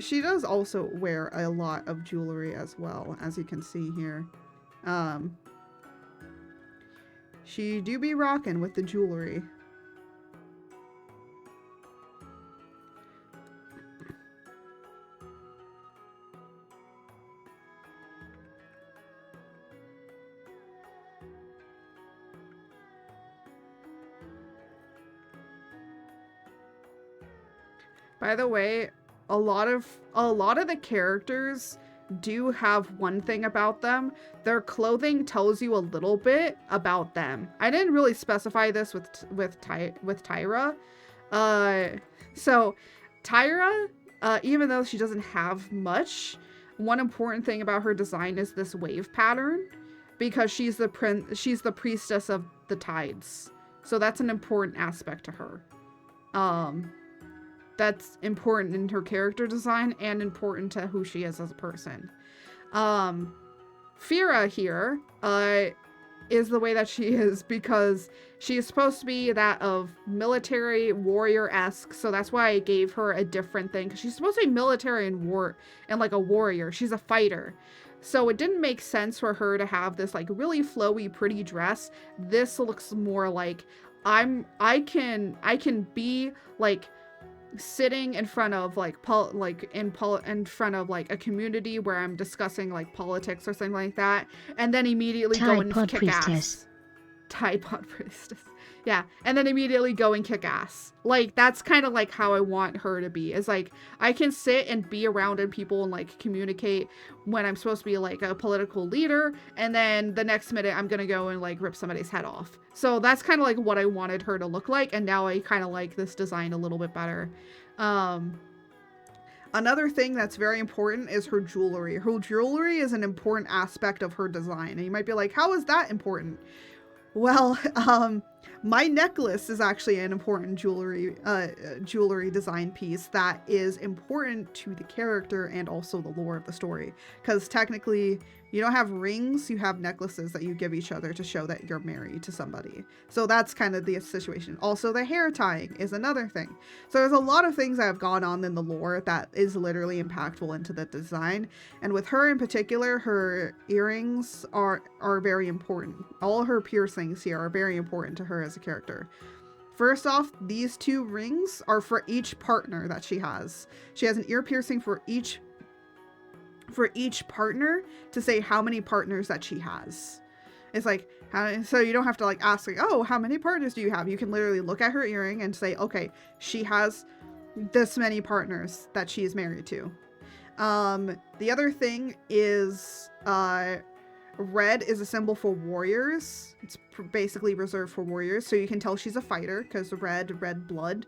she does also wear a lot of jewelry as well, as you can see here. She do be rocking with the jewelry. By the way, a lot of the characters do have one thing about them. Their clothing tells you a little bit about them. I didn't really specify this with Tyra. So Tyra, even though she doesn't have much, one important thing about her design is this wave pattern, because she's the priestess of the tides. So that's an important aspect to her. That's important in her character design and important to who she is as a person. Fira here, is the way that she is because she is supposed to be that of military warrior-esque. So that's why I gave her a different thing, because she's supposed to be military and a warrior. She's a fighter. So it didn't make sense for her to have this really flowy, pretty dress. This looks more like I can be sitting in front of in front of a community where I'm discussing politics or something like that, and then immediately go and kick ass. Tide Pod Priestess. Yeah, and then immediately go and kick ass. That's kind of how I want her to be. Is I can sit and be around people and communicate when I'm supposed to be a political leader, and then the next minute I'm gonna go and rip somebody's head off. So that's kind of what I wanted her to look like, and now I kind of like this design a little bit better. Another thing that's very important is her jewelry. Her jewelry is an important aspect of her design, and you might be like, how is that important? Well, My necklace is actually an important jewelry design piece that is important to the character and also the lore of the story. Because technically, you don't have rings, you have necklaces that you give each other to show that you're married to somebody. So that's kind of the situation. Also, the hair tying is another thing. So there's a lot of things that have gone on in the lore that is literally impactful into the design. And with her in particular, her earrings are very important. All her piercings here are very important to her as a character. First off, these 2 rings are for each partner that she has. She has an ear piercing for each partner to say how many partners that she has. It's like, so you don't have to like ask like, oh, how many partners do you have? You can literally look at her earring and say, okay, she has this many partners that she is married to. The other thing is, red is a symbol for warriors. It's basically reserved for warriors. So you can tell she's a fighter because red blood.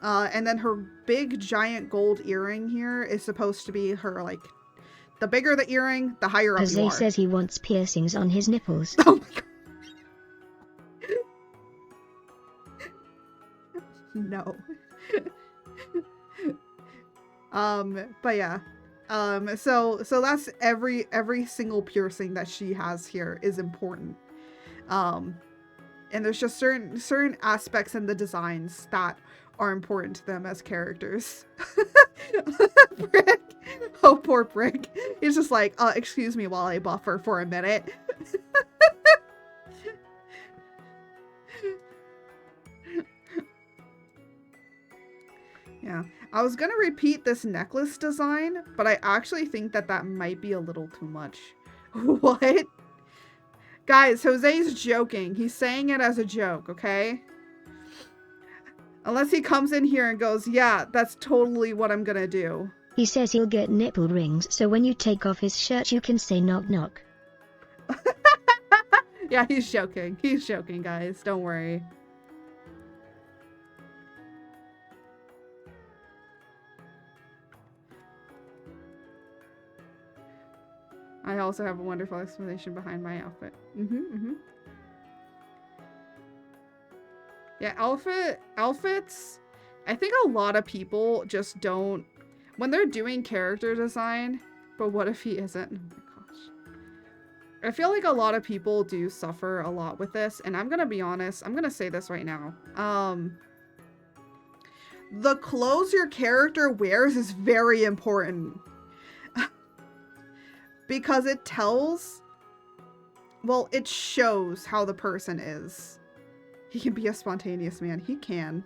And then her big giant gold earring here is supposed to be her like, the bigger the earring, the higher up you are. Jose says he wants piercings on his nipples. Oh my god. No. But yeah. So that's every single piercing that she has here is important. And there's just certain aspects in the designs that are important to them as characters. Brick. Oh, poor Brick. He's just like, excuse me while I buffer for a minute. Yeah. I was gonna repeat this necklace design, but I actually think that might be a little too much. What? Guys, Jose's joking. He's saying it as a joke, okay? Unless he comes in here and goes, yeah, that's totally what I'm gonna do. He says he'll get nipple rings, so when you take off his shirt you can say knock knock. Yeah, he's joking. He's joking, guys. Don't worry. I also have a wonderful explanation behind my outfit. Yeah, outfits, I think a lot of people just don't, when they're doing character design, but what if he isn't? Oh my gosh. I feel like a lot of people do suffer a lot with this, and I'm gonna be honest, I'm gonna say this right now. The clothes your character wears is very important. Because it tells, well, it shows how the person is. He can be a spontaneous man. He can.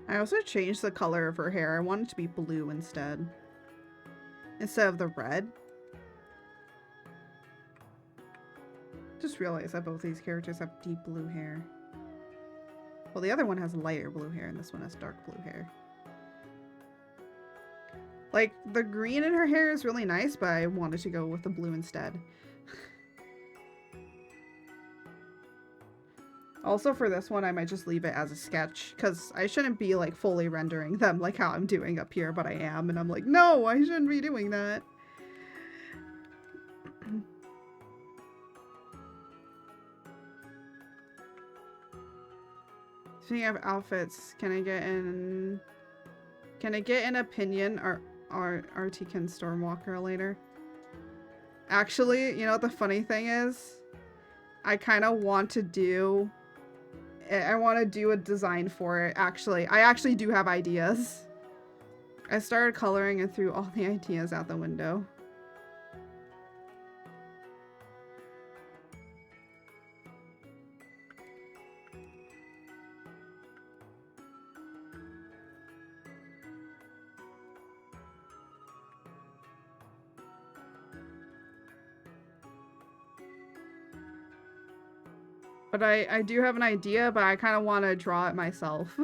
I also changed the color of her hair. I want it to be blue instead of the red. Just realized that both these characters have deep blue hair. Well, the other one has lighter blue hair and this one has dark blue hair. Like, the green in her hair is really nice, but I wanted to go with the blue instead. Also, for this one, I might just leave it as a sketch, because I shouldn't be, like, fully rendering them like how I'm doing up here, but I am, and I'm like, no, I shouldn't be doing that. Speaking of outfits, can I get an opinion or RT can Stormwalker later? Actually, you know what the funny thing is? I kind of want to do a design for it, actually. I actually do have ideas. I started coloring and threw all the ideas out the window. But I do have an idea, but I kind of want to draw it myself.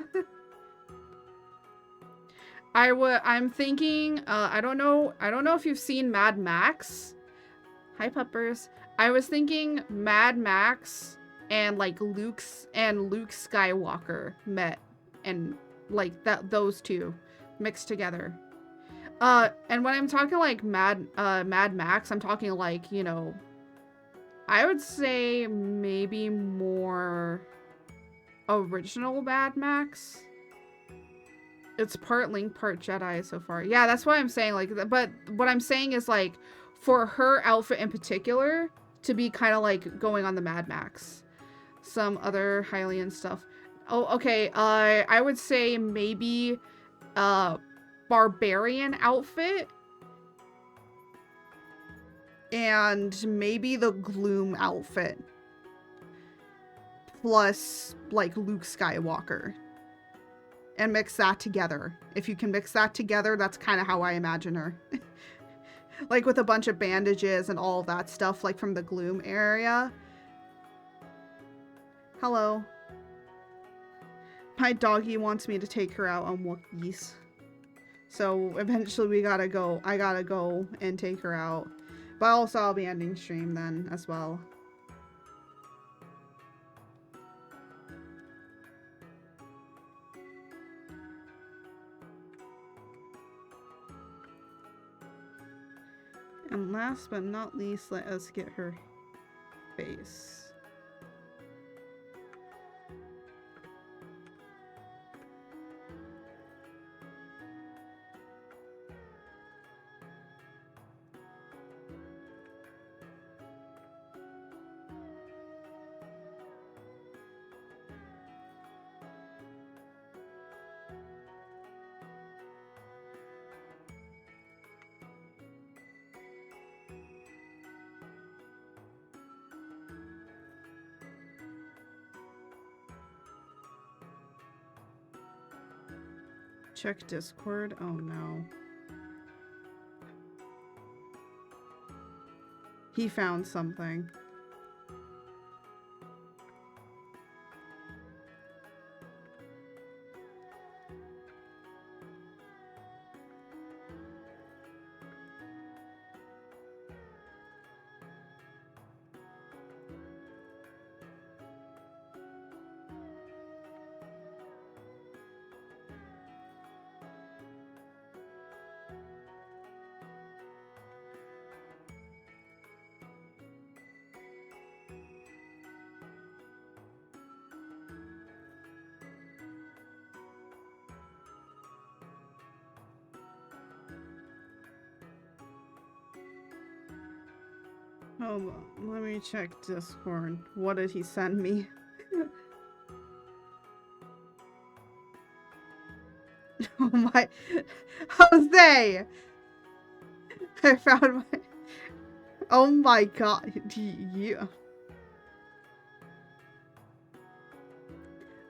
I'm thinking, I don't know if you've seen Mad Max. Hi, puppers. I was thinking Mad Max and like Luke Skywalker met, and like those two mixed together. And when I'm talking like Mad Max, I'm talking like, you know, I would say maybe more original Mad Max. It's part Link, part Jedi so far. Yeah, that's what I'm saying. Like, but what I'm saying is like, for her outfit in particular to be kind of like going on the Mad Max. Some other Hylian stuff. Oh, okay. I would say maybe barbarian outfit. And maybe the Gloom outfit. Plus, like, Luke Skywalker. And mix that together. If you can mix that together, that's kind of how I imagine her. Like, with a bunch of bandages and all of that stuff, like, from the Gloom area. Hello. My doggy wants me to take her out on Wookiees. So, eventually I gotta go and take her out. But also, I'll be ending stream then, as well. And last but not least, let us get her face. Check Discord. Oh no. He found something. Oh, let me check Discord. What did he send me? Oh my... Jose! I found my... Oh my god. You...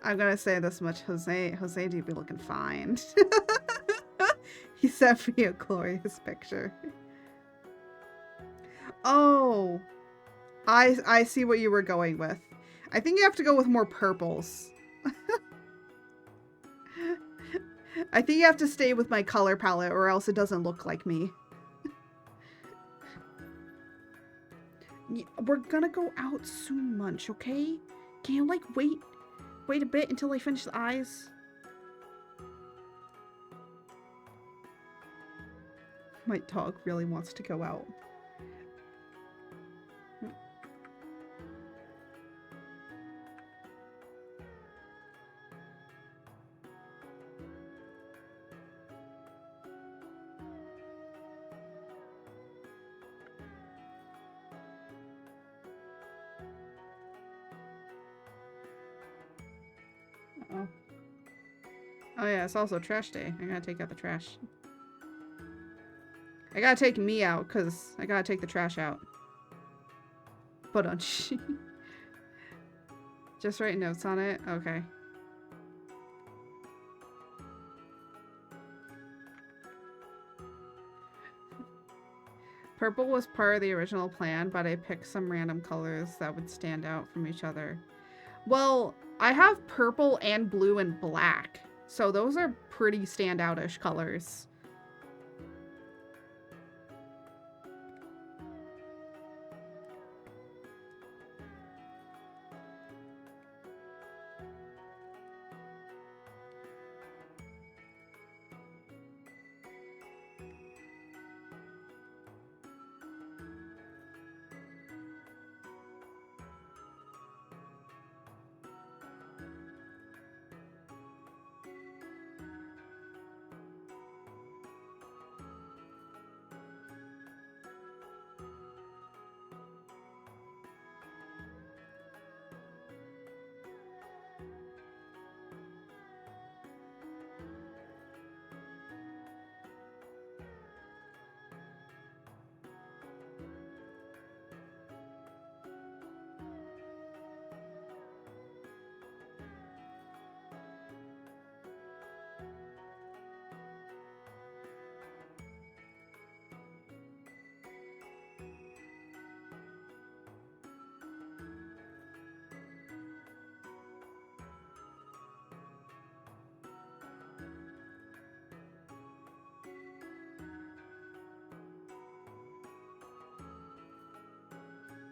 I'm gonna say this much. Jose do be looking fine. He sent me a glorious picture. Oh, I see what you were going with. I think you have to go with more purples. I think you have to stay with my color palette or else it doesn't look like me. We're gonna go out soon, Munch, okay? Can you, like, wait a bit until I finish the eyes? My dog really wants to go out. Oh yeah, it's also trash day. I gotta take out the trash. I gotta take me out, because I gotta take the trash out. But on just write notes on it? Okay. Purple was part of the original plan, but I picked some random colors that would stand out from each other. Well, I have purple and blue and black. So those are pretty standout-ish colors.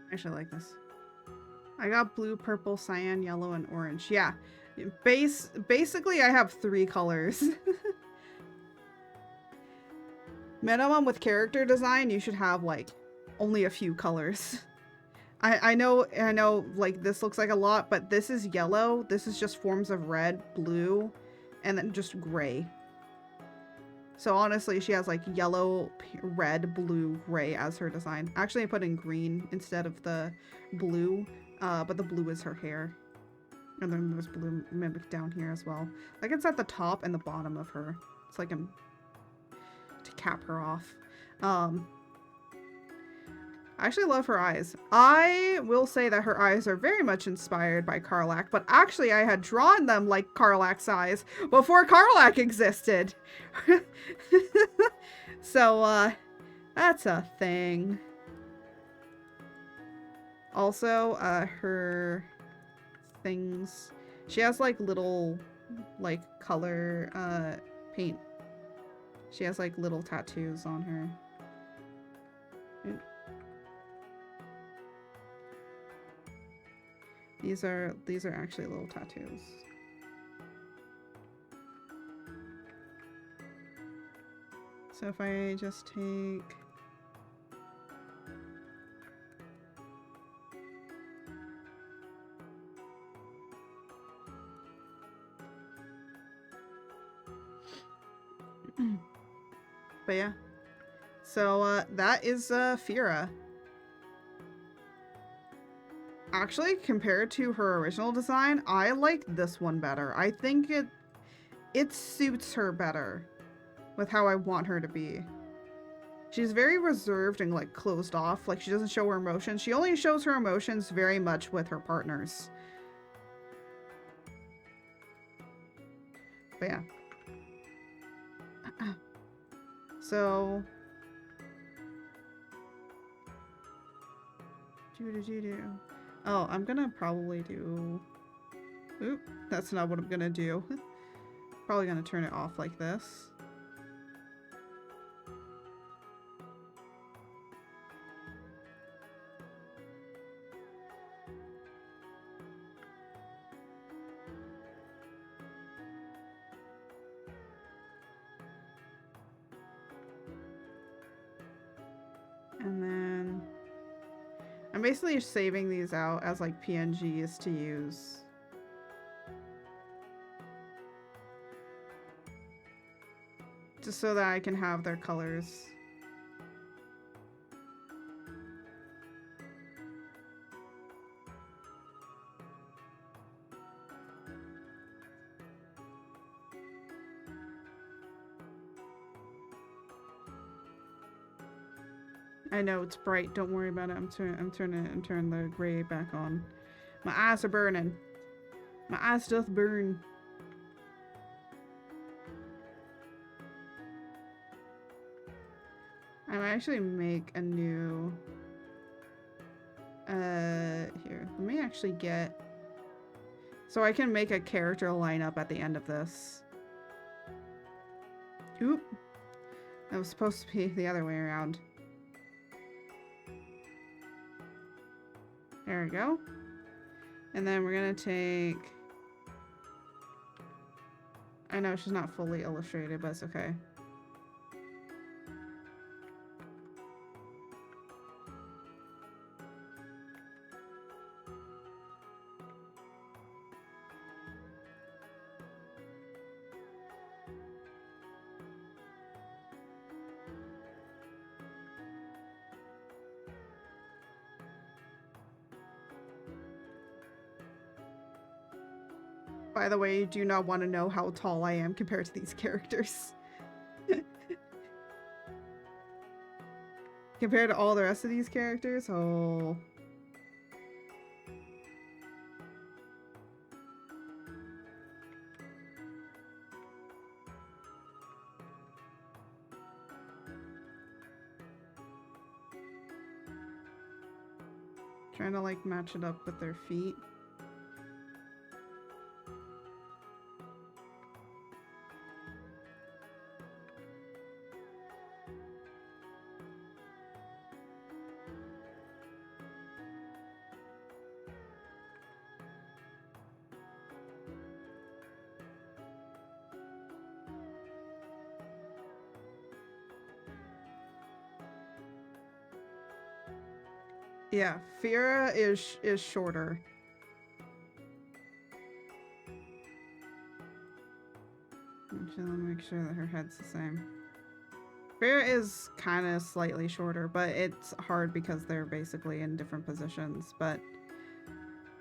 I actually like this. I got blue, purple, cyan, yellow, and orange. Yeah. Basically, I have 3 colors. Minimum with character design, you should have, like, only a few colors. I know, like, this looks like a lot, but this is yellow. This is just forms of red, blue, and then just gray. So honestly, she has like yellow, red, blue, gray as her design. Actually, I put in green instead of the blue, but the blue is her hair. And then there's blue mimicked down here as well. Like it's at the top and the bottom of her. It's like to cap her off. I actually love her eyes. I will say that her eyes are very much inspired by Karlach, but actually I had drawn them like Karlach's eyes before Karlach existed. So, that's a thing. Also, her things. She has like little, like, color, paint. She has like little tattoos on her. These are actually little tattoos. So if I just take but yeah. So that is Fira. Actually, compared to her original design, I like this one better. I think it suits her better with how I want her to be. She's very reserved and like closed off. Like she doesn't show her emotions. She only shows her emotions very much with her partners. But yeah. So oh, I'm gonna probably do... Oop, that's not what I'm gonna do. Probably gonna turn it off like this. And then I'm basically saving these out as like PNGs to use. Just so that I can have their colors. I know it's bright. Don't worry about it. I'm turning the gray back on. My eyes are burning. My eyes doth burn. I might actually make a new. Here. Let me actually get So I can make a character lineup at the end of this. Oop. That was supposed to be the other way around. There we go. And then we're gonna take... I know she's not fully illustrated, but it's okay. By the way, you do not want to know how tall I am compared to these characters. Compared to all the rest of these characters, oh. Trying to like match it up with their feet. Yeah, Fira is shorter. Actually, let me make sure that her head's the same. Fira is kind of slightly shorter, but it's hard because they're basically in different positions. But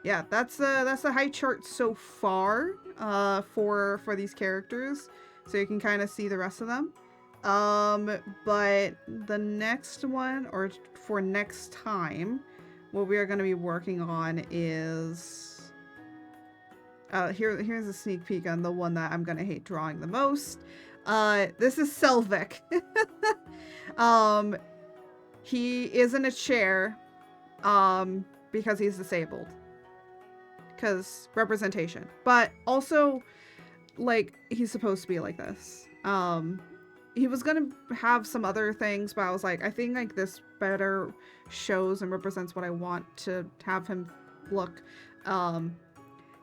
yeah, that's the height chart so far for these characters, so you can kind of see the rest of them. But the next one, or for next time, what we are going to be working on is here's a sneak peek on the one that I'm going to hate drawing the most. This is Selvik. He is in a chair because he's disabled, because representation, but also like he's supposed to be like this. He was gonna have some other things, but I was like, I think like this better shows and represents what I want to have him look.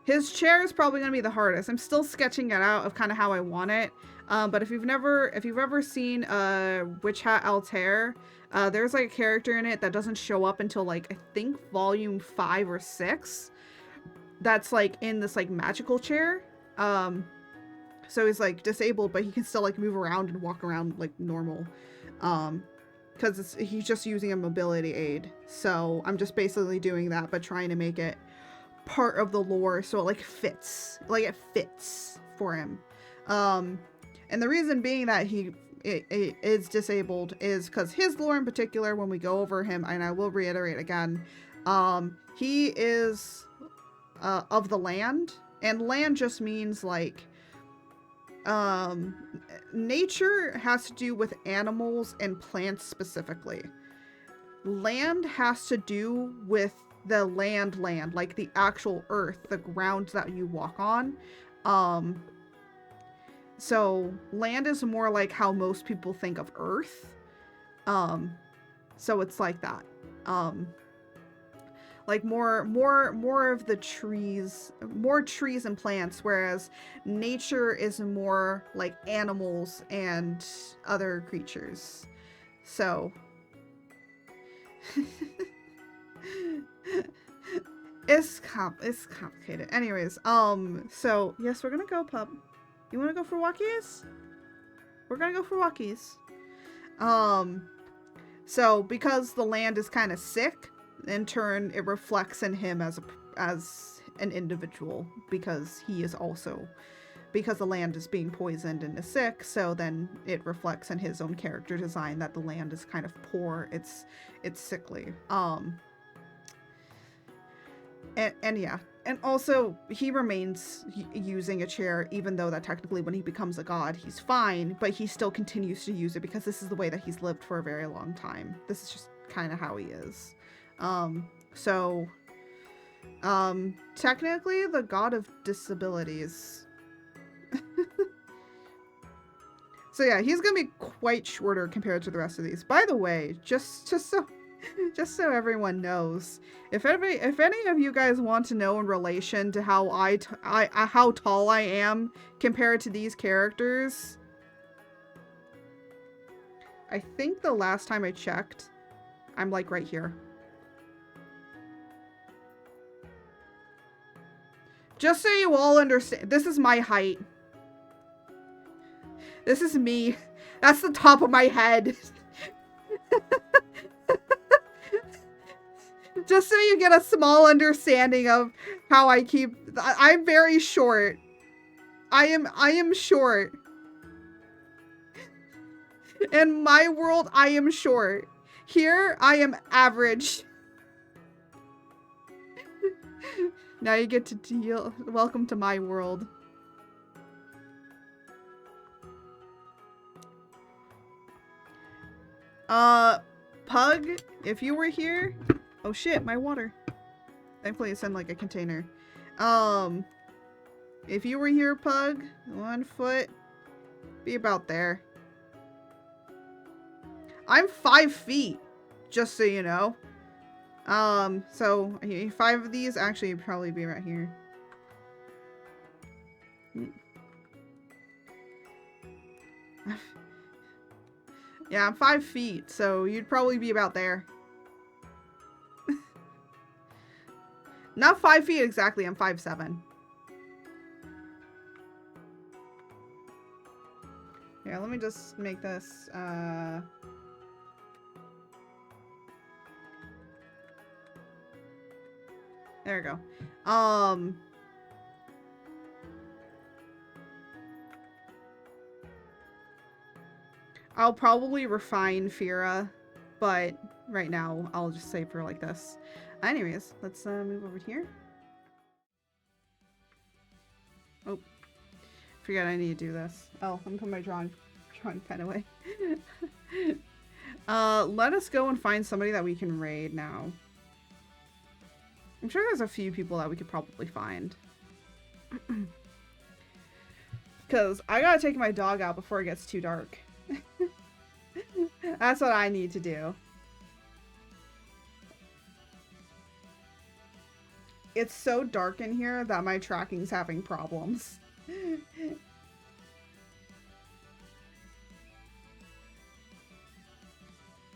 His chair is probably gonna be the hardest. I'm still sketching it out of kind of how I want it. But if you've ever seen Witch Hat Altair, there's like a character in it that doesn't show up until like I think volume 5 or 6. That's like in this like magical chair. So he's like disabled, but he can still like move around and walk around like normal. Because he's just using a mobility aid. So I'm just basically doing that, but trying to make it part of the lore so it like fits. Like it fits for him. And the reason being that he is disabled is because his lore in particular, when we go over him, and I will reiterate again, he is of the land. And land just means like nature has to do with animals and plants specifically. Land has to do with the land, like the actual earth, the ground that you walk on. So land is more like how most people think of earth. So it's like that. Like more of the trees, more trees and plants, whereas nature is more like animals and other creatures. So it's complicated. Anyways, so yes, we're gonna go, pup. You wanna go for walkies? We're gonna go for walkies. So because the land is kind of sick, in turn it reflects in him as an individual, because he is also, because the land is being poisoned and is sick, so then it reflects in his own character design that the land is kind of poor, it's sickly. And yeah, and also he remains using a chair, even though that technically when he becomes a god he's fine, but he still continues to use it because this is the way that he's lived for a very long time. This is just kind of how he is. So Technically the god of disabilities. So yeah, he's gonna be quite shorter compared to the rest of these. By the way, just so everyone knows, if any of you guys want to know in relation to how how tall I am compared to these characters, I think the last time I checked, I'm like right here. Just so you all understand, this is my height. This is me. That's the top of my head. Just so you get a small understanding of how I'm very short. I am short. In my world, I am short. Here, I am average. Now you get to deal. Welcome to my world. Pug, if you were here... Oh shit, my water. Thankfully it's in like a container. If you were here, Pug, 1 foot, be about there. I'm 5 feet, just so you know. So 5 of these actually would probably be right here. Yeah, I'm 5 feet, so you'd probably be about there. Not 5 feet exactly, I'm 5'7". Yeah, let me just make this, there we go. I'll probably refine Fira, but right now I'll just save her like this. Anyways, let's move over here. Oh, forget I need to do this. Oh, I'm putting my drawing pen away. Let us go and find somebody that we can raid now. I'm sure there's a few people that we could probably find. Because I gotta take my dog out before it gets too dark. That's what I need to do. It's so dark in here that my tracking's having problems.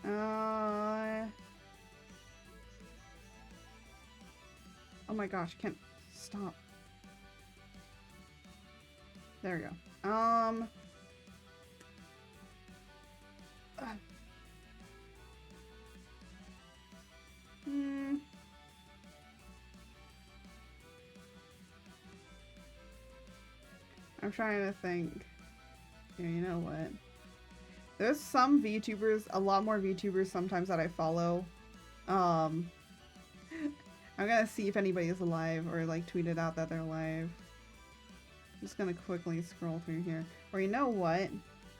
Oh my gosh, I can't stop. There we go. I'm trying to think. Yeah, you know what? There's some VTubers, a lot more VTubers sometimes that I follow. I'm gonna see if anybody's alive or like tweeted out that they're alive. I'm just gonna quickly scroll through here. Or you know what?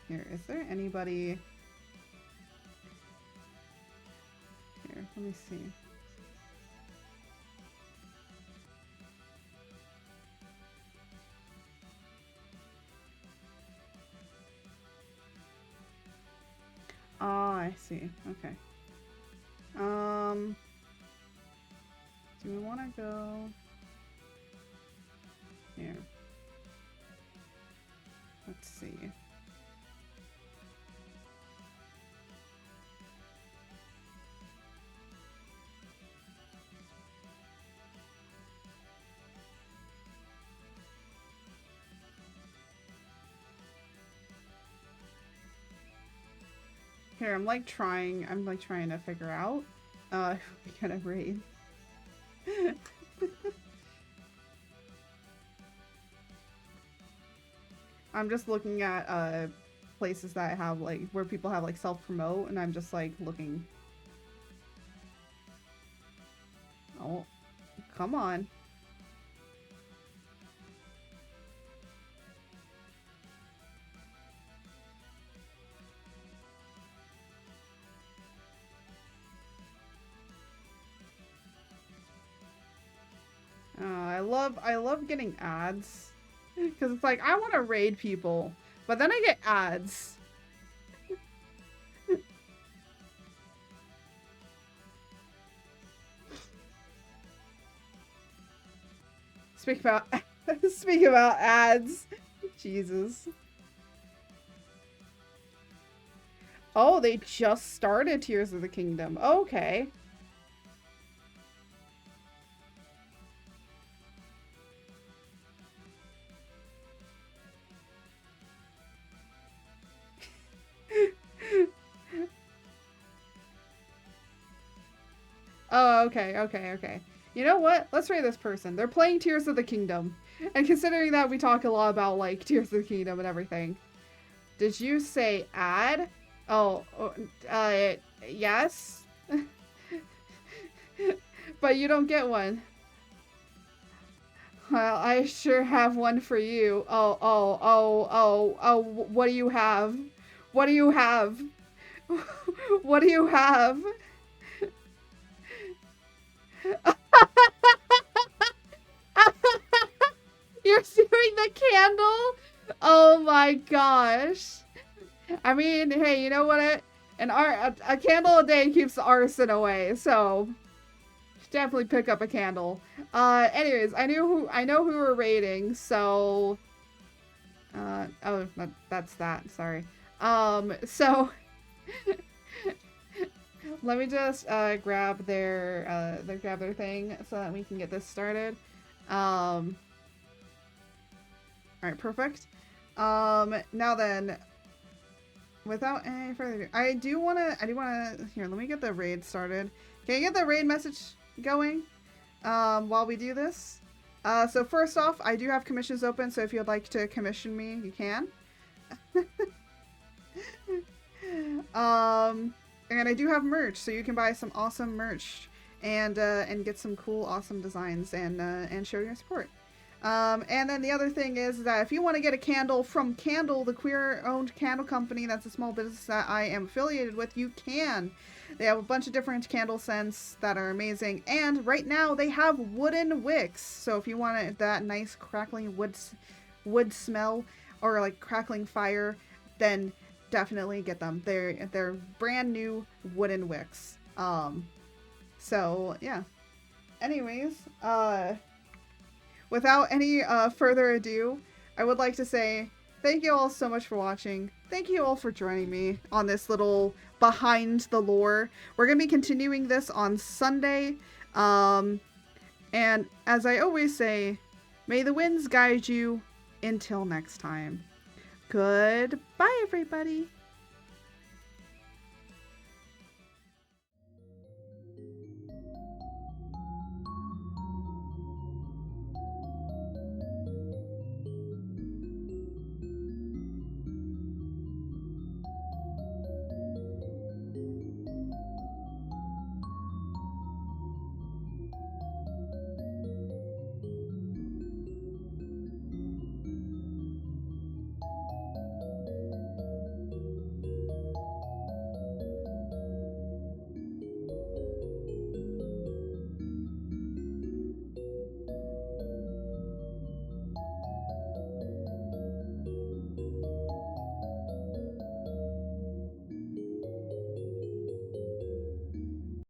Here, is there anybody? Here, let me see. Oh, I see. Okay. Do we want to go here? Let's see. Here, I'm trying to figure out if we gotta raid. I'm just looking at places that have where people have self-promote, and I'm just looking. Oh, come on. I love getting ads. Because it's like, I want to raid people, but then I get ads. Speak about ads. Jesus. Oh, they just started Tears of the Kingdom. Okay. Oh, okay. You know what? Let's rate this person. They're playing Tears of the Kingdom. And considering that we talk a lot about, like, Tears of the Kingdom and everything. Did you say ad? Oh, yes? But you don't get one. Well, I sure have one for you. Oh, what do you have? What do you have? What do you have? You're doing the candle? Oh my gosh. I mean, hey, you know what? A candle a day keeps the arson away, so definitely pick up a candle. Anyways, I know who we're rating, so oh, that's that. Sorry. So let me just grab their thing so that we can get this started. All right, perfect. Now then, without any further ado, I do wanna here. Let me get the raid started. Can you get the raid message going while we do this? So first off, I do have commissions open, so if you'd like to commission me, you can. And I do have merch, so you can buy some awesome merch and get some cool, awesome designs and show your support. And then the other thing is that if you want to get a candle from Qandle, the queer-owned candle company, that's a small business that I am affiliated with, you can. They have a bunch of different candle scents that are amazing, and right now they have wooden wicks. So if you want that nice crackling wood smell or like crackling fire, then definitely get them. They're brand new wooden wicks. So yeah. Anyways, without any further ado, I would like to say thank you all so much for watching. Thank you all for joining me on this little behind the lore. We're going to be continuing this on Sunday. And as I always say, may the winds guide you until next time. Goodbye, everybody.